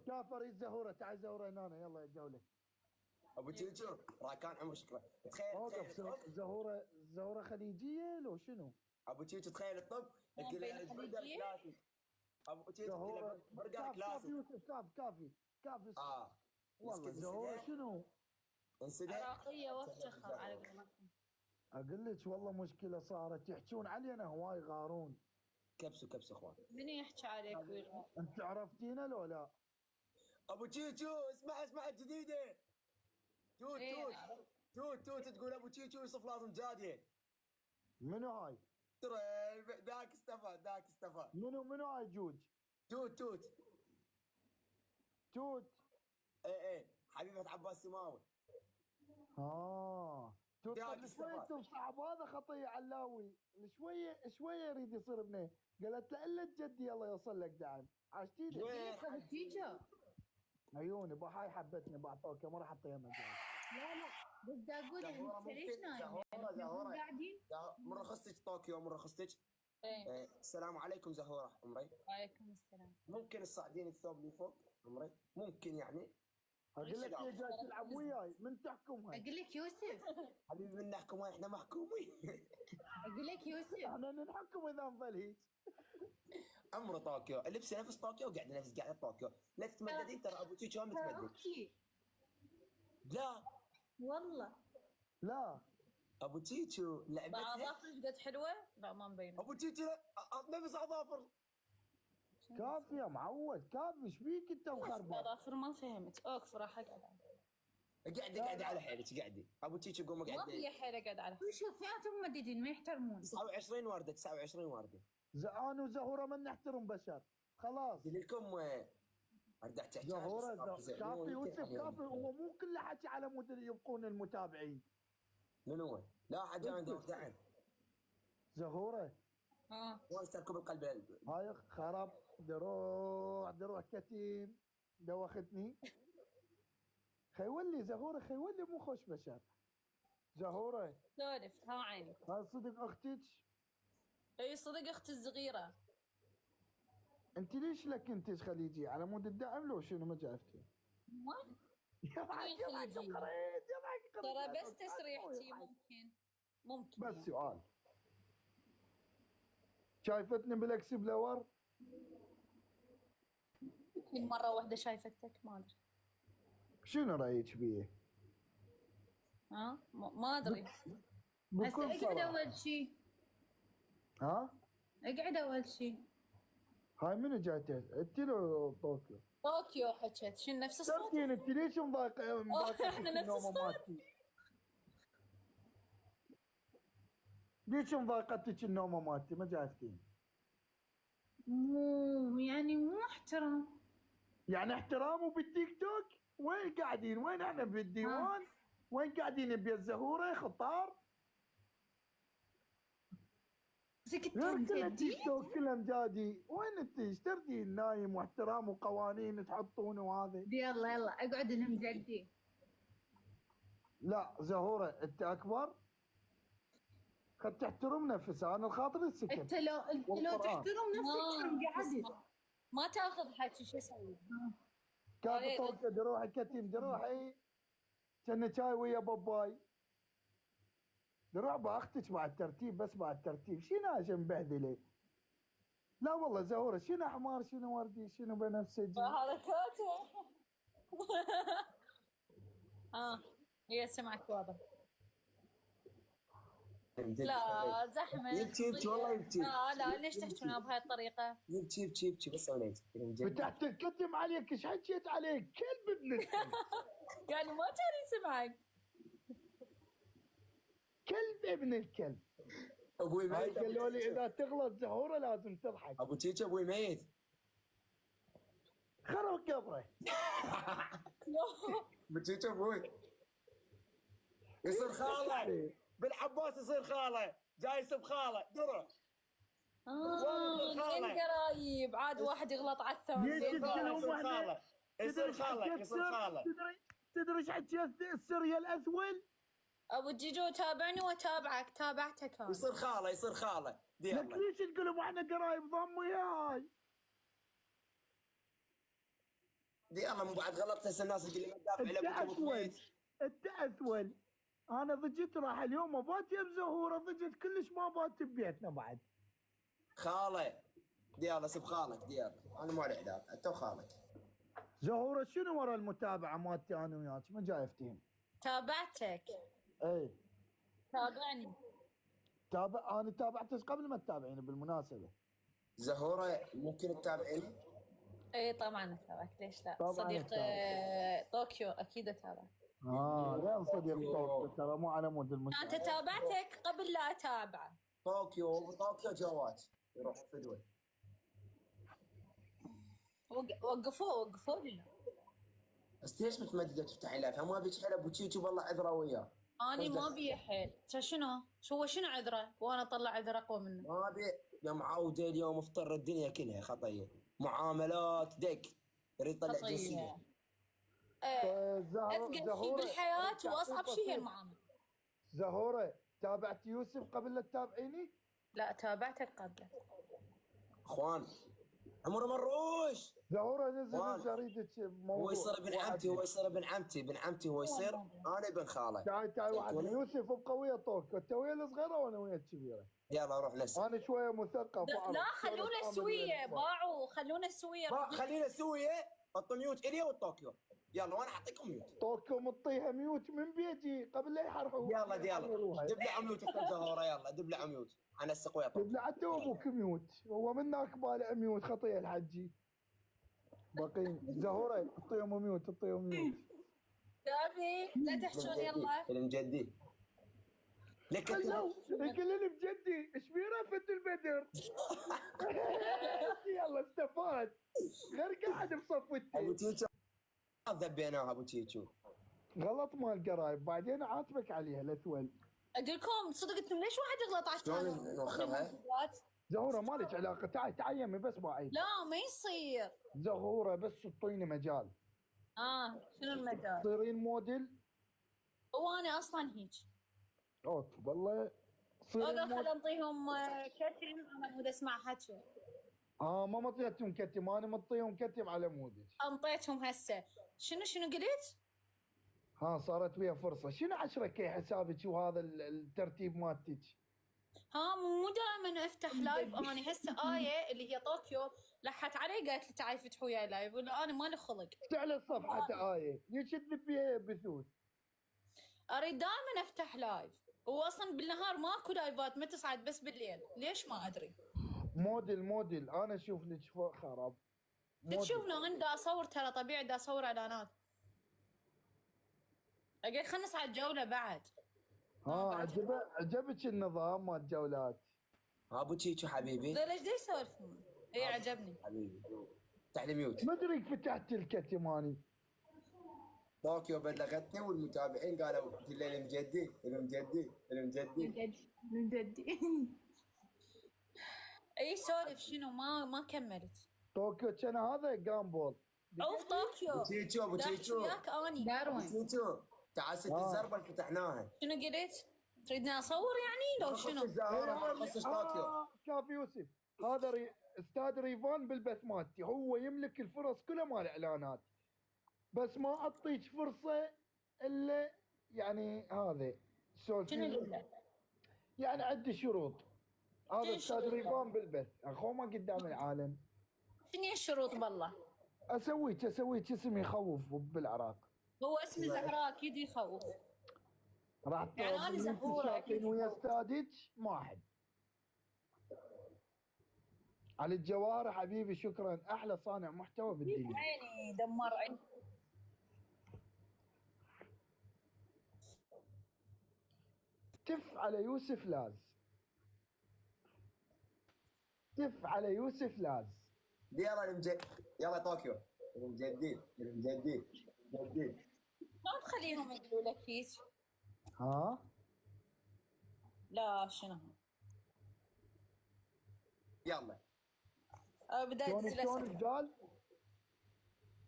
شاف اريد زهوره. تعال زهوره هنا. يلا يا جوله. ابو تيتو راكان عمر شكرا. تخيل زهوره خليجيه لو شنو؟ ابو تيتو تخيل الطب تقول له برجر كلاسيك. ابو تيتو تقول له برجر كلاسيك. يوسف كافي والله مسكين زهوره شنو؟ انسداد عراقيه وافتخر على قولتهم. اقول لك والله مشكله صارت. يحجون علينا هواي غارون. كبسوا اخوان. من يحكي عليك ويغمر؟ انت عرفتينا لو لا؟ ابو تيتو اسمع الجديده. توت تقول ابو تيتو يوسف لازم جاديه. منو هاي؟ ترى ذاك استفاد. منو هاي جوج؟ توت ايه حبيبه عباس سماوي. توت شويه صعب. هذا خطيه علاوي. شويه يريد يصير ابنه. قالت له الا جدي الله يوصل لك دعم. عشتي تيجا عيوني هاي حبتني بعطوك ما راح اعطيها مجال. لا بس دا اقول زهورة انت ليش نايم؟ زهورة قاعدين؟ من رخصتك طوكيو من رخصتك. ايه السلام عليكم زهورة عمري. وعليكم السلام. ممكن تصعدين الثوب لي فوق عمري؟ ممكن يعني. اقول لك يا جاي تلعب وياي من تحكمها. اقول لك يوسف حبيبي من نحكم احنا محكومين. اقول لك يوسف احنا نحكم اذا نظل هيك. عمره طوكيو لبسي نفس طوكيو وقاعد نفس قاعده طوكيو. لا تتمددين ترى ابو تشيتشو هم متمدد. اختي لا والله لا ابو تشيتشو لعبتها. اظافرك قد حلوه؟ لا ما مبينه. ابو تشيتشو نفس اظافر. كافي يا معود كافي. ايش فيك انت مخربط؟ اظافر ما فهمت. اوكف راح اقعد. قاعدي على حيلك قاعدي. ابو تشيتشو قوم ما قاعد. في حيل اقعد على. شوف فئاتهم ممددين ما يحترمون. 29 ورده 29 ورده. انا وزهوره ما نحترم بشر خلاص. قلت لكم ردعت زهوره كافي يوسف كافي. هو مو كله حكي على مود يبقون المتابعين. من هو؟ لا حاجه عنده دعم. زهوره واشتركوا بالقلب. هاي خرب دروع كتيم دوختني. خيولي زهوره خيولي مو خوش بشر. زهوره سولف ها عيني. هاي صدق اختك؟ اي صدق اختي الصغيره. انت ليش لك انت خليجي على مود الدعم لو شنو ما جافتي؟ ما يا خليجي ترى بس تسريحتي ممكن بس سؤال. شايفتني بالاكس بلور؟ كل مره واحده شايفتك ما ادري. شنو رايك بيه؟ ما ادري. هسه اقعد اول شيء. اقعد اول شيء. هاي منو جايته؟ انت لو طوكيو؟ طوكيو حكت شنو نفس الصوت؟ انت ليش مضايقه احنا نفس الصوت. ليش مضايقتك النومه مالتي ما جايفتين؟ مو احترام. يعني احترام وبالتيك توك؟ وين قاعدين؟ وين احنا بالديوان؟ وين قاعدين ببيت زهوره خطار؟ كلهم تيك توك كلهم جادي. وين انت؟ ايش تردين نايم واحترام وقوانين تحطون وهذا؟ يلا اقعد لهم جدي. لا زهوره انت اكبر. قد تحترم نفسها. انا الخاطر السكت. انت لو تحترم نفسك كم قعدت. ما تاخذ حكي شو اسوي؟ كانت طوكة دروحي كتيم دروحي كان شاي ويا باباي. دروح باختك مع الترتيب بس مع الترتيب. شنو عشان مبهدله؟ لا والله زهوره شنو حمار شنو وردي شنو بنفسجي. حركاته. هي سمعك واضح. لا زحمه. يبكي والله يبكي. لا ليش تحكون بهاي الطريقه؟ يبكي بس عليك. فتحت الكتم عليك. ايش حكيت عليك؟ كلب ابن الكلب. يعني ما كان يسمعك. كلب ابن الكلب. ابوي ميت. قالوا لي اذا تغلط زهوره لازم تضحك. ابو تشيتشو ابوي ميت. خرب قبره. ابو تشيتشو ابوي يصير خاله. بالعباس يصير خاله. جاي يسب خاله درع. زين قرايب عاد واحد يغلط على الثاني. يصير خاله. يصير خاله. تدري ايش حكيت السريه الاسود؟ ابو جيجو تابعني واتابعك. تابعتك انا. يصير خاله. لك ليش تقولوا احنا قرايب ضم وياي؟ الله مو بعد غلطت. هسه الناس اللي ما تدافع على ابوك انت اسول. انا ضجت راح اليوم ما بات يا بزهوره. ضجت كلش ما بات ببيتنا بعد. خاله ديالا سب خالك ديالا. انا مو على علاقه انت وخالك. زهوره شنو ورا المتابعه مالتي انا وياك ما جايفتين؟ تابعتك. اي تابعني. انا تابعتك قبل ما تتابعيني بالمناسبه. زهوره ممكن تتابعيني؟ اي طبعا اتابعك ليش لا. طبعاً صديق طوكيو اكيد اتابعك. غير صديق طوكيو ترى مو على مود انت تابعتك قبل لا اتابعه. طوكيو جوات يروح فدوه. وقفوه لي. بس ليش متمدده تفتحي لايف؟ ما بيك حيل ابو تشيتشو والله عذره وياه. اني ما بي حيل. شنو عذره؟ وانا اطلع عذره اقوى منه. ما بي يا معوده اليوم افطر الدنيا كلها خطيه. معاملات دك يريد يطلع جنسيه. اثقل شيء بالحياه واصعب شيء هي المعامله. زهوره تابعت يوسف قبل لا تتابعيني؟ لا تابعتك قبله. اخوان عمر مروش زهوره نزل جريدة موضوع. هو يصير ابن عمتي، هو يصير ابن عمتي، ابن عمتي هو يصير، انا ابن خاله. تعال واحد يوسف ابقى ويا طوكيو، انت ويا الصغيره وانا ويا الكبيره. يلا روح نسى. انا شويه مثقف. لا خلونا سويه، باعوا خلونا سويه. خلينا سويه. حطوا ميوت الي وطوكيو. يلا وانا اعطيكم ميوت. طوكيو مطيها ميوت من بيتي قبل لا يحرحوا. يلا دبلع ميوت انت زهوره، يلا دبلع ميوت. انا السقويه طوكيو. دبلع انت وابوك ميوت، هو منك بالع ميوت خطيه الحجي. باقي زهوره اعطيهم ميوت، اعطيهم ميوت. كافي لا تحشون يلا. المجدي لك يقول بجدي ايش بينا فد البدر. يلا استفاد غير قاعد بصفوتي. ابو تيتشو ذبيناها ابو تيتشو. غلط مال قرايب بعدين اعاتبك عليها لا تول. اقول لكم صدق انتم ليش واحد يغلط على الثاني؟ شلون نوخرها؟ زهوره مالك علاقه، تعي يمي بس بعيد. لا ما يصير. زهوره بس تعطيني مجال. شنو المجال؟ تصيرين موديل. وانا اصلا هيك. والله خل انطيهم كتم انا مود اسمع حكي. ما مطيتهم كتم، انا مطيهم كتم على مودك. انطيتهم هسه. شنو قلت؟ صارت ويا فرصه. شنو 10 كي حسابك وهذا الترتيب مالتك؟ مو دائما افتح لايف. انا هسه آية اللي هي طوكيو لحت علي قالت لي تعالي فتح وياي لايف، ولا انا مالي خلق. على صفحة آية يشد بيها بثوث. اريد دائما افتح لايف، هو اصلا بالنهار ماكو لايفات ما تصعد بس بالليل، ليش ما ادري. موديل انا اشوف لك خراب. تشوفنا انا دا اصور، ترى طبيعي دا اصور اعلانات. اقول خلنا نصعد جوله بعد. عجبك النظام مال الجولات. ابو تشيتشو حبيبي. ليش دا يسولفون؟ اي عجبني حبيبي. افتح لي ميوت. ما ادري فتحت الكتماني. طوكيو بلغتني والمتابعين قالوا الليل مجدي مجدي. اي سولف شنو ما كملت. طوكيو كان هذا جامبول. اوف طوكيو. ابو تشيتشو وياك اني. ابو تشيتشو تعال ست الزربه فتحناها. شنو قلت؟ تريدني اصور يعني لو شنو؟ خصص طوكيو. كافي يوسف هذا استاذ ريفان بالبث مالتي، هو يملك الفرص كلها مال الاعلانات، بس ما اعطيك فرصه الا يعني هذا شنو يعني عندي شروط. هذا استاذ ريفان بالبث اخو ما قدام العالم. شنو الشروط بالله؟ اسويك اسم يخوف بالعراق. هو اسمي زهراء اكيد يخوف. راح يعني انا زهوره اكيد ويا استاذك واحد. علي الجواهر حبيبي شكرا، احلى صانع محتوى بالدنيا. عيني دمر عيني. تف على يوسف لاز. تف على يوسف لاز. يلا طوكيو. المجدين ما تخليهم يقولوا لك هيك. لا شنو يلا. بدأت شلون قال؟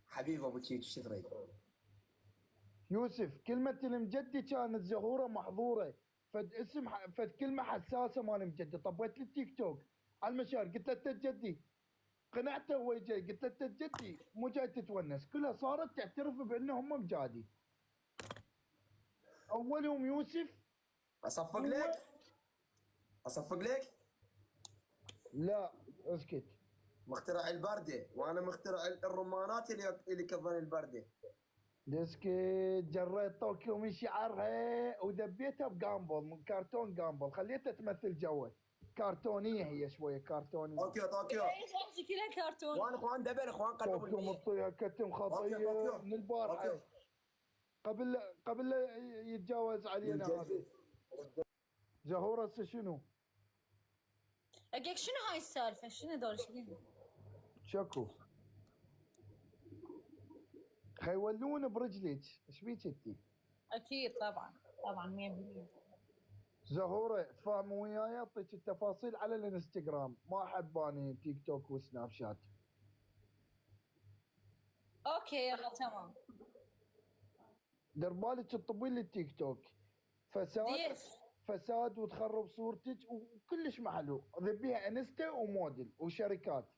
حبيبي ابو تشيتشو شو تريد؟ يوسف كلمة المجدي كانت زهورة محظورة، فد كلمة حساسة مال المجدي. طبيت لي التيك توك على المشار قلت له تجدي، قنعته هو جاي قلت له تجدي مو جاي تتونس، كلها صارت تعترف بانه هم مجادي. اولهم يوسف. اصفق لك؟ لا اسكت. مخترع البرده وانا مخترع الرمانات اللي كظن البرده. اسكت. جريت طوكيو من شعرها وذبيتها بجامبل من كرتون جامبل، خليتها تمثل جوه كرتونيه، هي شويه كرتونيه. طوكيو ايش امشي كلها كرتون. اخوان دبل اخوان قلبوا طوكيو مطيها كتم خطيه من البارحه قبل لا يتجاوز علينا هذا. زهوره هسه شنو؟ اقولك شنو هاي السالفه؟ شنو دول شكو خيولون برجلك، ايش بيك انتي؟ اكيد طبعا 100%. زهوره تفاهموا وياي، اعطيك التفاصيل على الانستغرام، ما احب اني تيك توك وسناب شات. اوكي يلا تمام. دير بالك تطبين لي التيك توك فساد ليش؟ فساد وتخرب صورتك وكلش ما حلو. ذبيها انستا وموديل وشركات.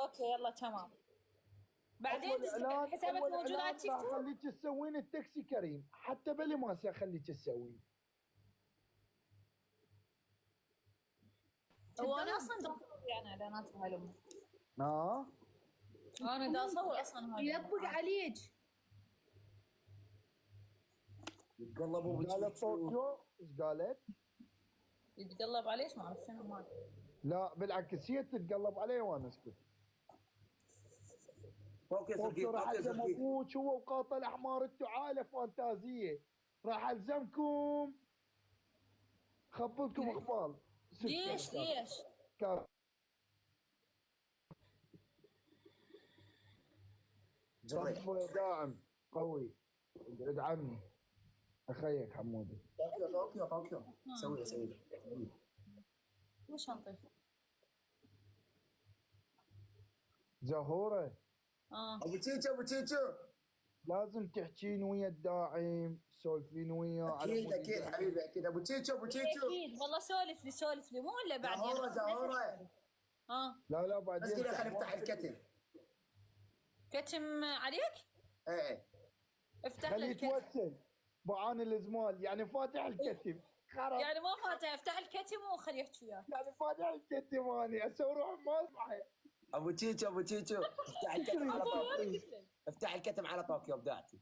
اوكي يلا تمام. بعدين حسابك موجود على التيك توك؟ خليك تسوين التاكسي كريم، حتى بلي ما خليك تسوين. هو انا اصلا دا اصور يعني اعلانات بهاي الامور. انا دا اصور اصلا هاي يلبق عليك. يتقلبوا قالت طوكيو ايش قالت؟ يتقلب عليش ما اعرف شنو مال. لا بالعكس هي تتقلب علي وانا اسكت. طوكيو راح الزم ابوك هو وقاطع احمار انتو عائله فانتازيه. راح الزمكم خبطكم اخبار. ليش؟ داعم قوي ادعمني اخيك حمودي. طوكيو سوي وش انطيك؟ زهوره ابو تشيتشو لازم تحكين ويا الداعم، تسولفين وياه. اكيد حبيبي اكيد. ابو تشيتشو اكيد والله سولف لي مو الا بعد زهوره لا بعدين بس كذا خلينا نفتح الكتم. كتم عليك؟ ايه افتح خليه الكتم. يتوسل بعان الزمال يعني فاتح الكتم يعني ما فاتح افتح الكتم وخليه يحكي وياك. يعني فاتح الكتم اني اسوي روح ما اسمع. ابو تشيتشو افتح الكتم على طوكيو. افتح الكتم على طوكيو بداعتي.